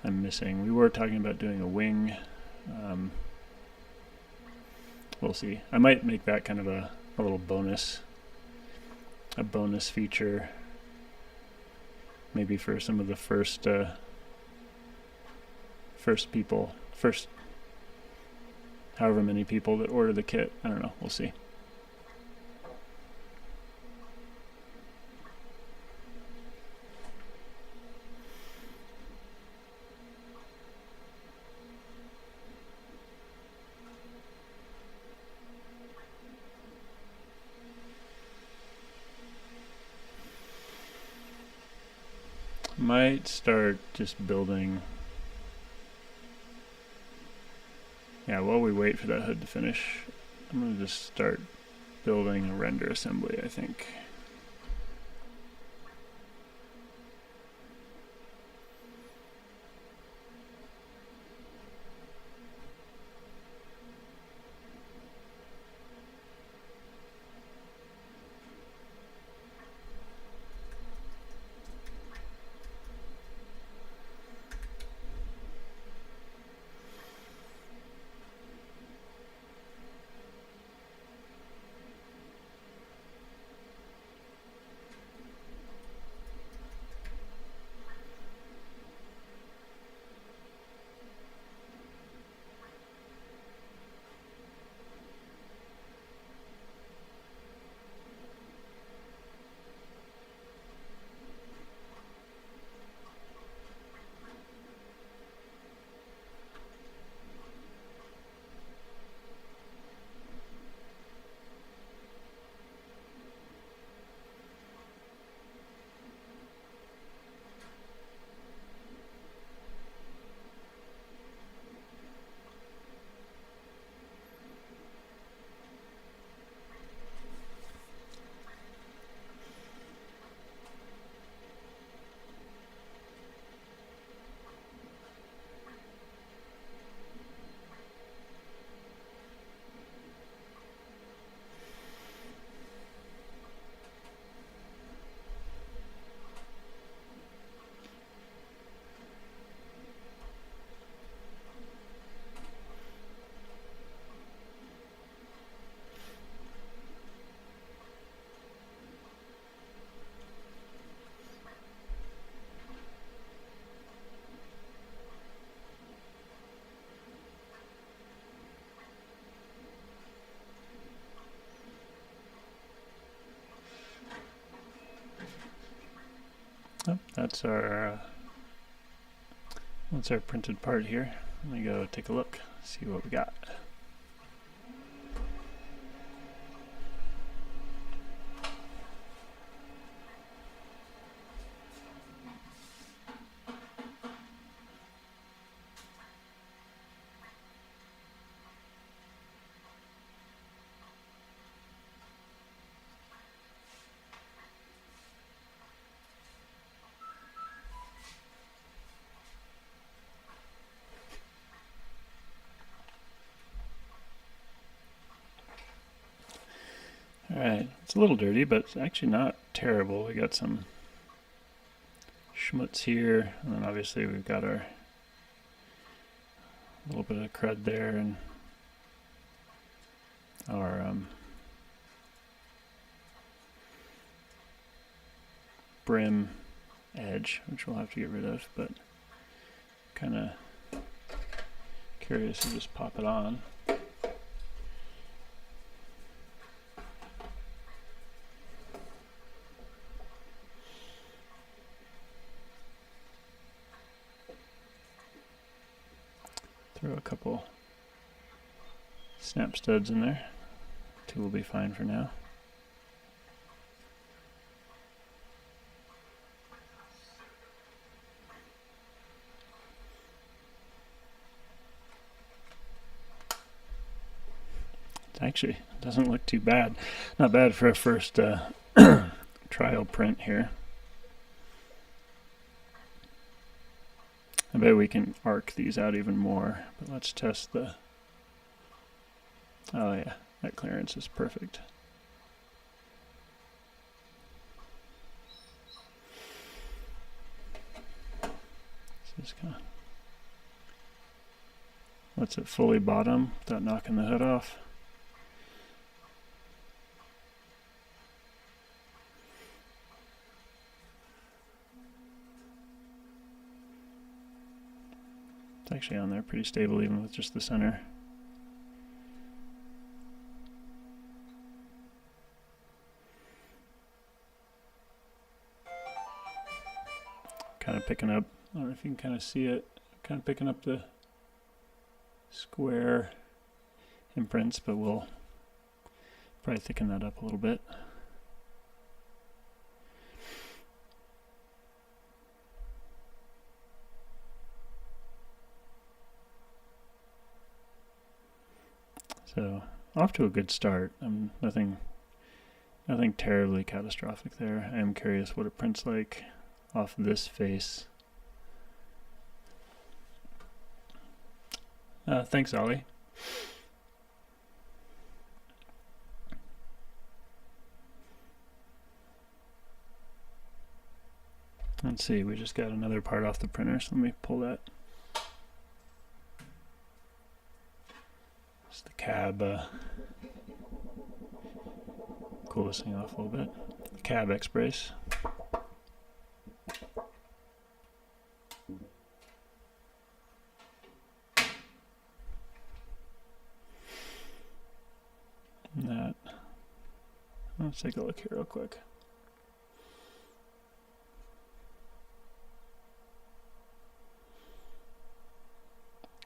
I'm missing. We were talking about doing a wing. We'll see. I might make that kind of a little bonus feature, maybe for some of the first however many people that order the kit. I don't know. We'll see. Might start just building. Yeah, while we wait for that hood to finish, I'm going to just start building a render assembly, I think. Oh, that's our printed part here. Let me go take a look, see what we got. Alright, it's a little dirty, but it's actually not terrible. We got some schmutz here, and then obviously we've got our little bit of crud there, and our brim edge, which we'll have to get rid of, but kind of curious to just pop it on. Throw a couple snap studs in there. Two will be fine for now. Actually, it doesn't look too bad. Not bad for a first trial print here. I bet we can arc these out even more, but let's test the... Oh yeah, that clearance is perfect. So just kind of lets it fully bottom without knocking the hood off. It's actually on there pretty stable even with just the center. Kind of picking up, I don't know if you can kind of see it, kind of picking up the square imprints, but we'll probably thicken that up a little bit. So off to a good start. Nothing terribly catastrophic there. I am curious what it prints like off this face. Thanks, Ollie. Let's see, we just got another part off the printer, so let me pull that. It's the cab, cool this thing off a little bit. The cab X-brace. That. Let's take a look here real quick.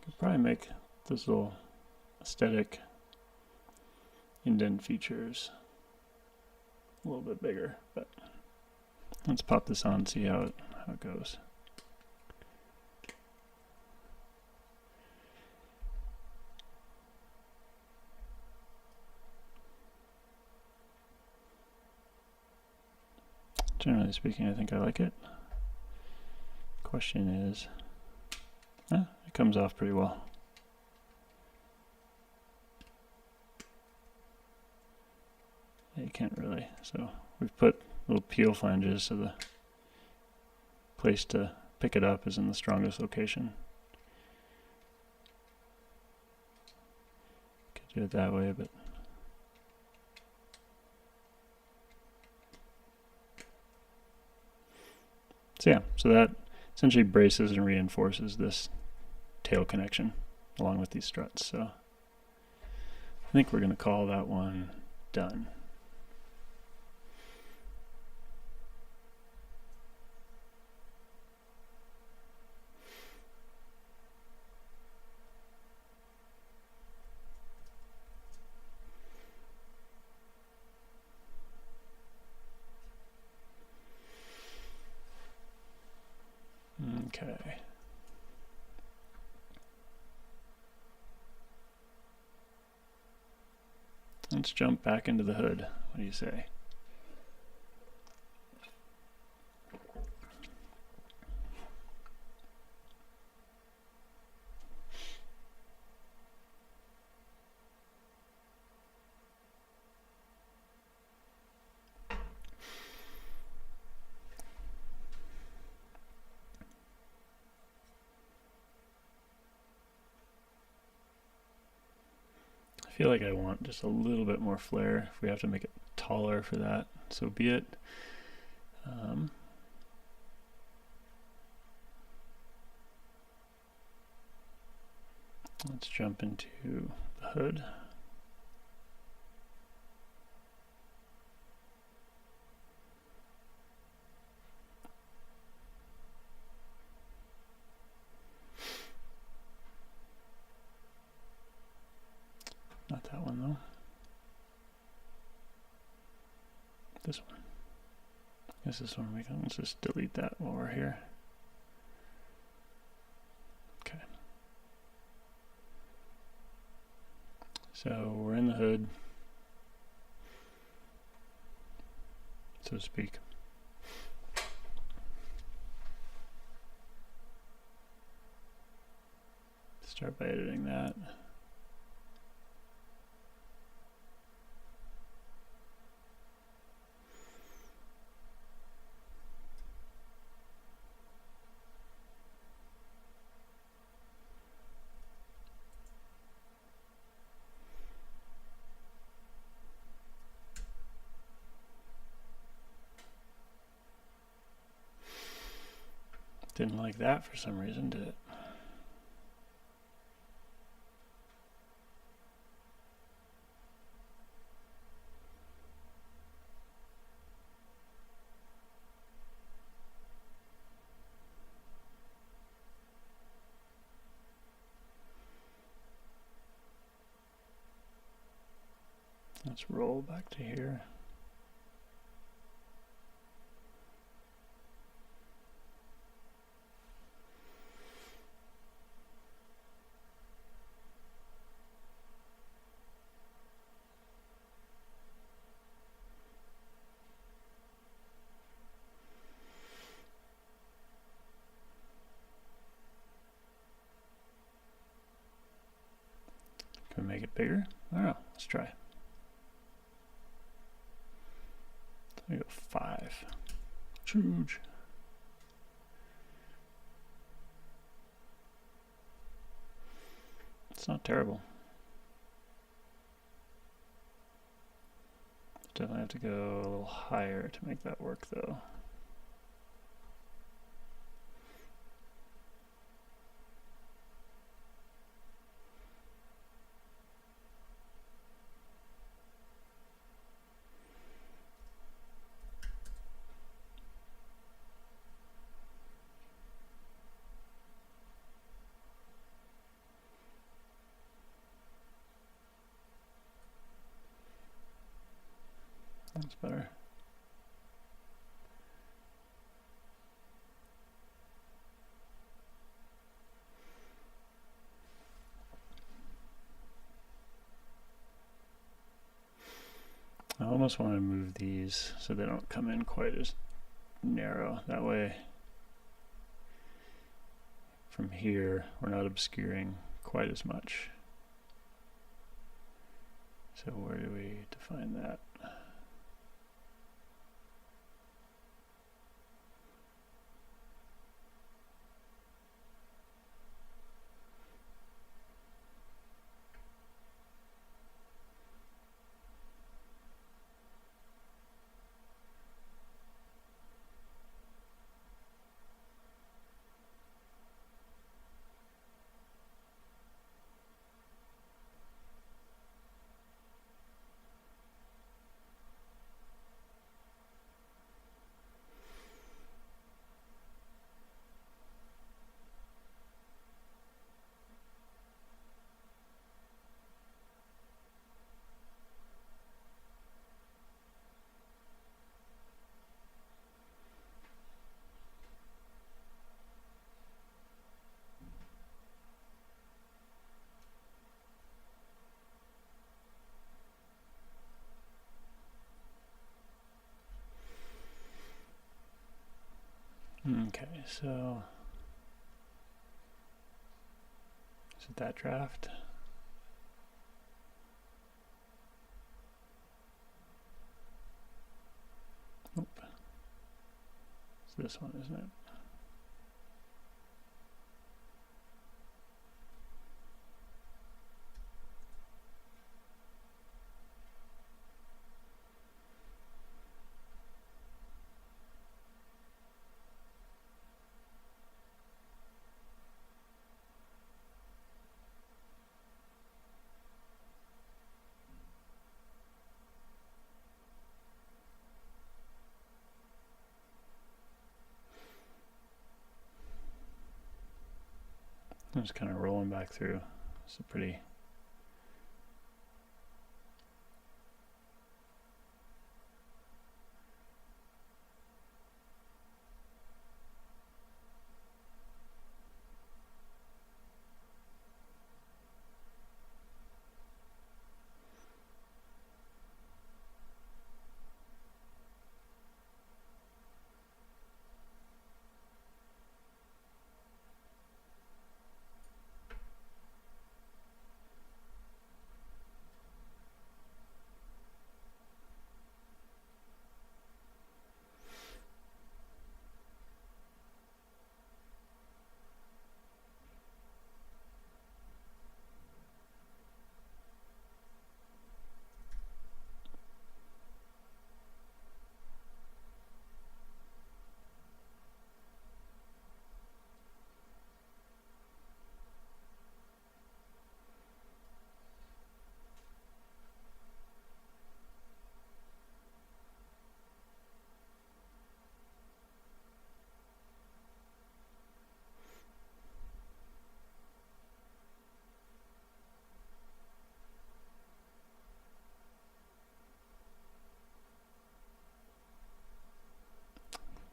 Could probably make this little aesthetic indent features a little bit bigger, but let's pop this on and see how it goes. Generally speaking, I think I like it. Question is, it comes off pretty well. Yeah, you can't really. So we've put little peel flanges, so the place to pick it up is in the strongest location. Could do it that way, but so yeah, so that essentially braces and reinforces this tail connection along with these struts. So I think we're going to call that one done. Okay. Let's jump back into the hood. What do you say? I feel like I want just a little bit more flare. If we have to make it taller for that, so be it. Let's jump into the hood. Not that one though. This one. I guess this one we can, let's just delete that while we're here. Okay. So we're in the hood, so to speak. Start by editing that. Didn't like that for some reason, did it? Let's roll back to here. Can we make it bigger? I don't know. Let's try. Let me go 5. Huge. It's not terrible. Definitely have to go a little higher to make that work though. That's better. I almost want to move these so they don't come in quite as narrow. That way, from here, we're not obscuring quite as much. So where do we define that? Okay, so is it that draft? Nope. It's this one, isn't it? I'm just kind of rolling back through. It's a pretty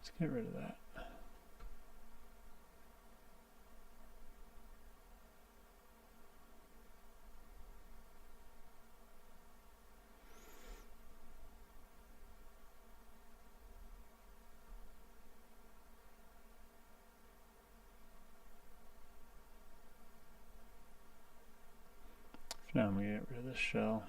let's get rid of that. Now I'm going to get rid of this shell.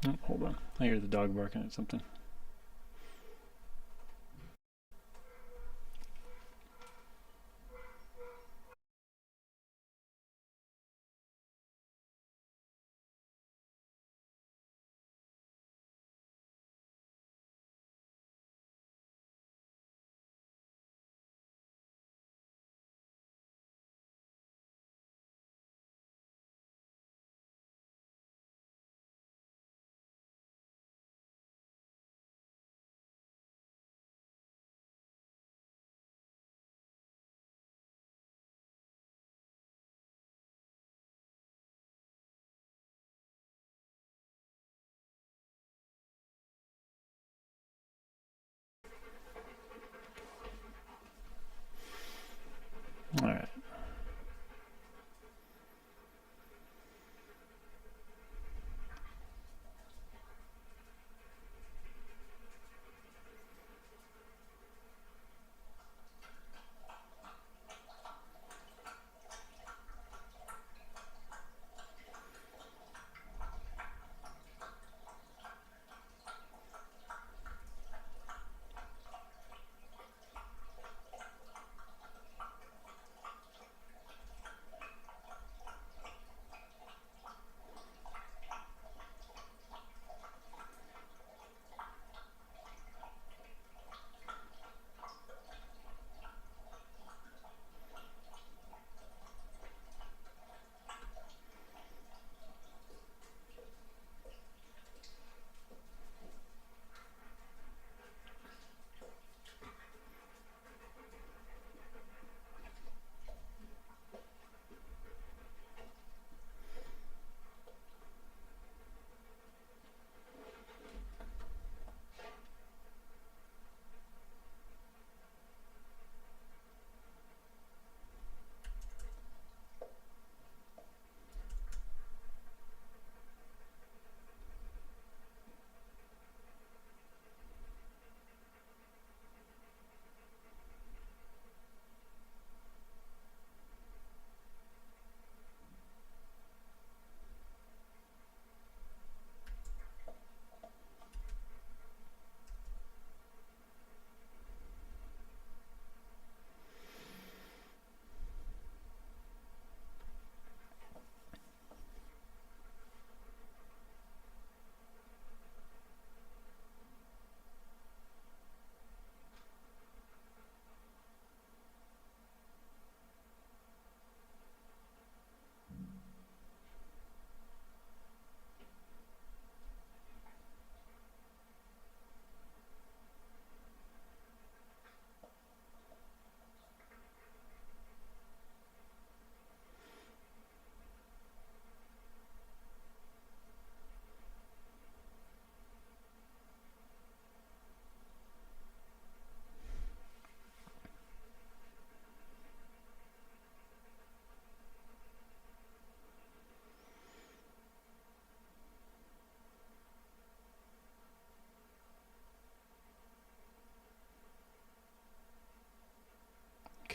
Oh, hold on. I hear the dog barking at something.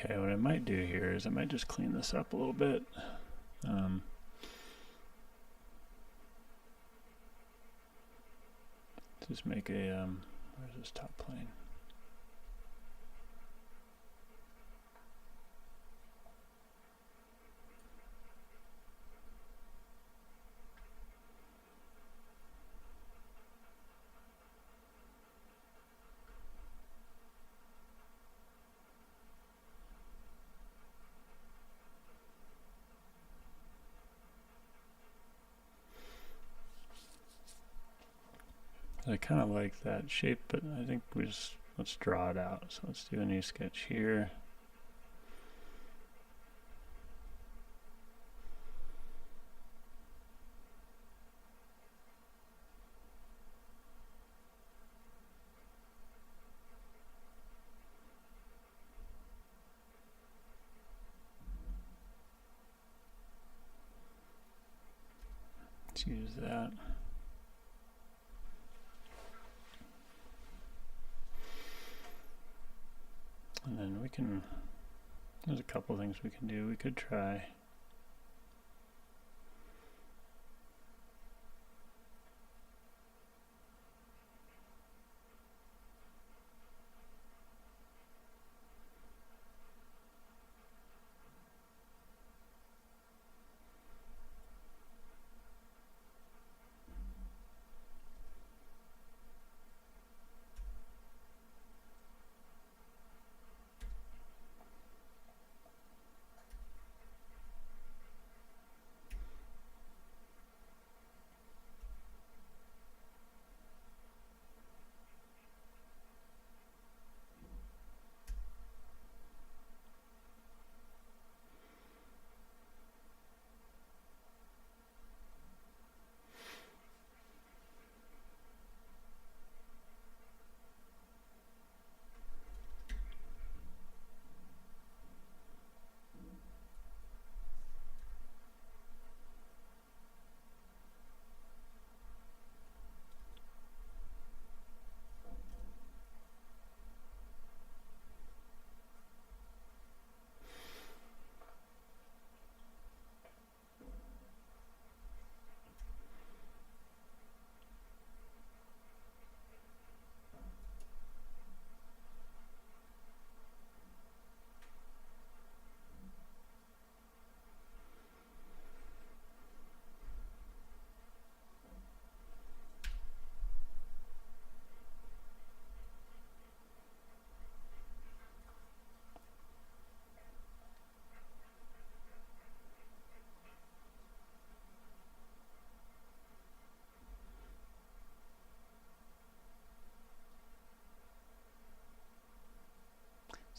Okay, what I might do here is I might just clean this up a little bit. Just make a, where's this top plane? I kind of like that shape, but I think let's draw it out. So let's do a new sketch here. Let's use that. And then we can, there's a couple things we can do. We could try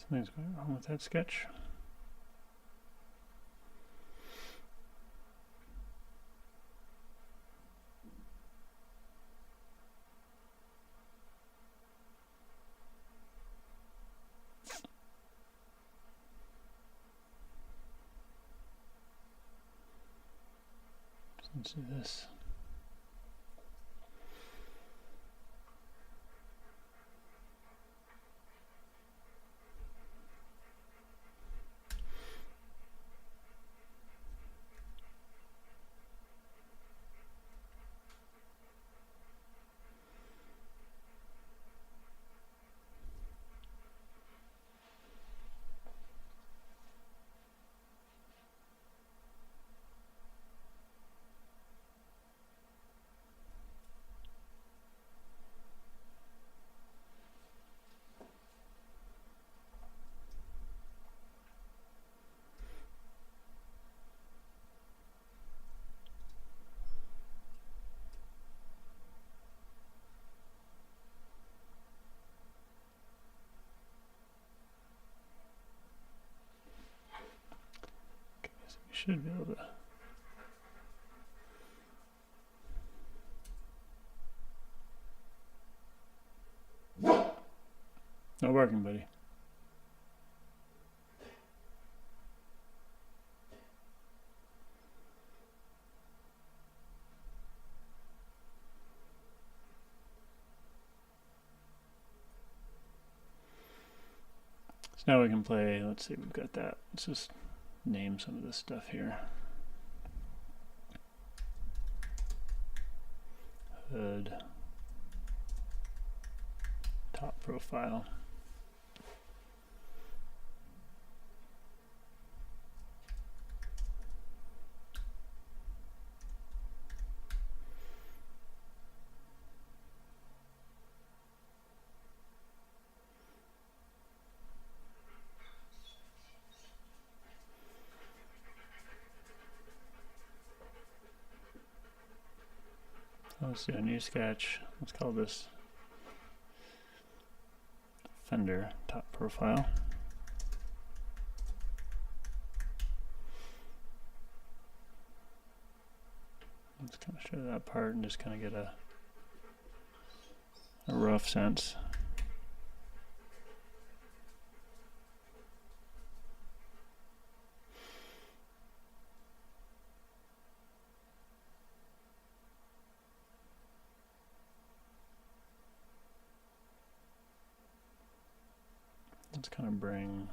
something's going wrong with that sketch. So let's do this. Should be able to. No barking, buddy. now we can play, let's see, we've got that. Let's just name some of this stuff here. Hood, top profile. Let's do a new sketch. Let's call this fender top profile. Let's kind of show that part and just kind of get a rough sense. Let's kind of bring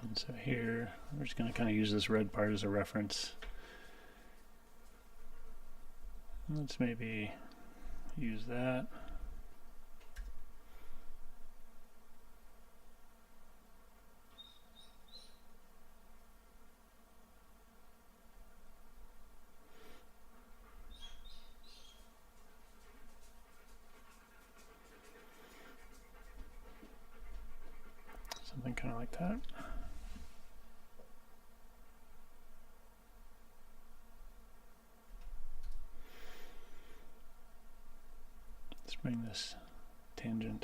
and so here we're just going to kind of use this red part as a reference. Let's maybe use that. Something kind of like that. Bring this tangent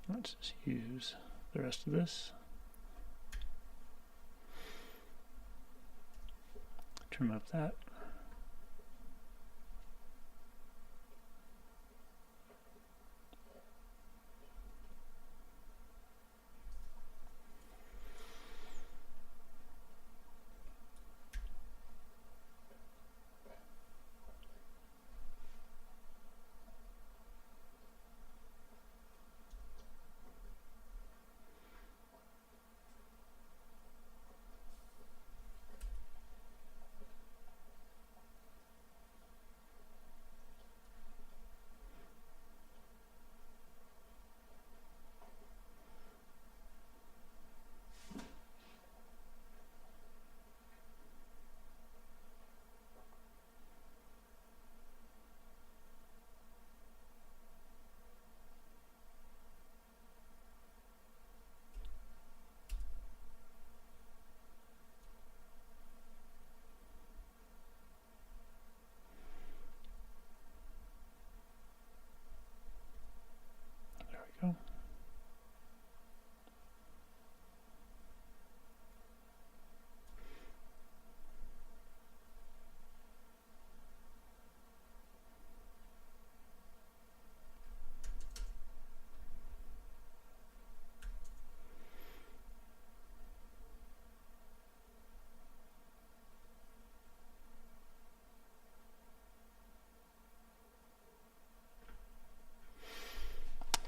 let's just use the rest of this, trim up that. Go.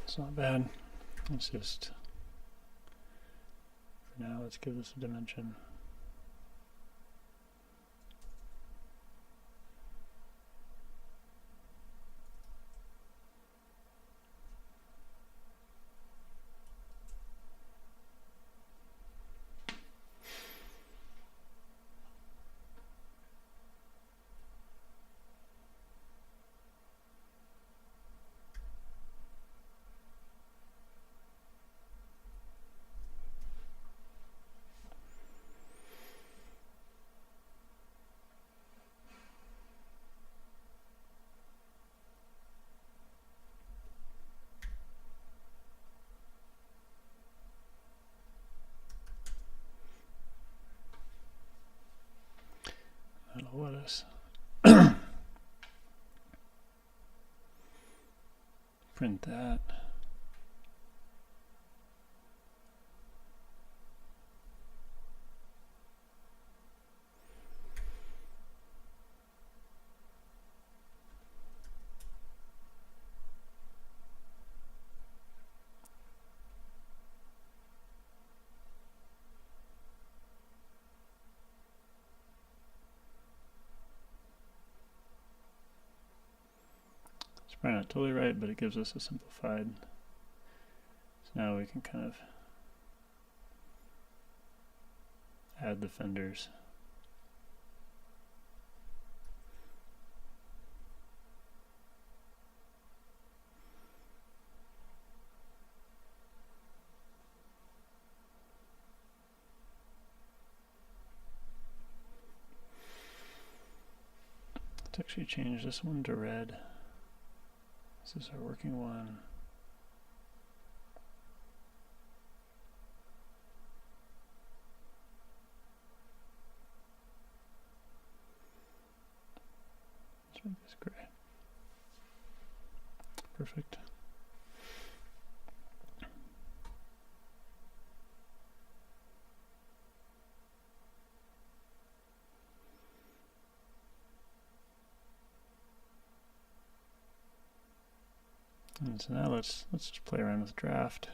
It's not bad. Let's just, for now, let's give this a dimension. us. Print that. Probably not totally right, but it gives us a simplified. So now we can kind of add the fenders. Let's actually change this one to red. This is our working one. Let's make this gray. Perfect. And so now let's just play around with draft.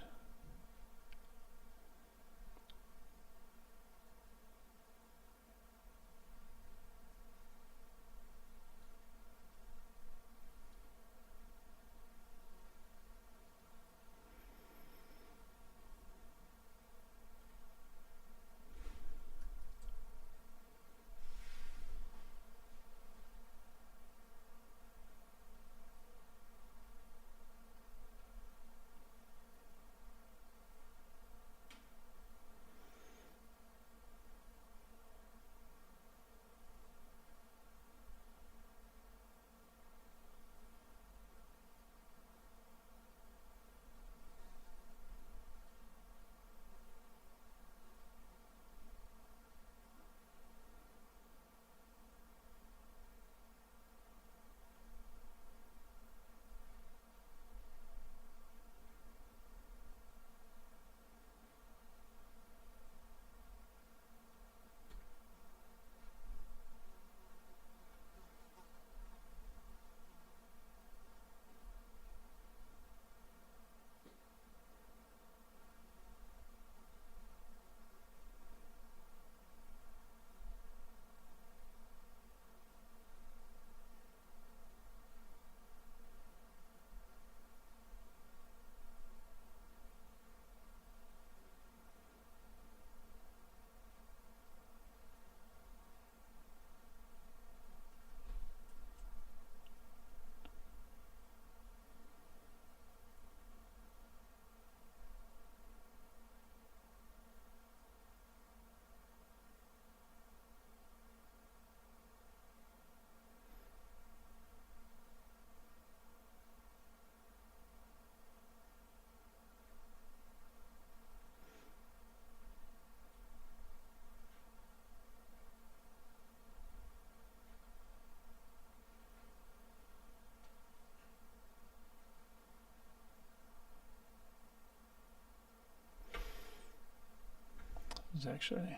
Is actually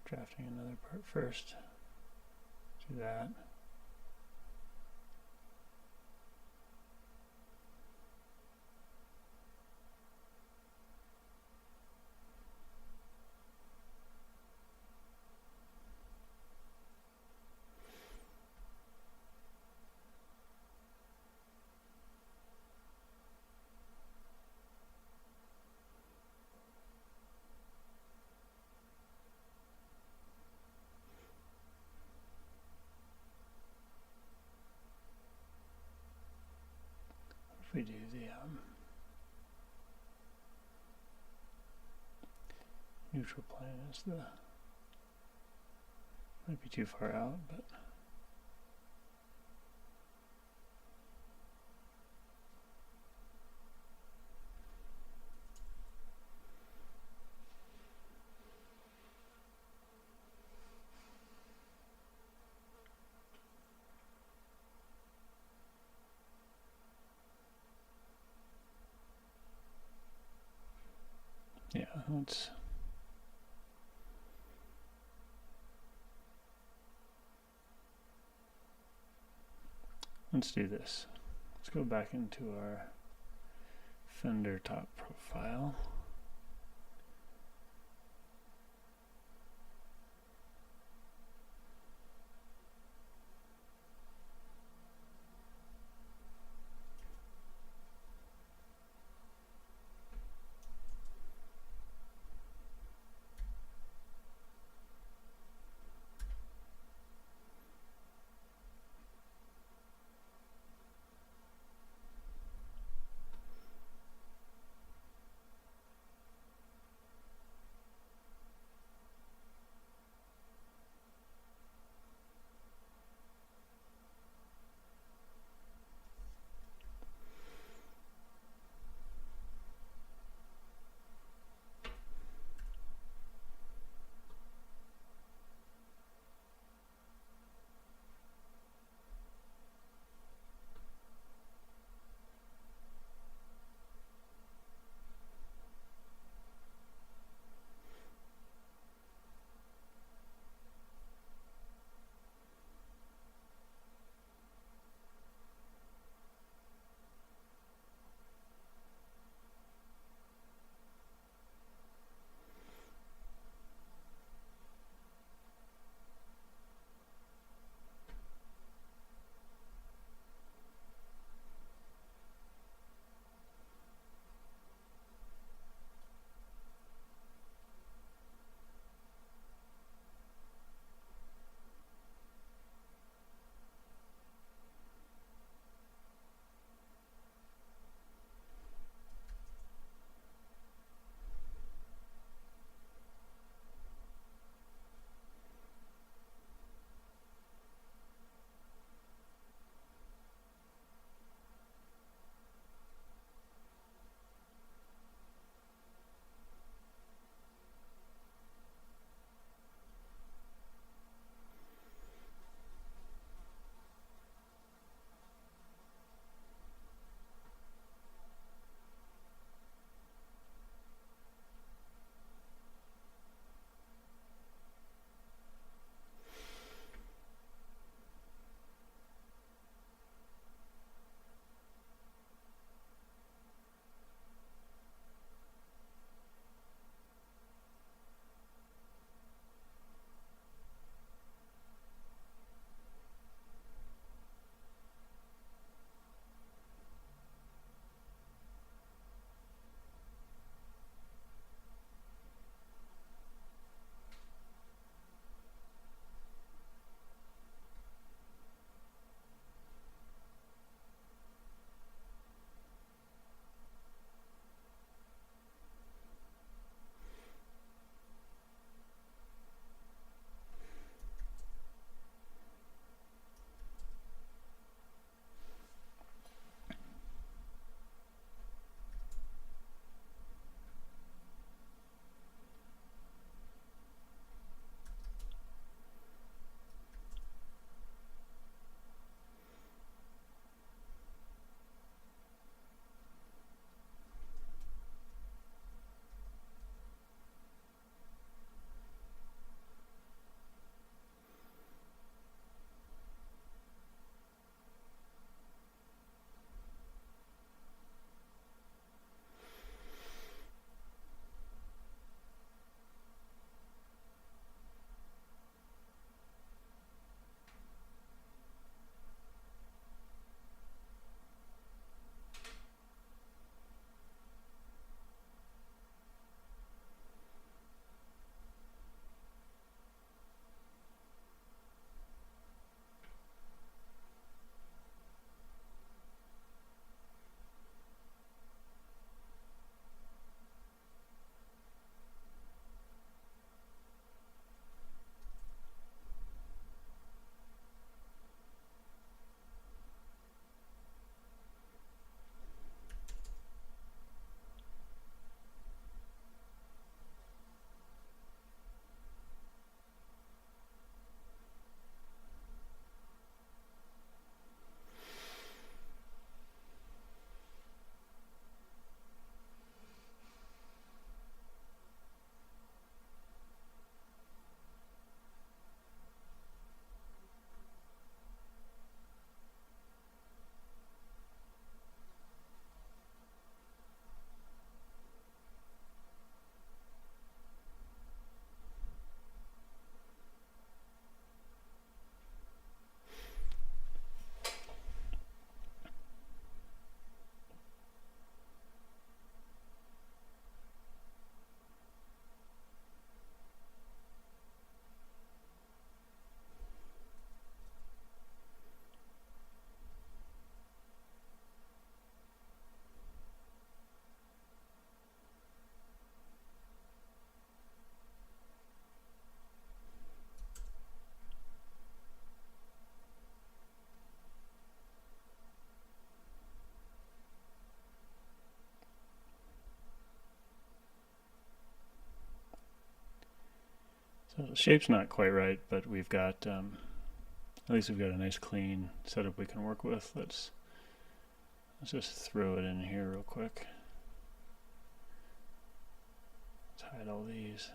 drafting another part first. Do that. We do the neutral plane is the, might be too far out, but Yeah, let's do this. Let's go back into our Fender top profile. So the shape's not quite right, but we've got, at least we've got a nice clean setup we can work with. Let's just throw it in here real quick. Let's hide all these.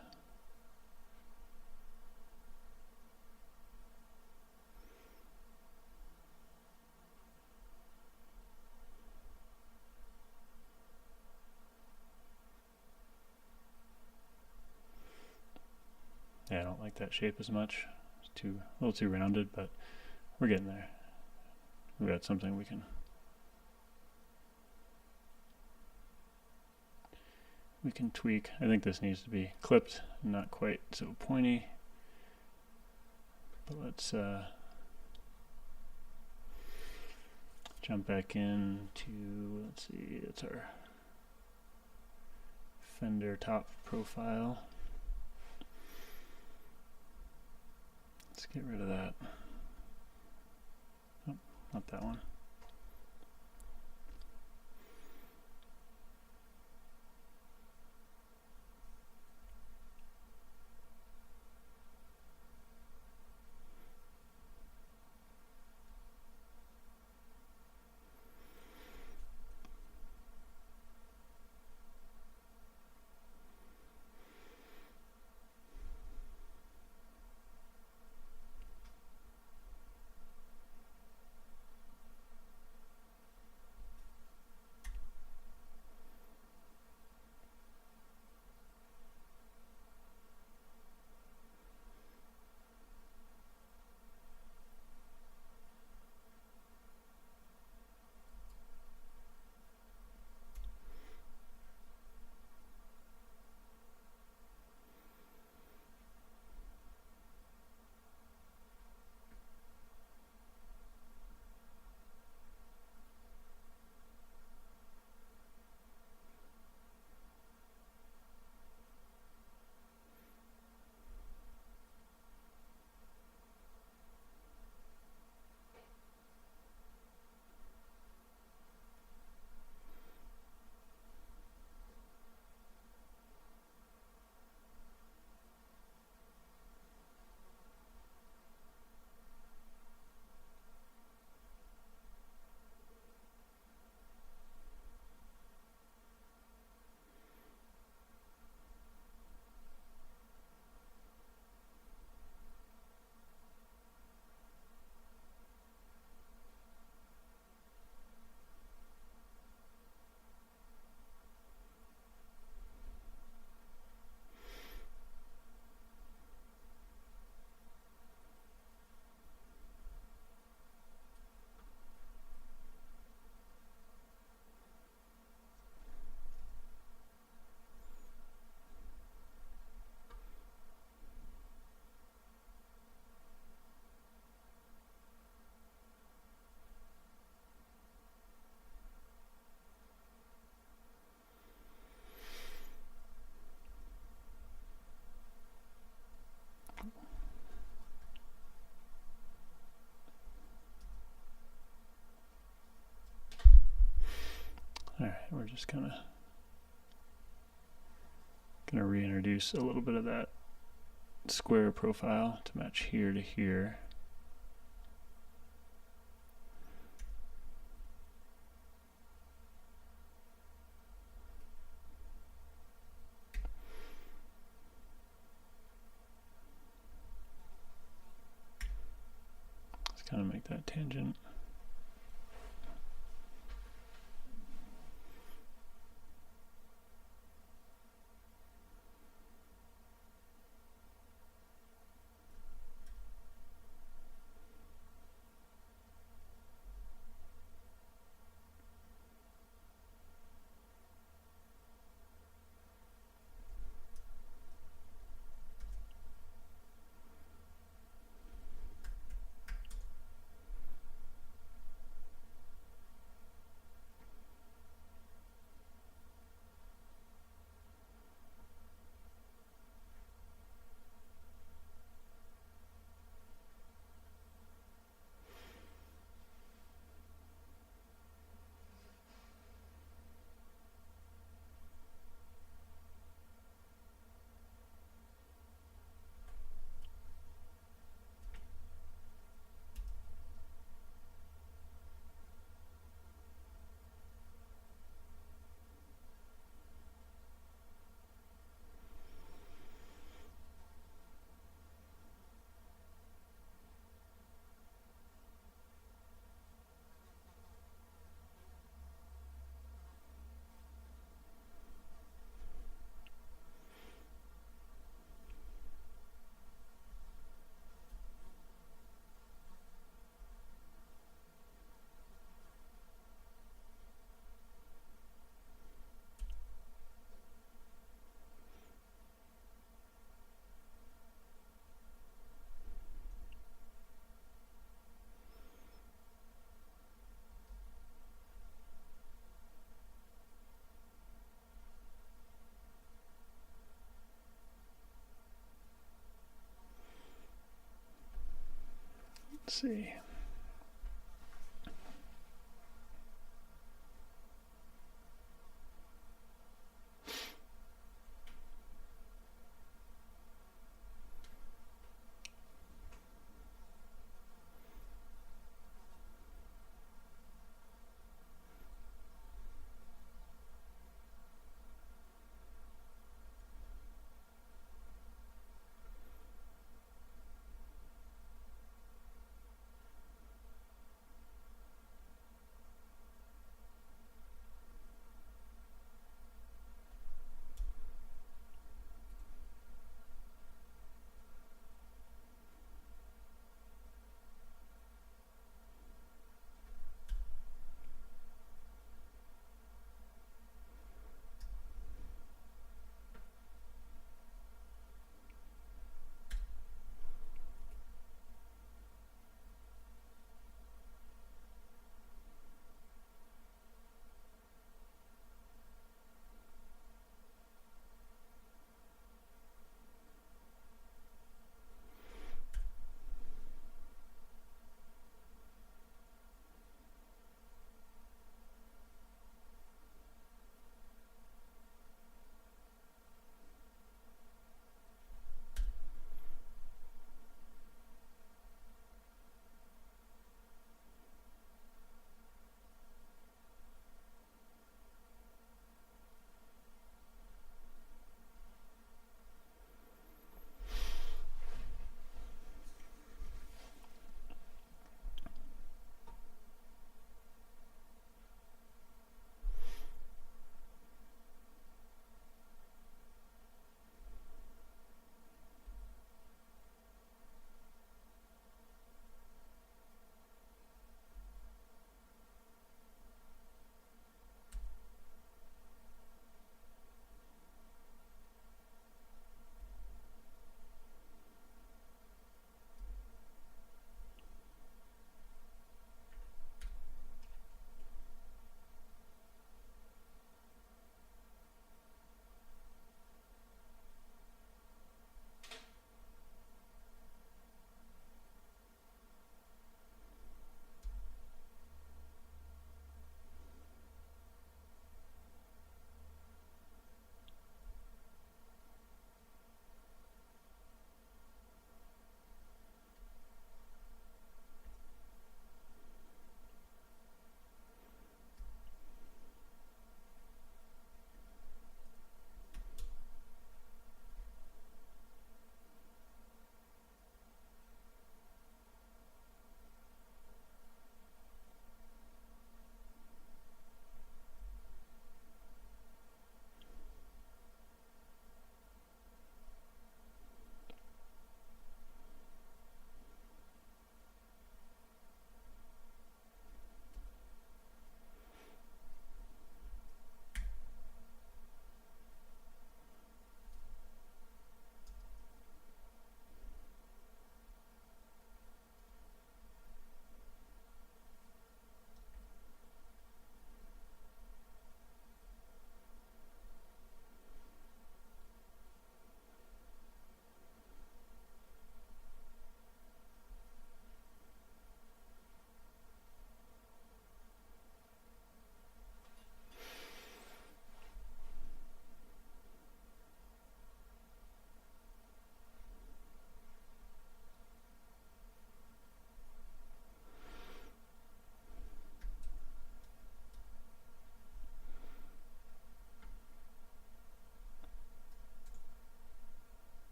Yeah, I don't like that shape as much. It's a little too rounded, but we're getting there. We've got something we can tweak. I think this needs to be clipped, not quite so pointy. But let's jump back into, let's see, it's our fender top profile. Let's get rid of that. Oh, not that one. Alright, we're just kind of going to reintroduce a little bit of that square profile to match here to here. Let's kind of make that tangent. Let's see.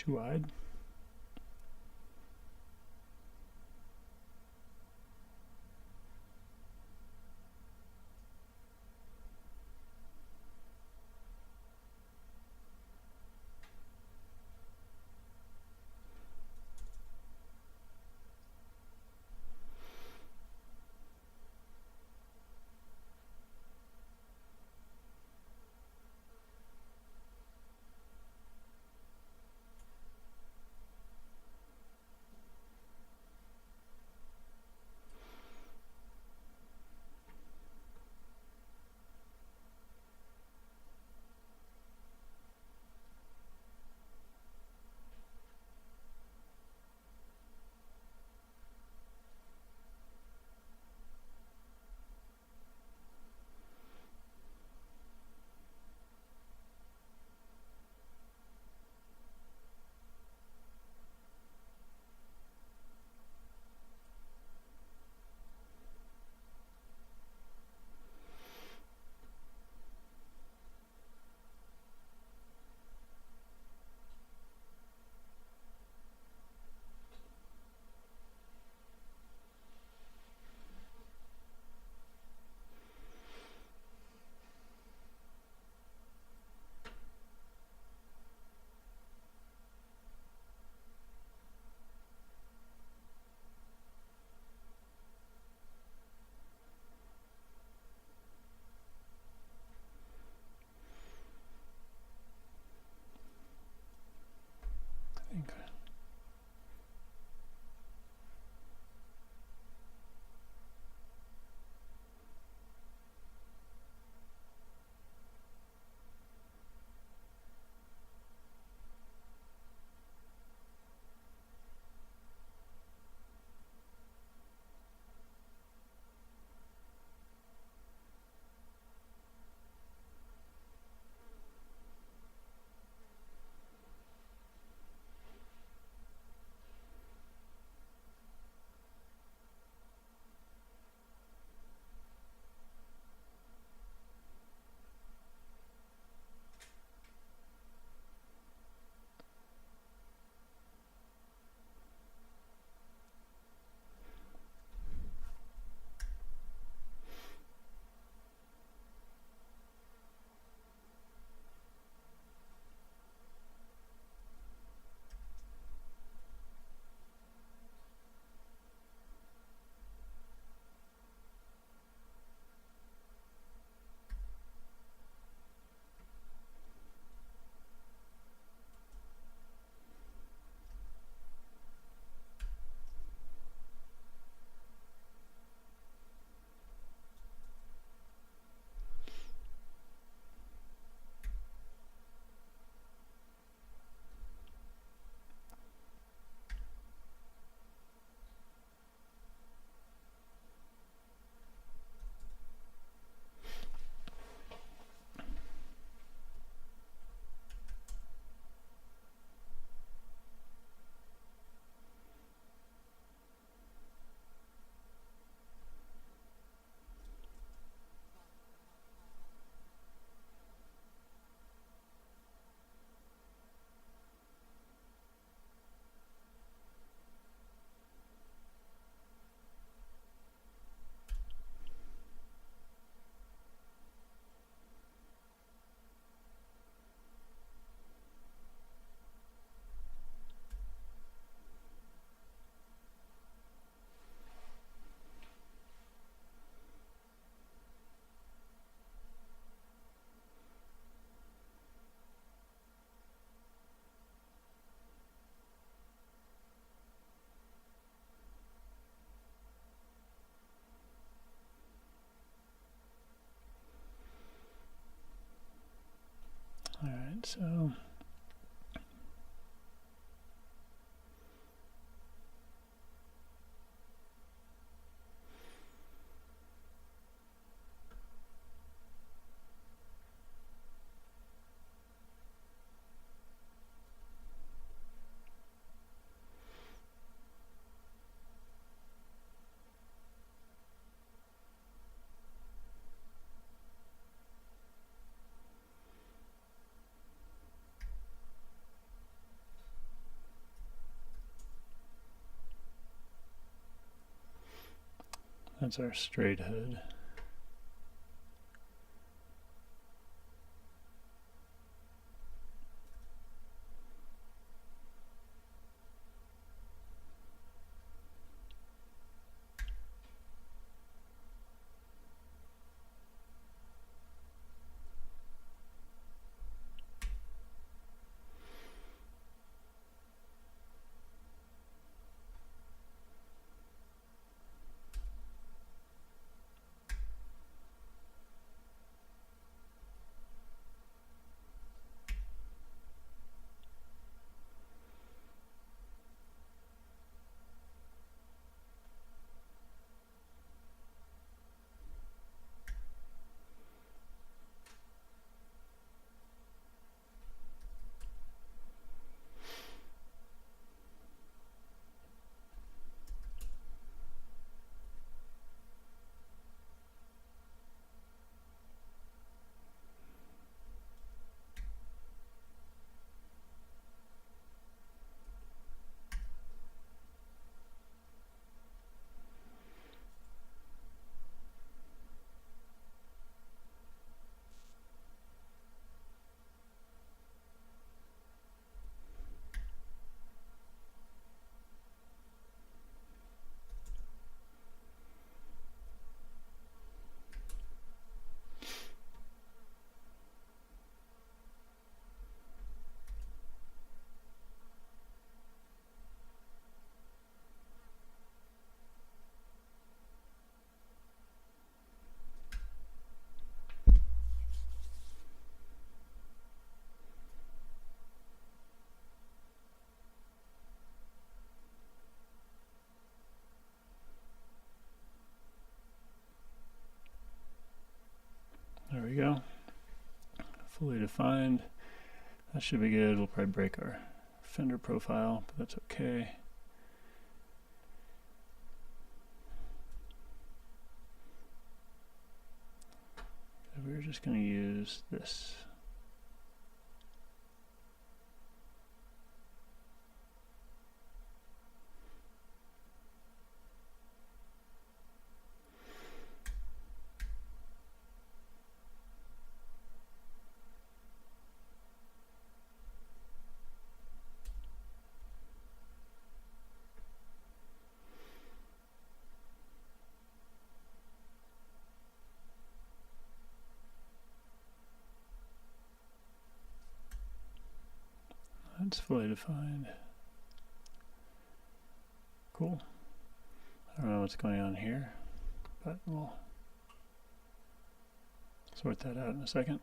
Too wide. All right, so that's our straight head. There we go. Fully defined. That should be good. We'll probably break our fender profile, but that's okay. We're just going to use this. That's fully defined. Cool. I don't know what's going on here, but we'll sort that out in a second.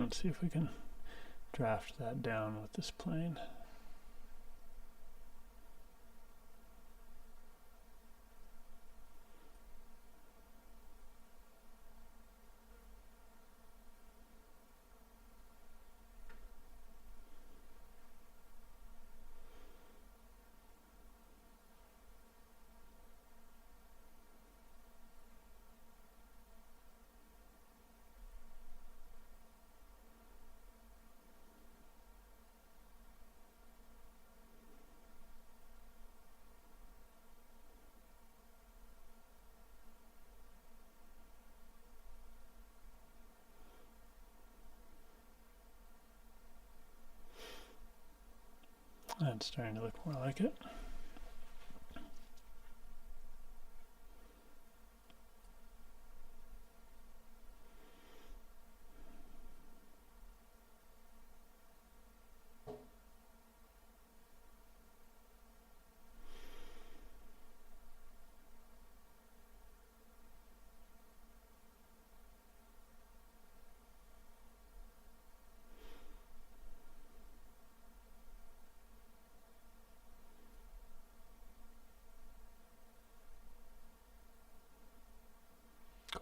Let's see if we can draft that down with this plane. That's starting to look more like it.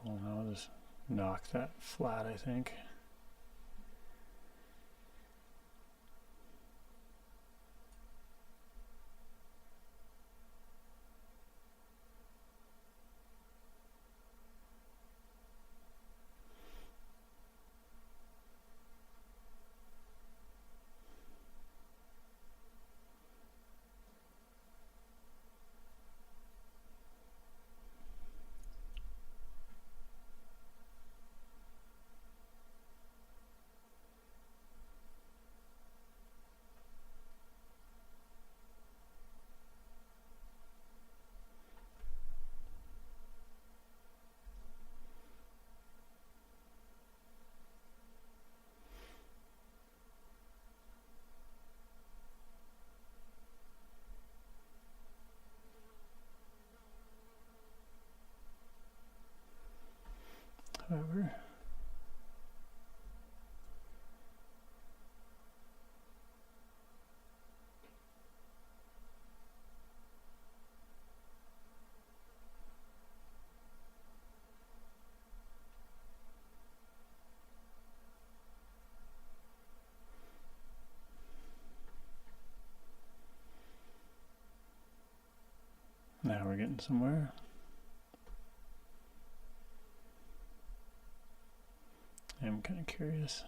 Cool, now I'll just knock that flat, I think. However, now we're getting somewhere. I'm kind of curious.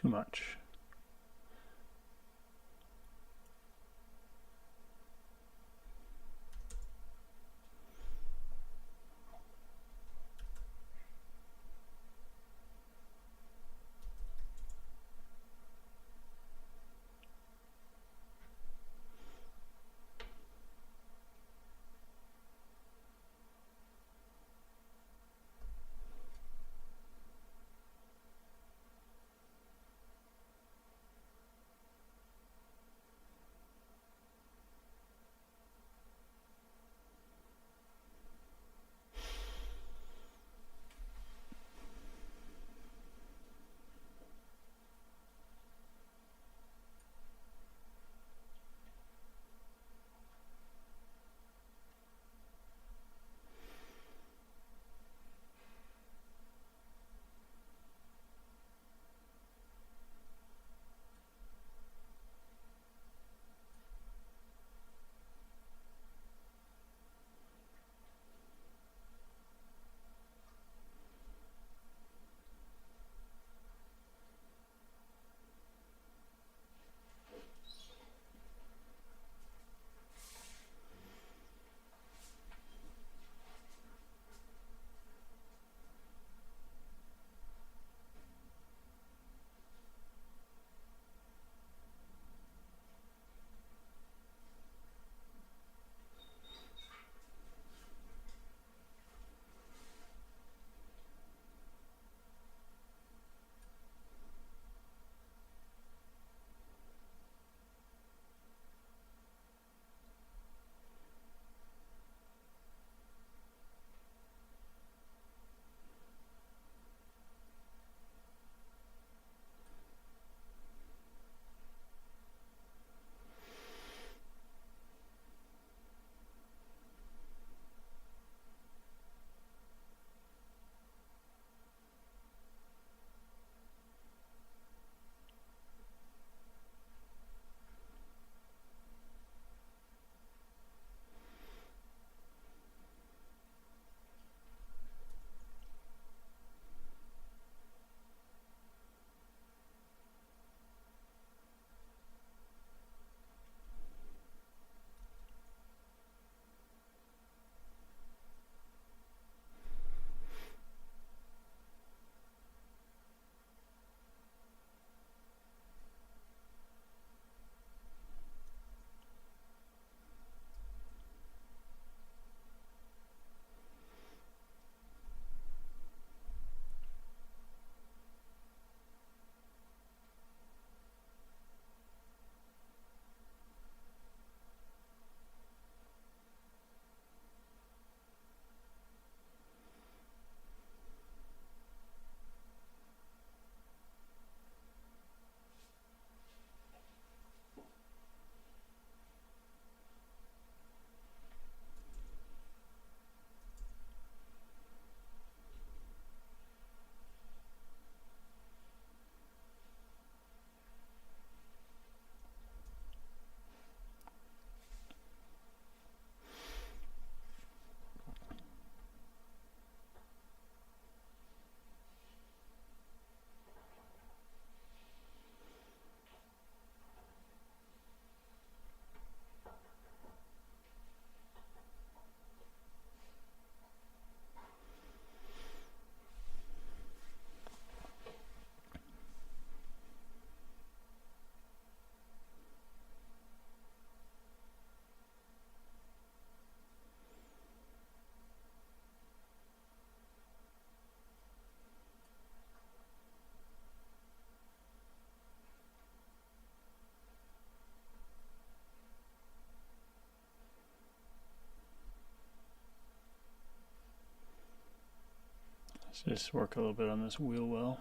too much. Let's just work a little bit on this wheel well.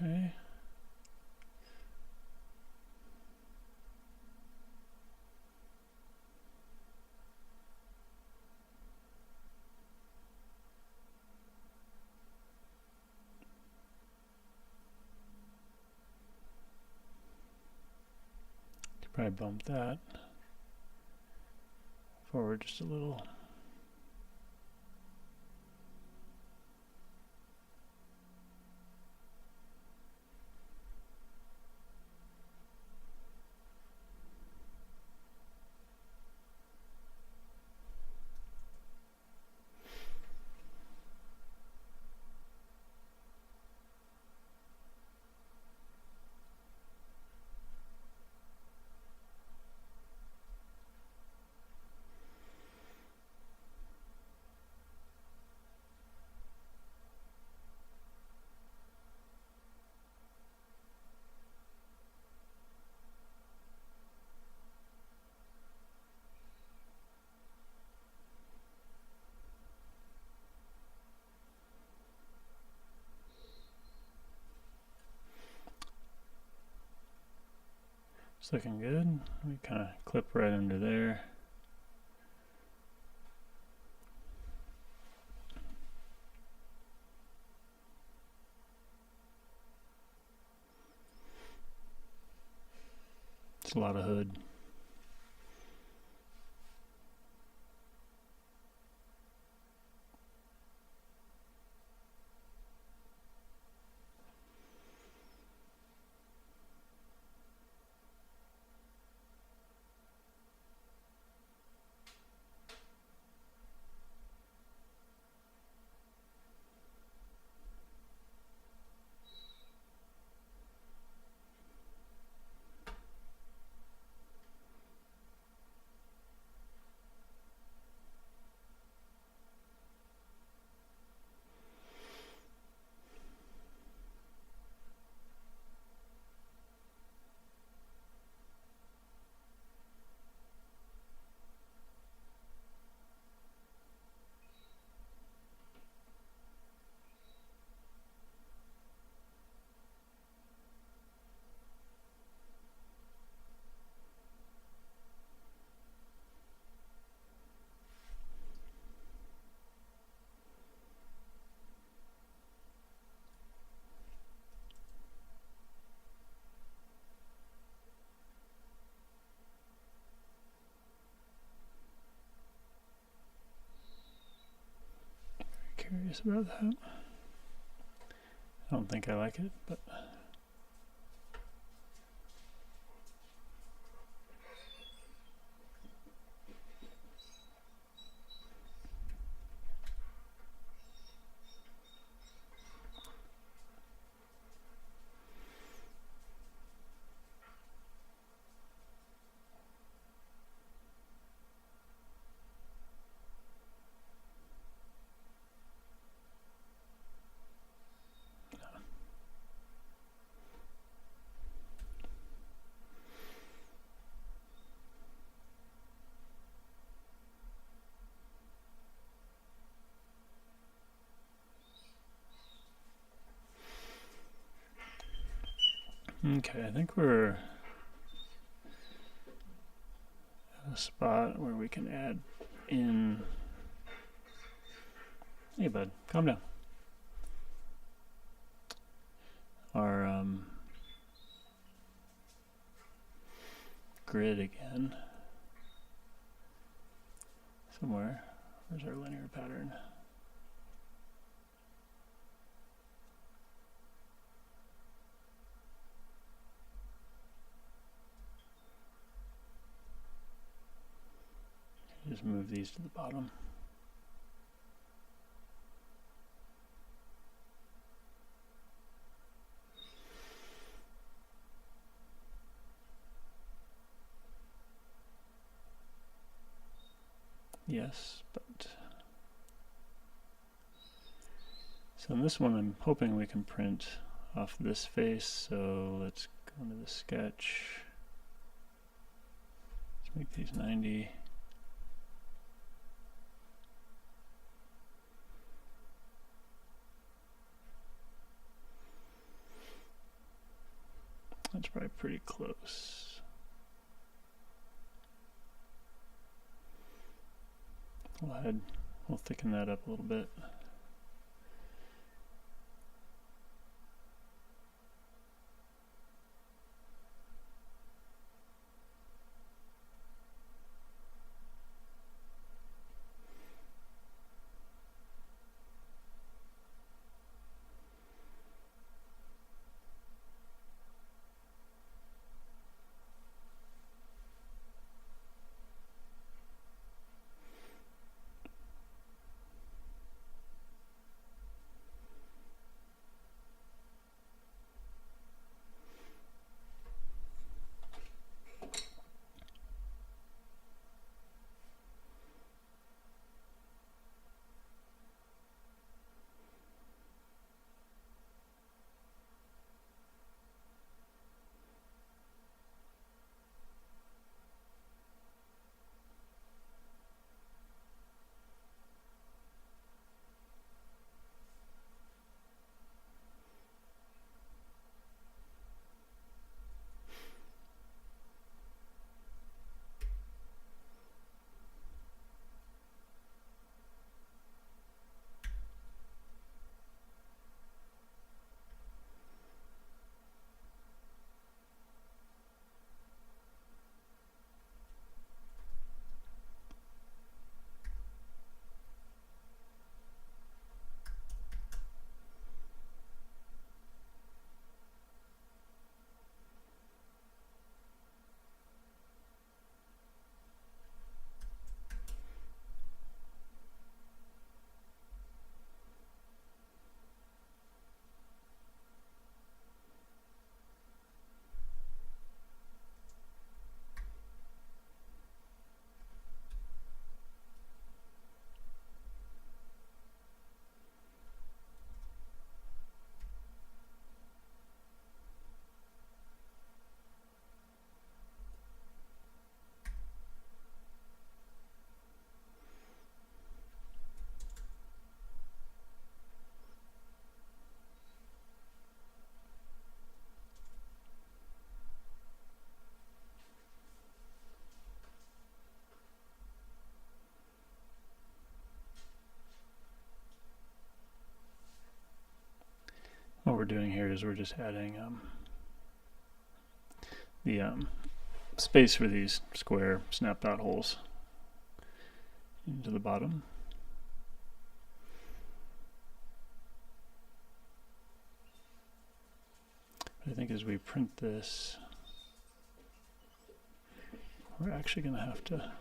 Okay. Probably bump that forward just a little. It's looking good. We kind of clip right under there. It's a lot of hood. Curious about that. I don't think I like it, but okay, I think we're at a spot where we can add in. Hey bud, calm down. Our grid again. Somewhere. Where's our linear pattern? Just move these to the bottom. Yes, but so in this one I'm hoping we can print off this face, so let's go into the sketch. Let's make these 90. That's probably pretty close. We'll thicken that up a little bit. What we're doing here is we're just adding the space for these square snap dot holes into the bottom. But I think as we print this, we're actually going to have to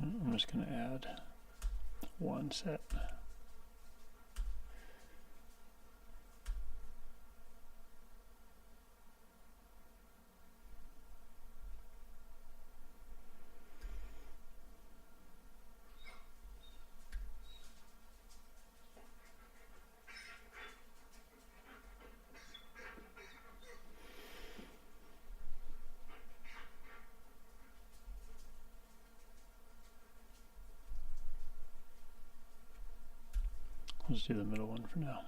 I'm just going to add one set. Let's do the middle one for now.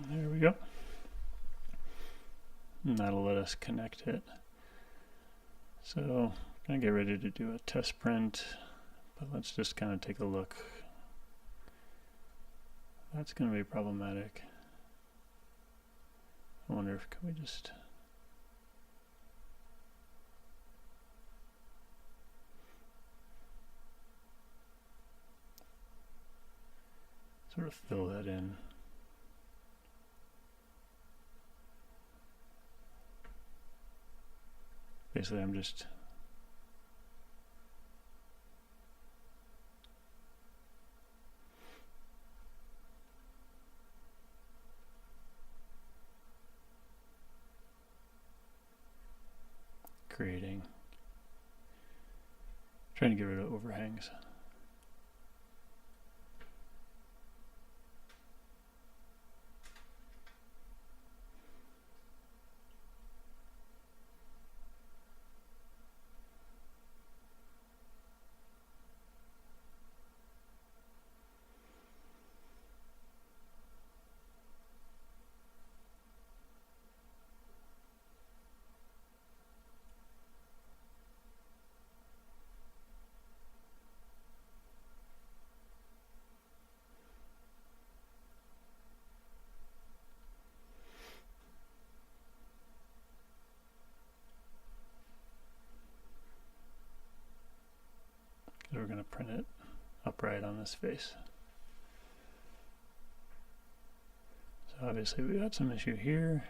There we go. And that'll let us connect it. So I'm going to get ready to do a test print, but let's just kind of take a look. That's going to be problematic. I wonder if can we just sort of fill that in. Basically, I'm just trying to get rid of overhangs. We're going to print it upright on this face. So obviously we got some issue here.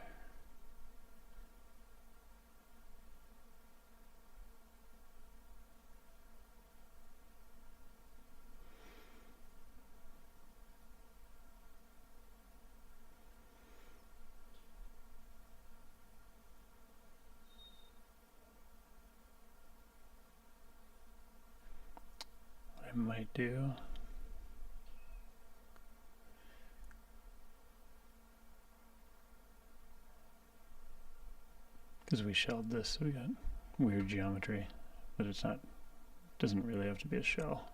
I might do because we shelled this, so we got weird geometry, but it's not, doesn't really have to be a shell.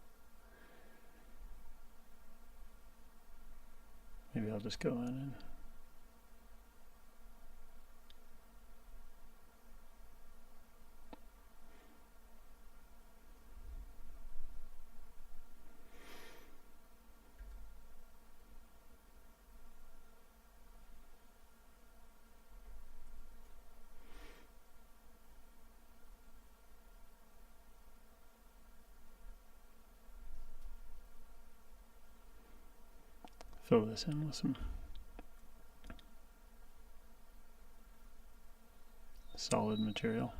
Maybe I'll just go in and fill this in with some solid material.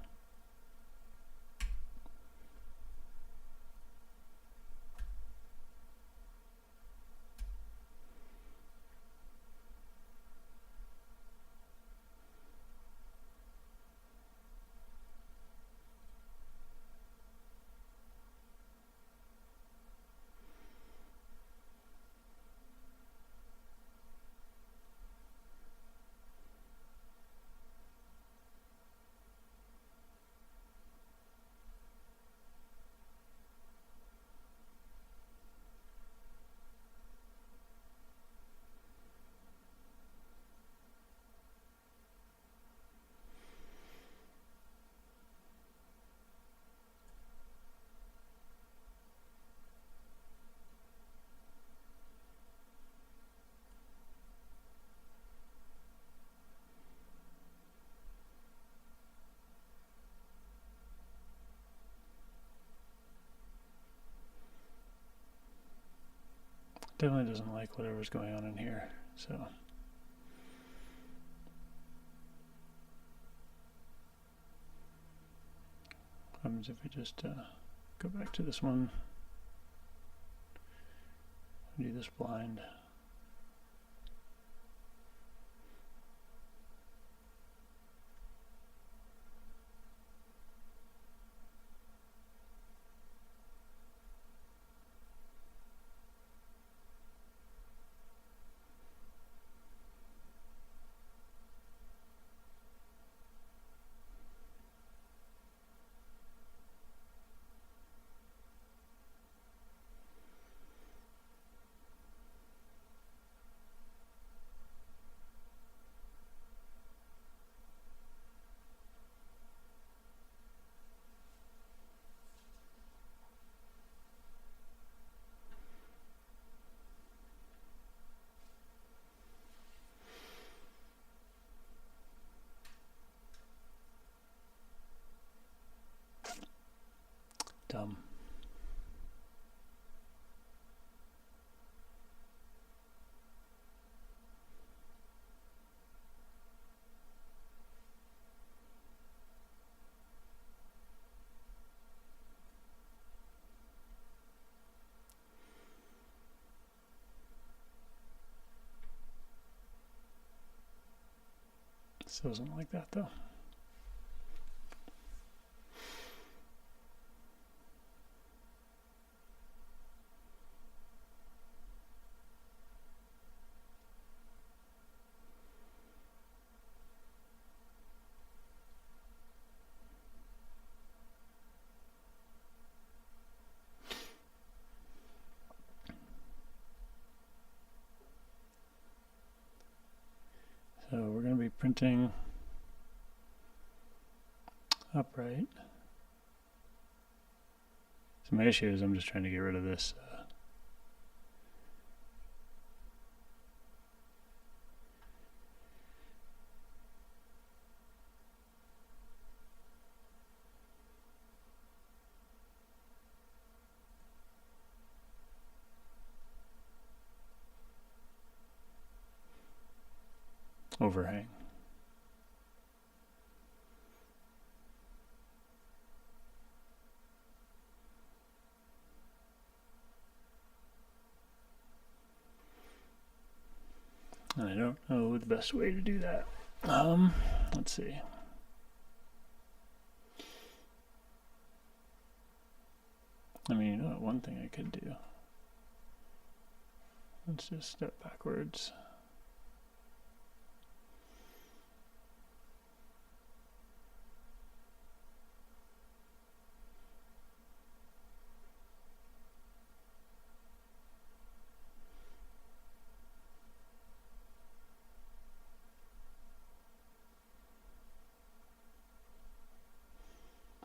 Definitely doesn't like whatever's going on in here, so what happens if we just go back to this one, do this blind. Dumb. Still doesn't like that though. So we're going to be printing upright. So my issue is I'm just trying to get rid of this overhang. And I don't know the best way to do that. Let's see. I mean, you know what, one thing I could do. Let's just step backwards.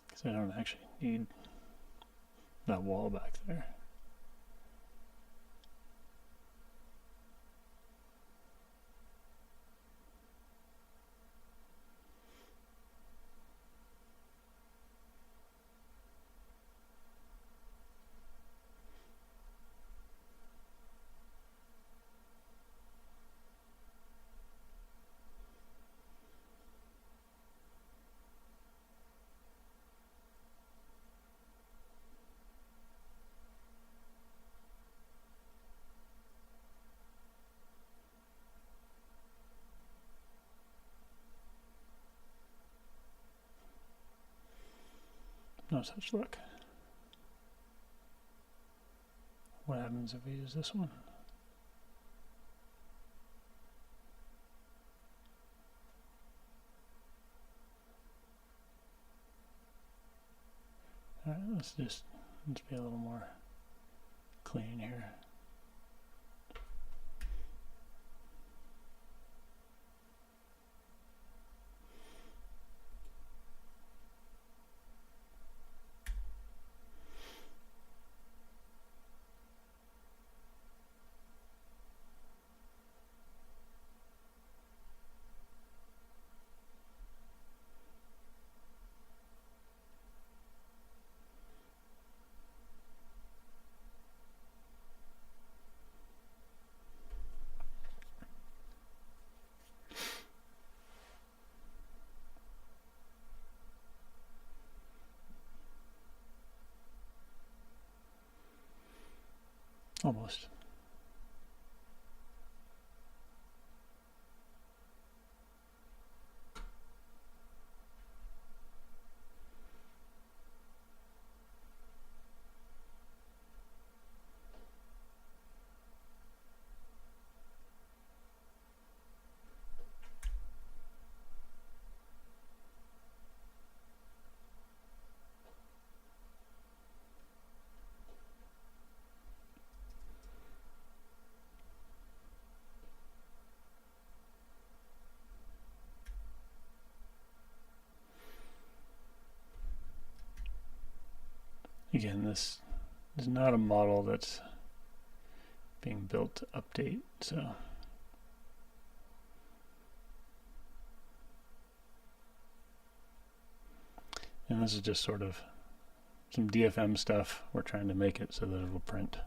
Because I don't actually need that wall back there. No such luck. What happens if we use this one? Alright, let's be a little more clean here. Almost. Again, this is not a model that's being built to update, so and this is just sort of some DFM stuff. We're trying to make it so that it will print.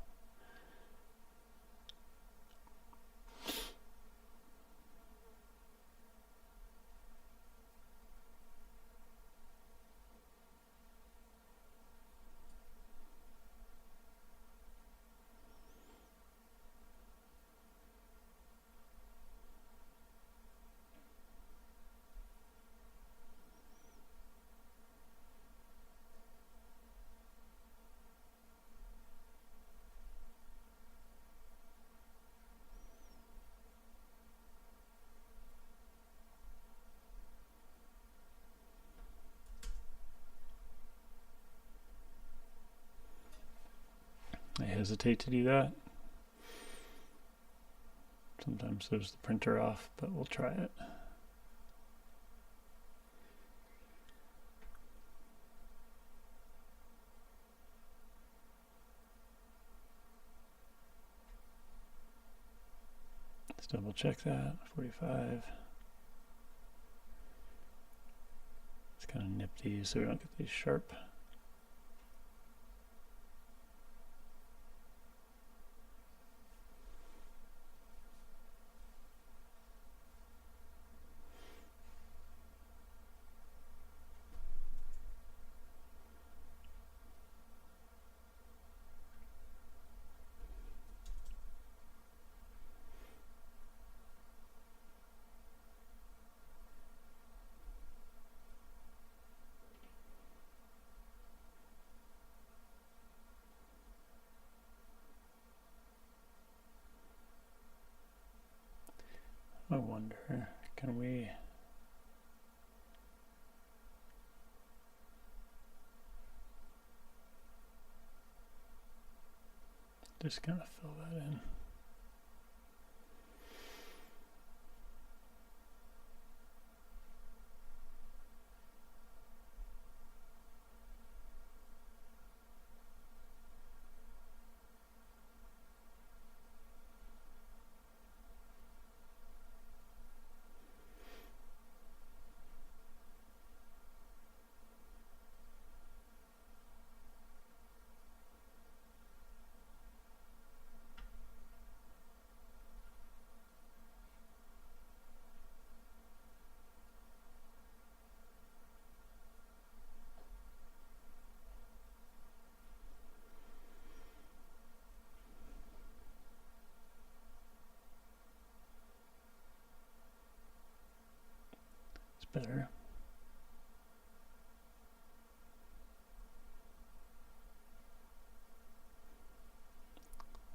hesitate to do that. Sometimes there's the printer off, but we'll try it. Let's double check that. 45. It's kind of nip these so we don't get these sharp. I wonder, can we just kind of fill that in? Better.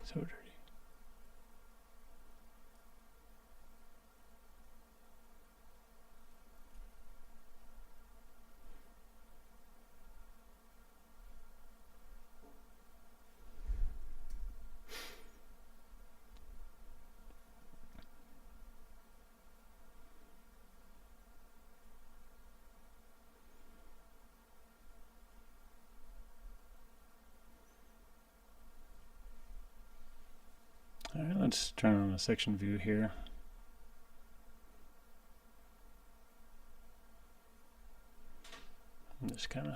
So dirty. All right, let's turn on the section view here. And just kind of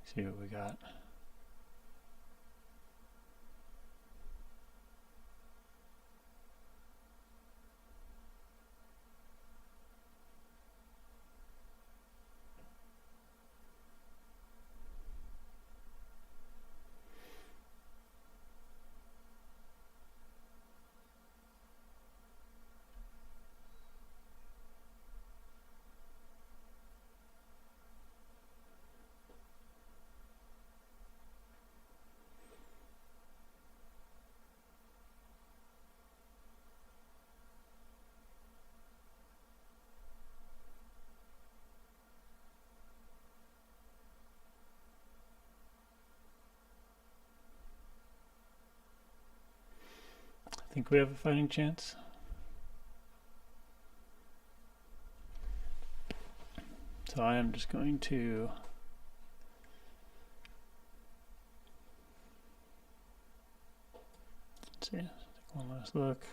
see what we got. I think we have a fighting chance. So I am just going to let's see, take one last look.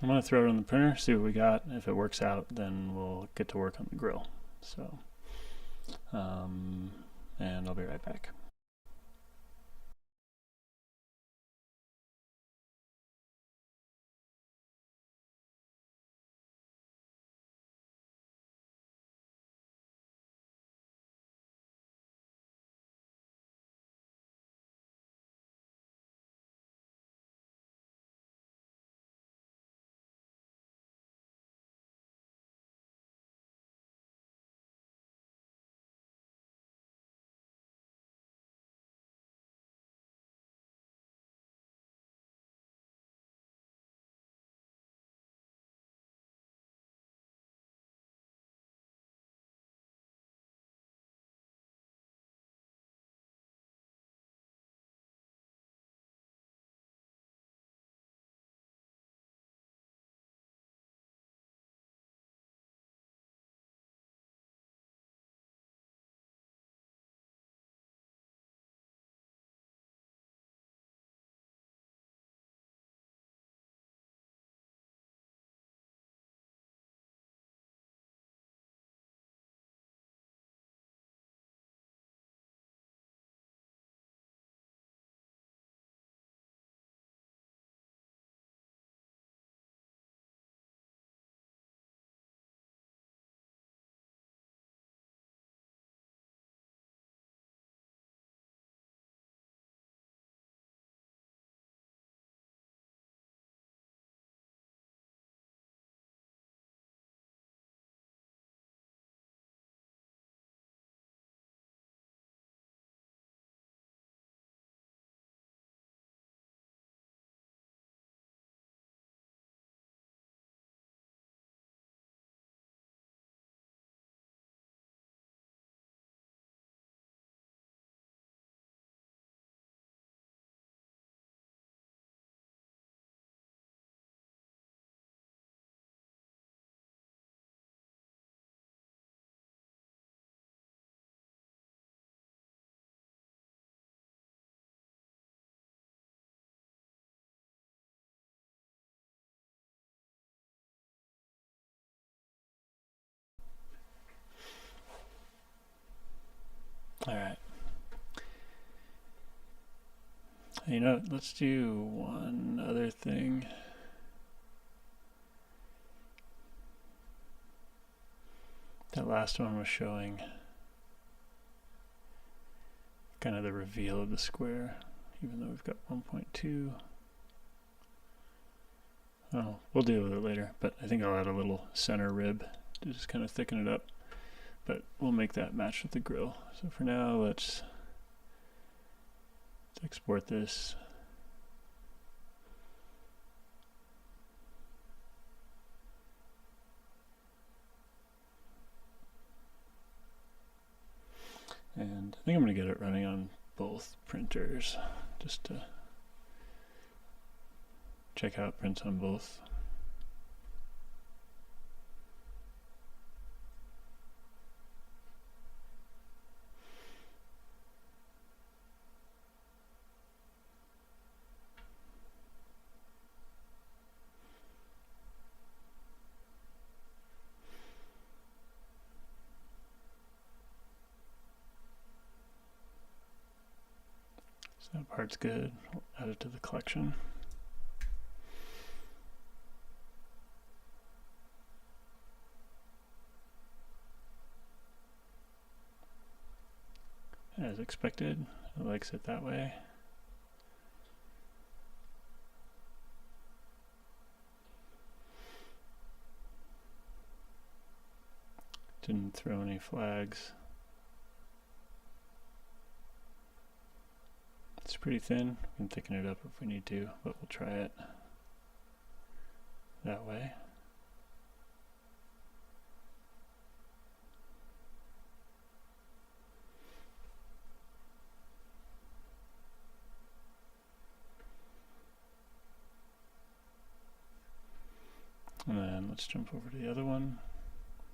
I'm going to throw it on the printer, see what we got. If it works out, then we'll get to work on the grill. So, and I'll be right back. You know, let's do one other thing. That last one was showing kind of the reveal of the square, even though we've got 1.2. Oh, we'll deal with it later, but I think I'll add a little center rib to just kind of thicken it up, but we'll make that match with the grill. So for now, let's export this. And I think I'm going to get it running on both printers just to check how it prints on both. So that part's good. We'll add it to the collection. As expected, it likes it that way. Didn't throw any flags. It's pretty thin. We can thicken it up if we need to, but we'll try it that way. And then let's jump over to the other one.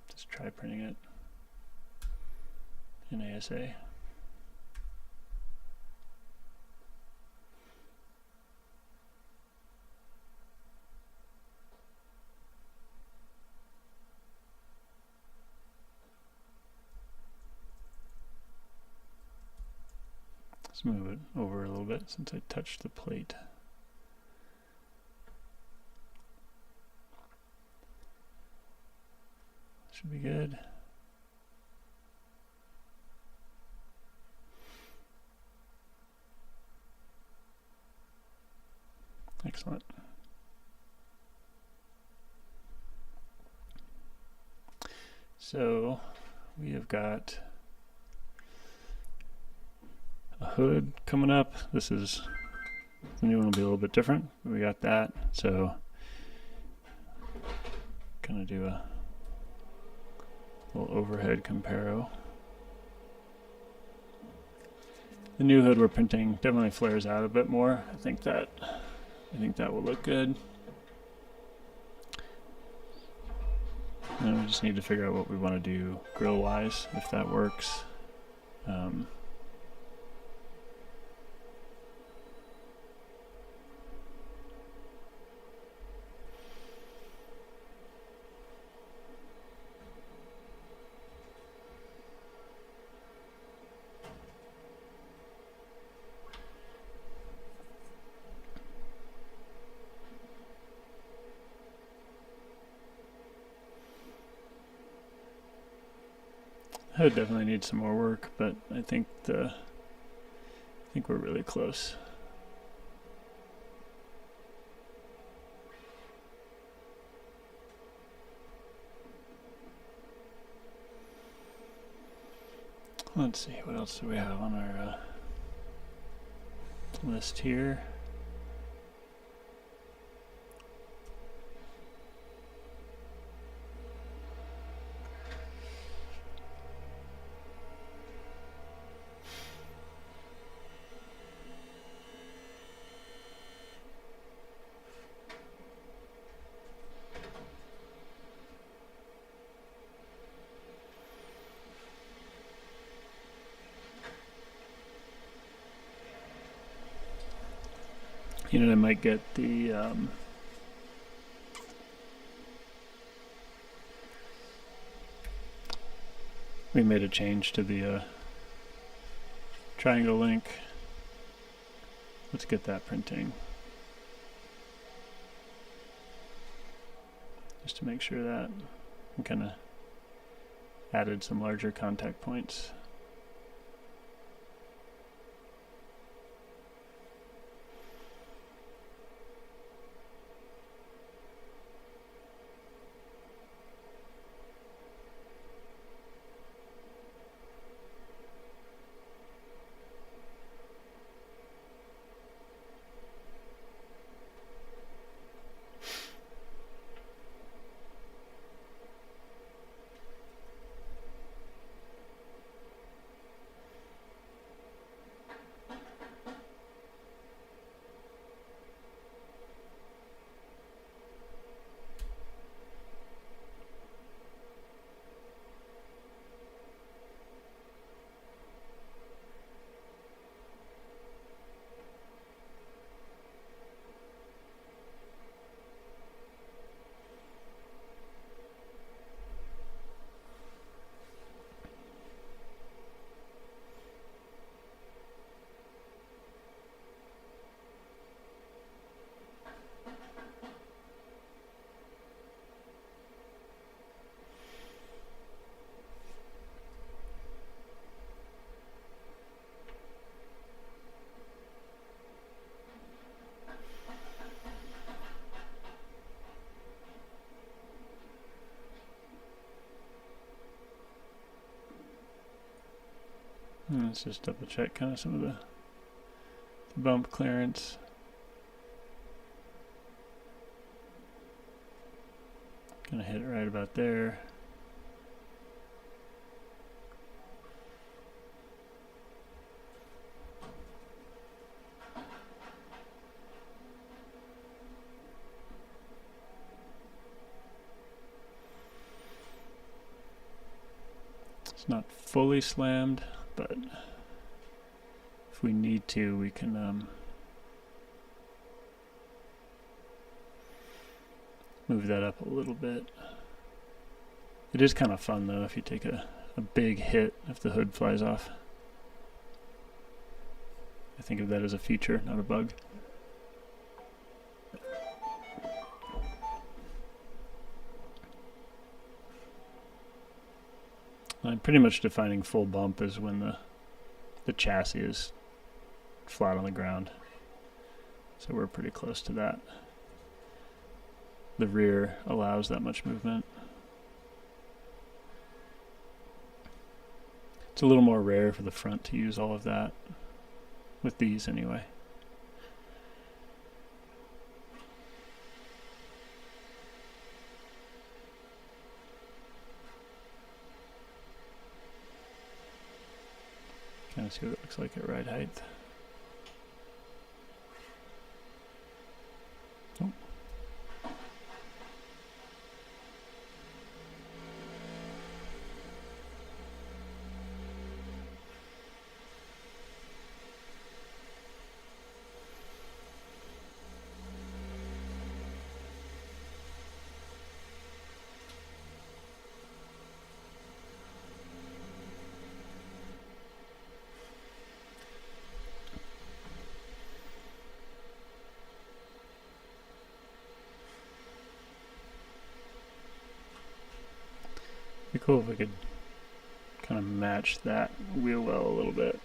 Just try printing it in ASA. Let's move it over a little bit since I touched the plate. Should be good. Excellent. So we have got a hood coming up. This is the new one will be a little bit different. We got that. So gonna do a little overhead comparo. The new hood we're printing definitely flares out a bit more. I think that will look good. And we just need to figure out what we want to do grill wise, if that works. Hood definitely needs some more work, but I think we're really close. Let's see, what else do we have on our list here? You know, I might get the we made a change to the triangle link let's get that printing. Just to make sure that I kind of added some larger contact points. And let's just double check kind of some of the bump clearance. Gonna hit it right about there. It's not fully slammed, but if we need to, we can move that up a little bit. It is kind of fun though if you take a big hit if the hood flies off. I think of that as a feature, not a bug. I'm pretty much defining full bump as when the chassis is flat on the ground. So we're pretty close to that. The rear allows that much movement. It's a little more rare for the front to use all of that, with these anyway. Kind of see what it looks like at ride height. Oh. Be cool if we could kind of match that wheel well a little bit.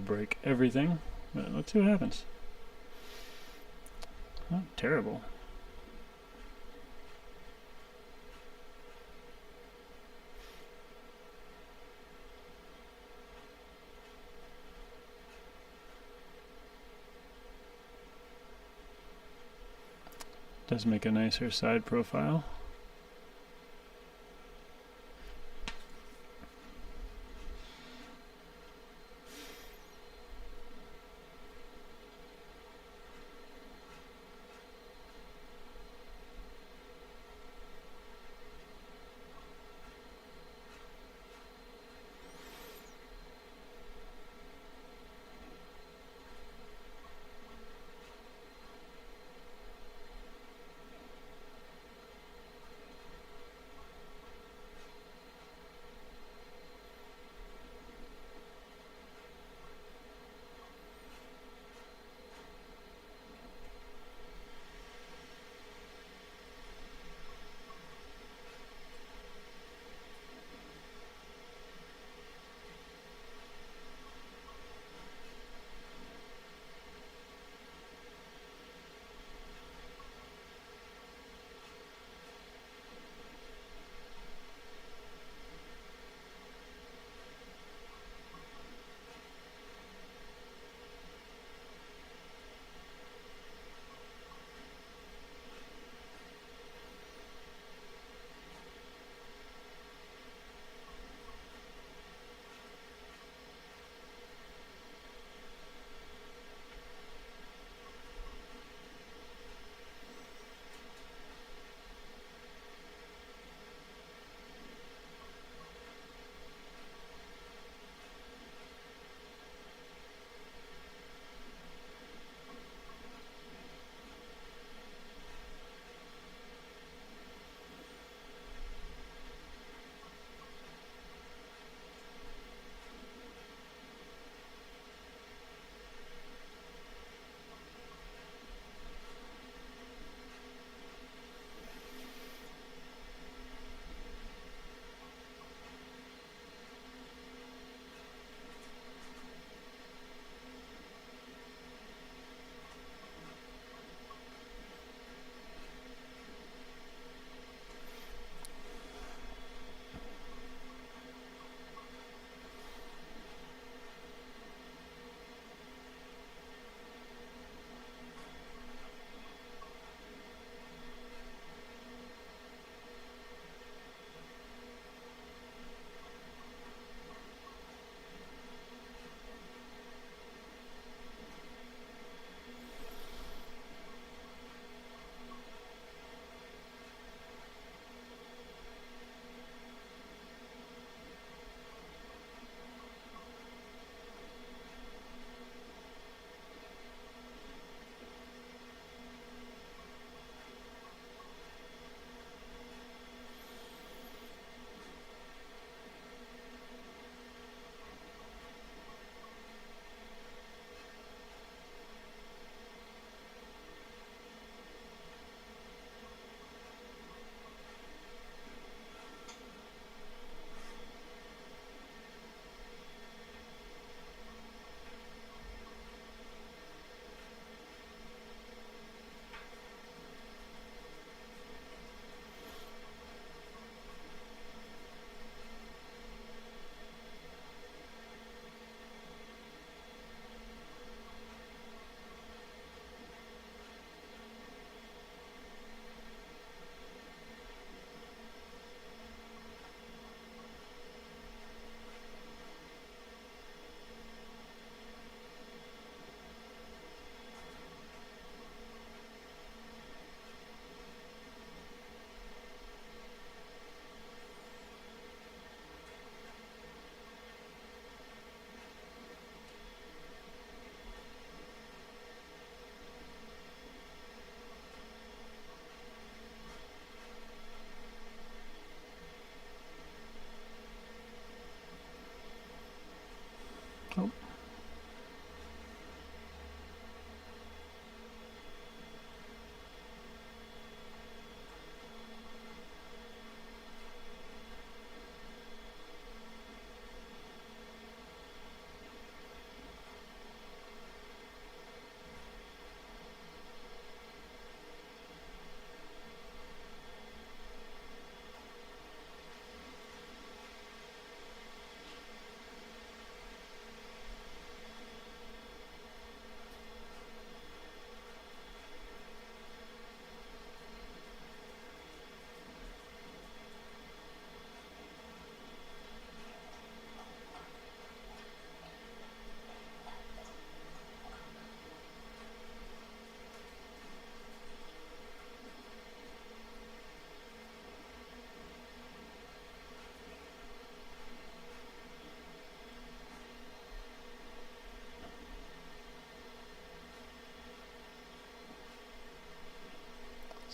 break everything, but let's see what happens. Oh, terrible. Does make a nicer side profile.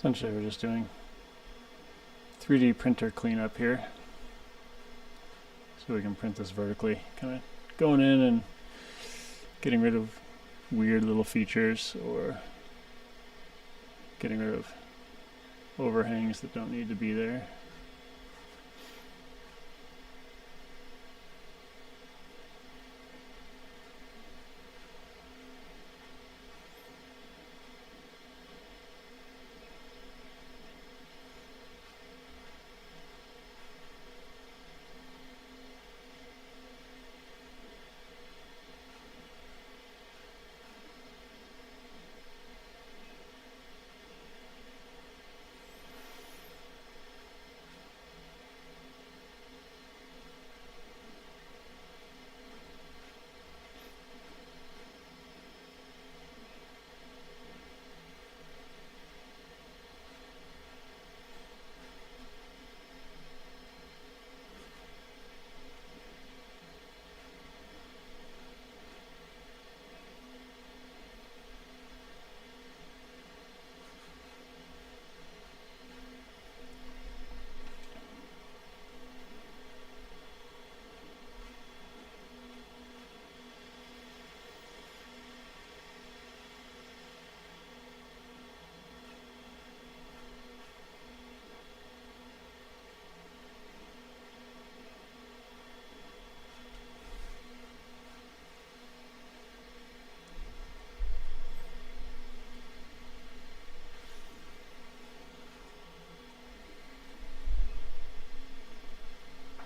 Essentially we're just doing 3D printer cleanup here. So we can print this vertically, kind of going in and getting rid of weird little features or getting rid of overhangs that don't need to be there.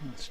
Let's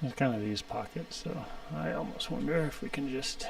There's kind of these pockets, so I almost wonder if we can just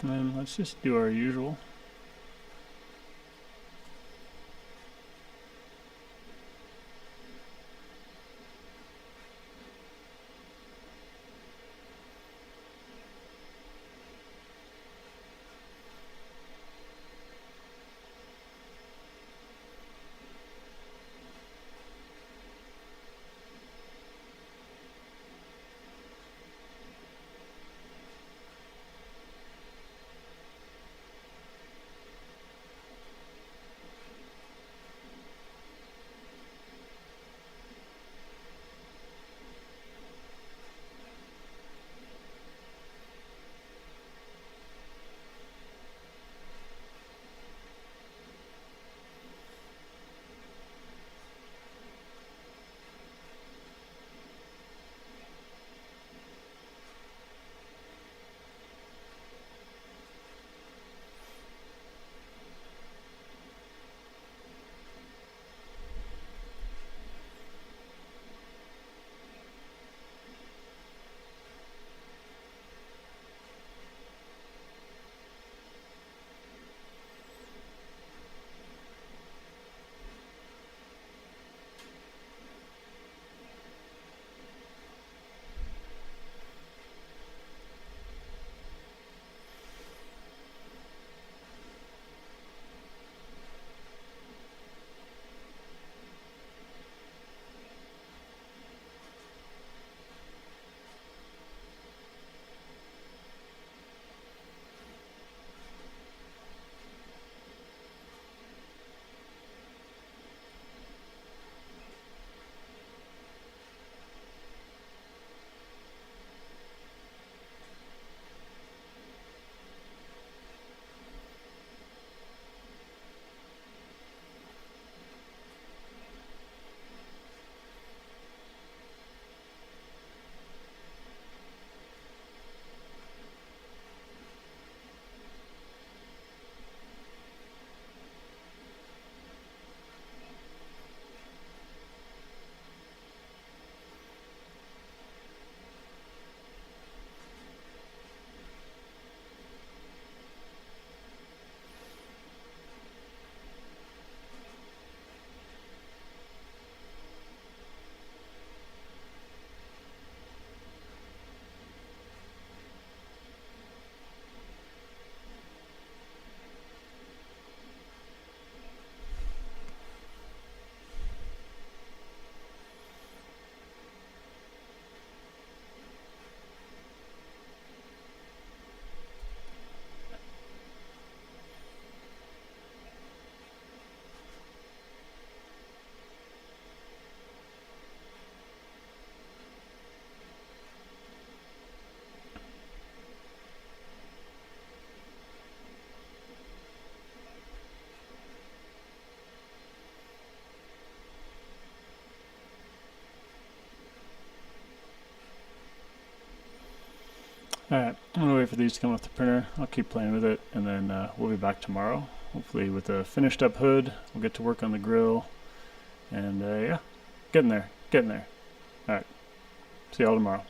And then let's just do our usual. Alright, I'm going to wait for these to come off the printer. I'll keep playing with it, and then we'll be back tomorrow. Hopefully with a finished up hood. We'll get to work on the grill. And yeah, getting there. Alright, see y'all tomorrow.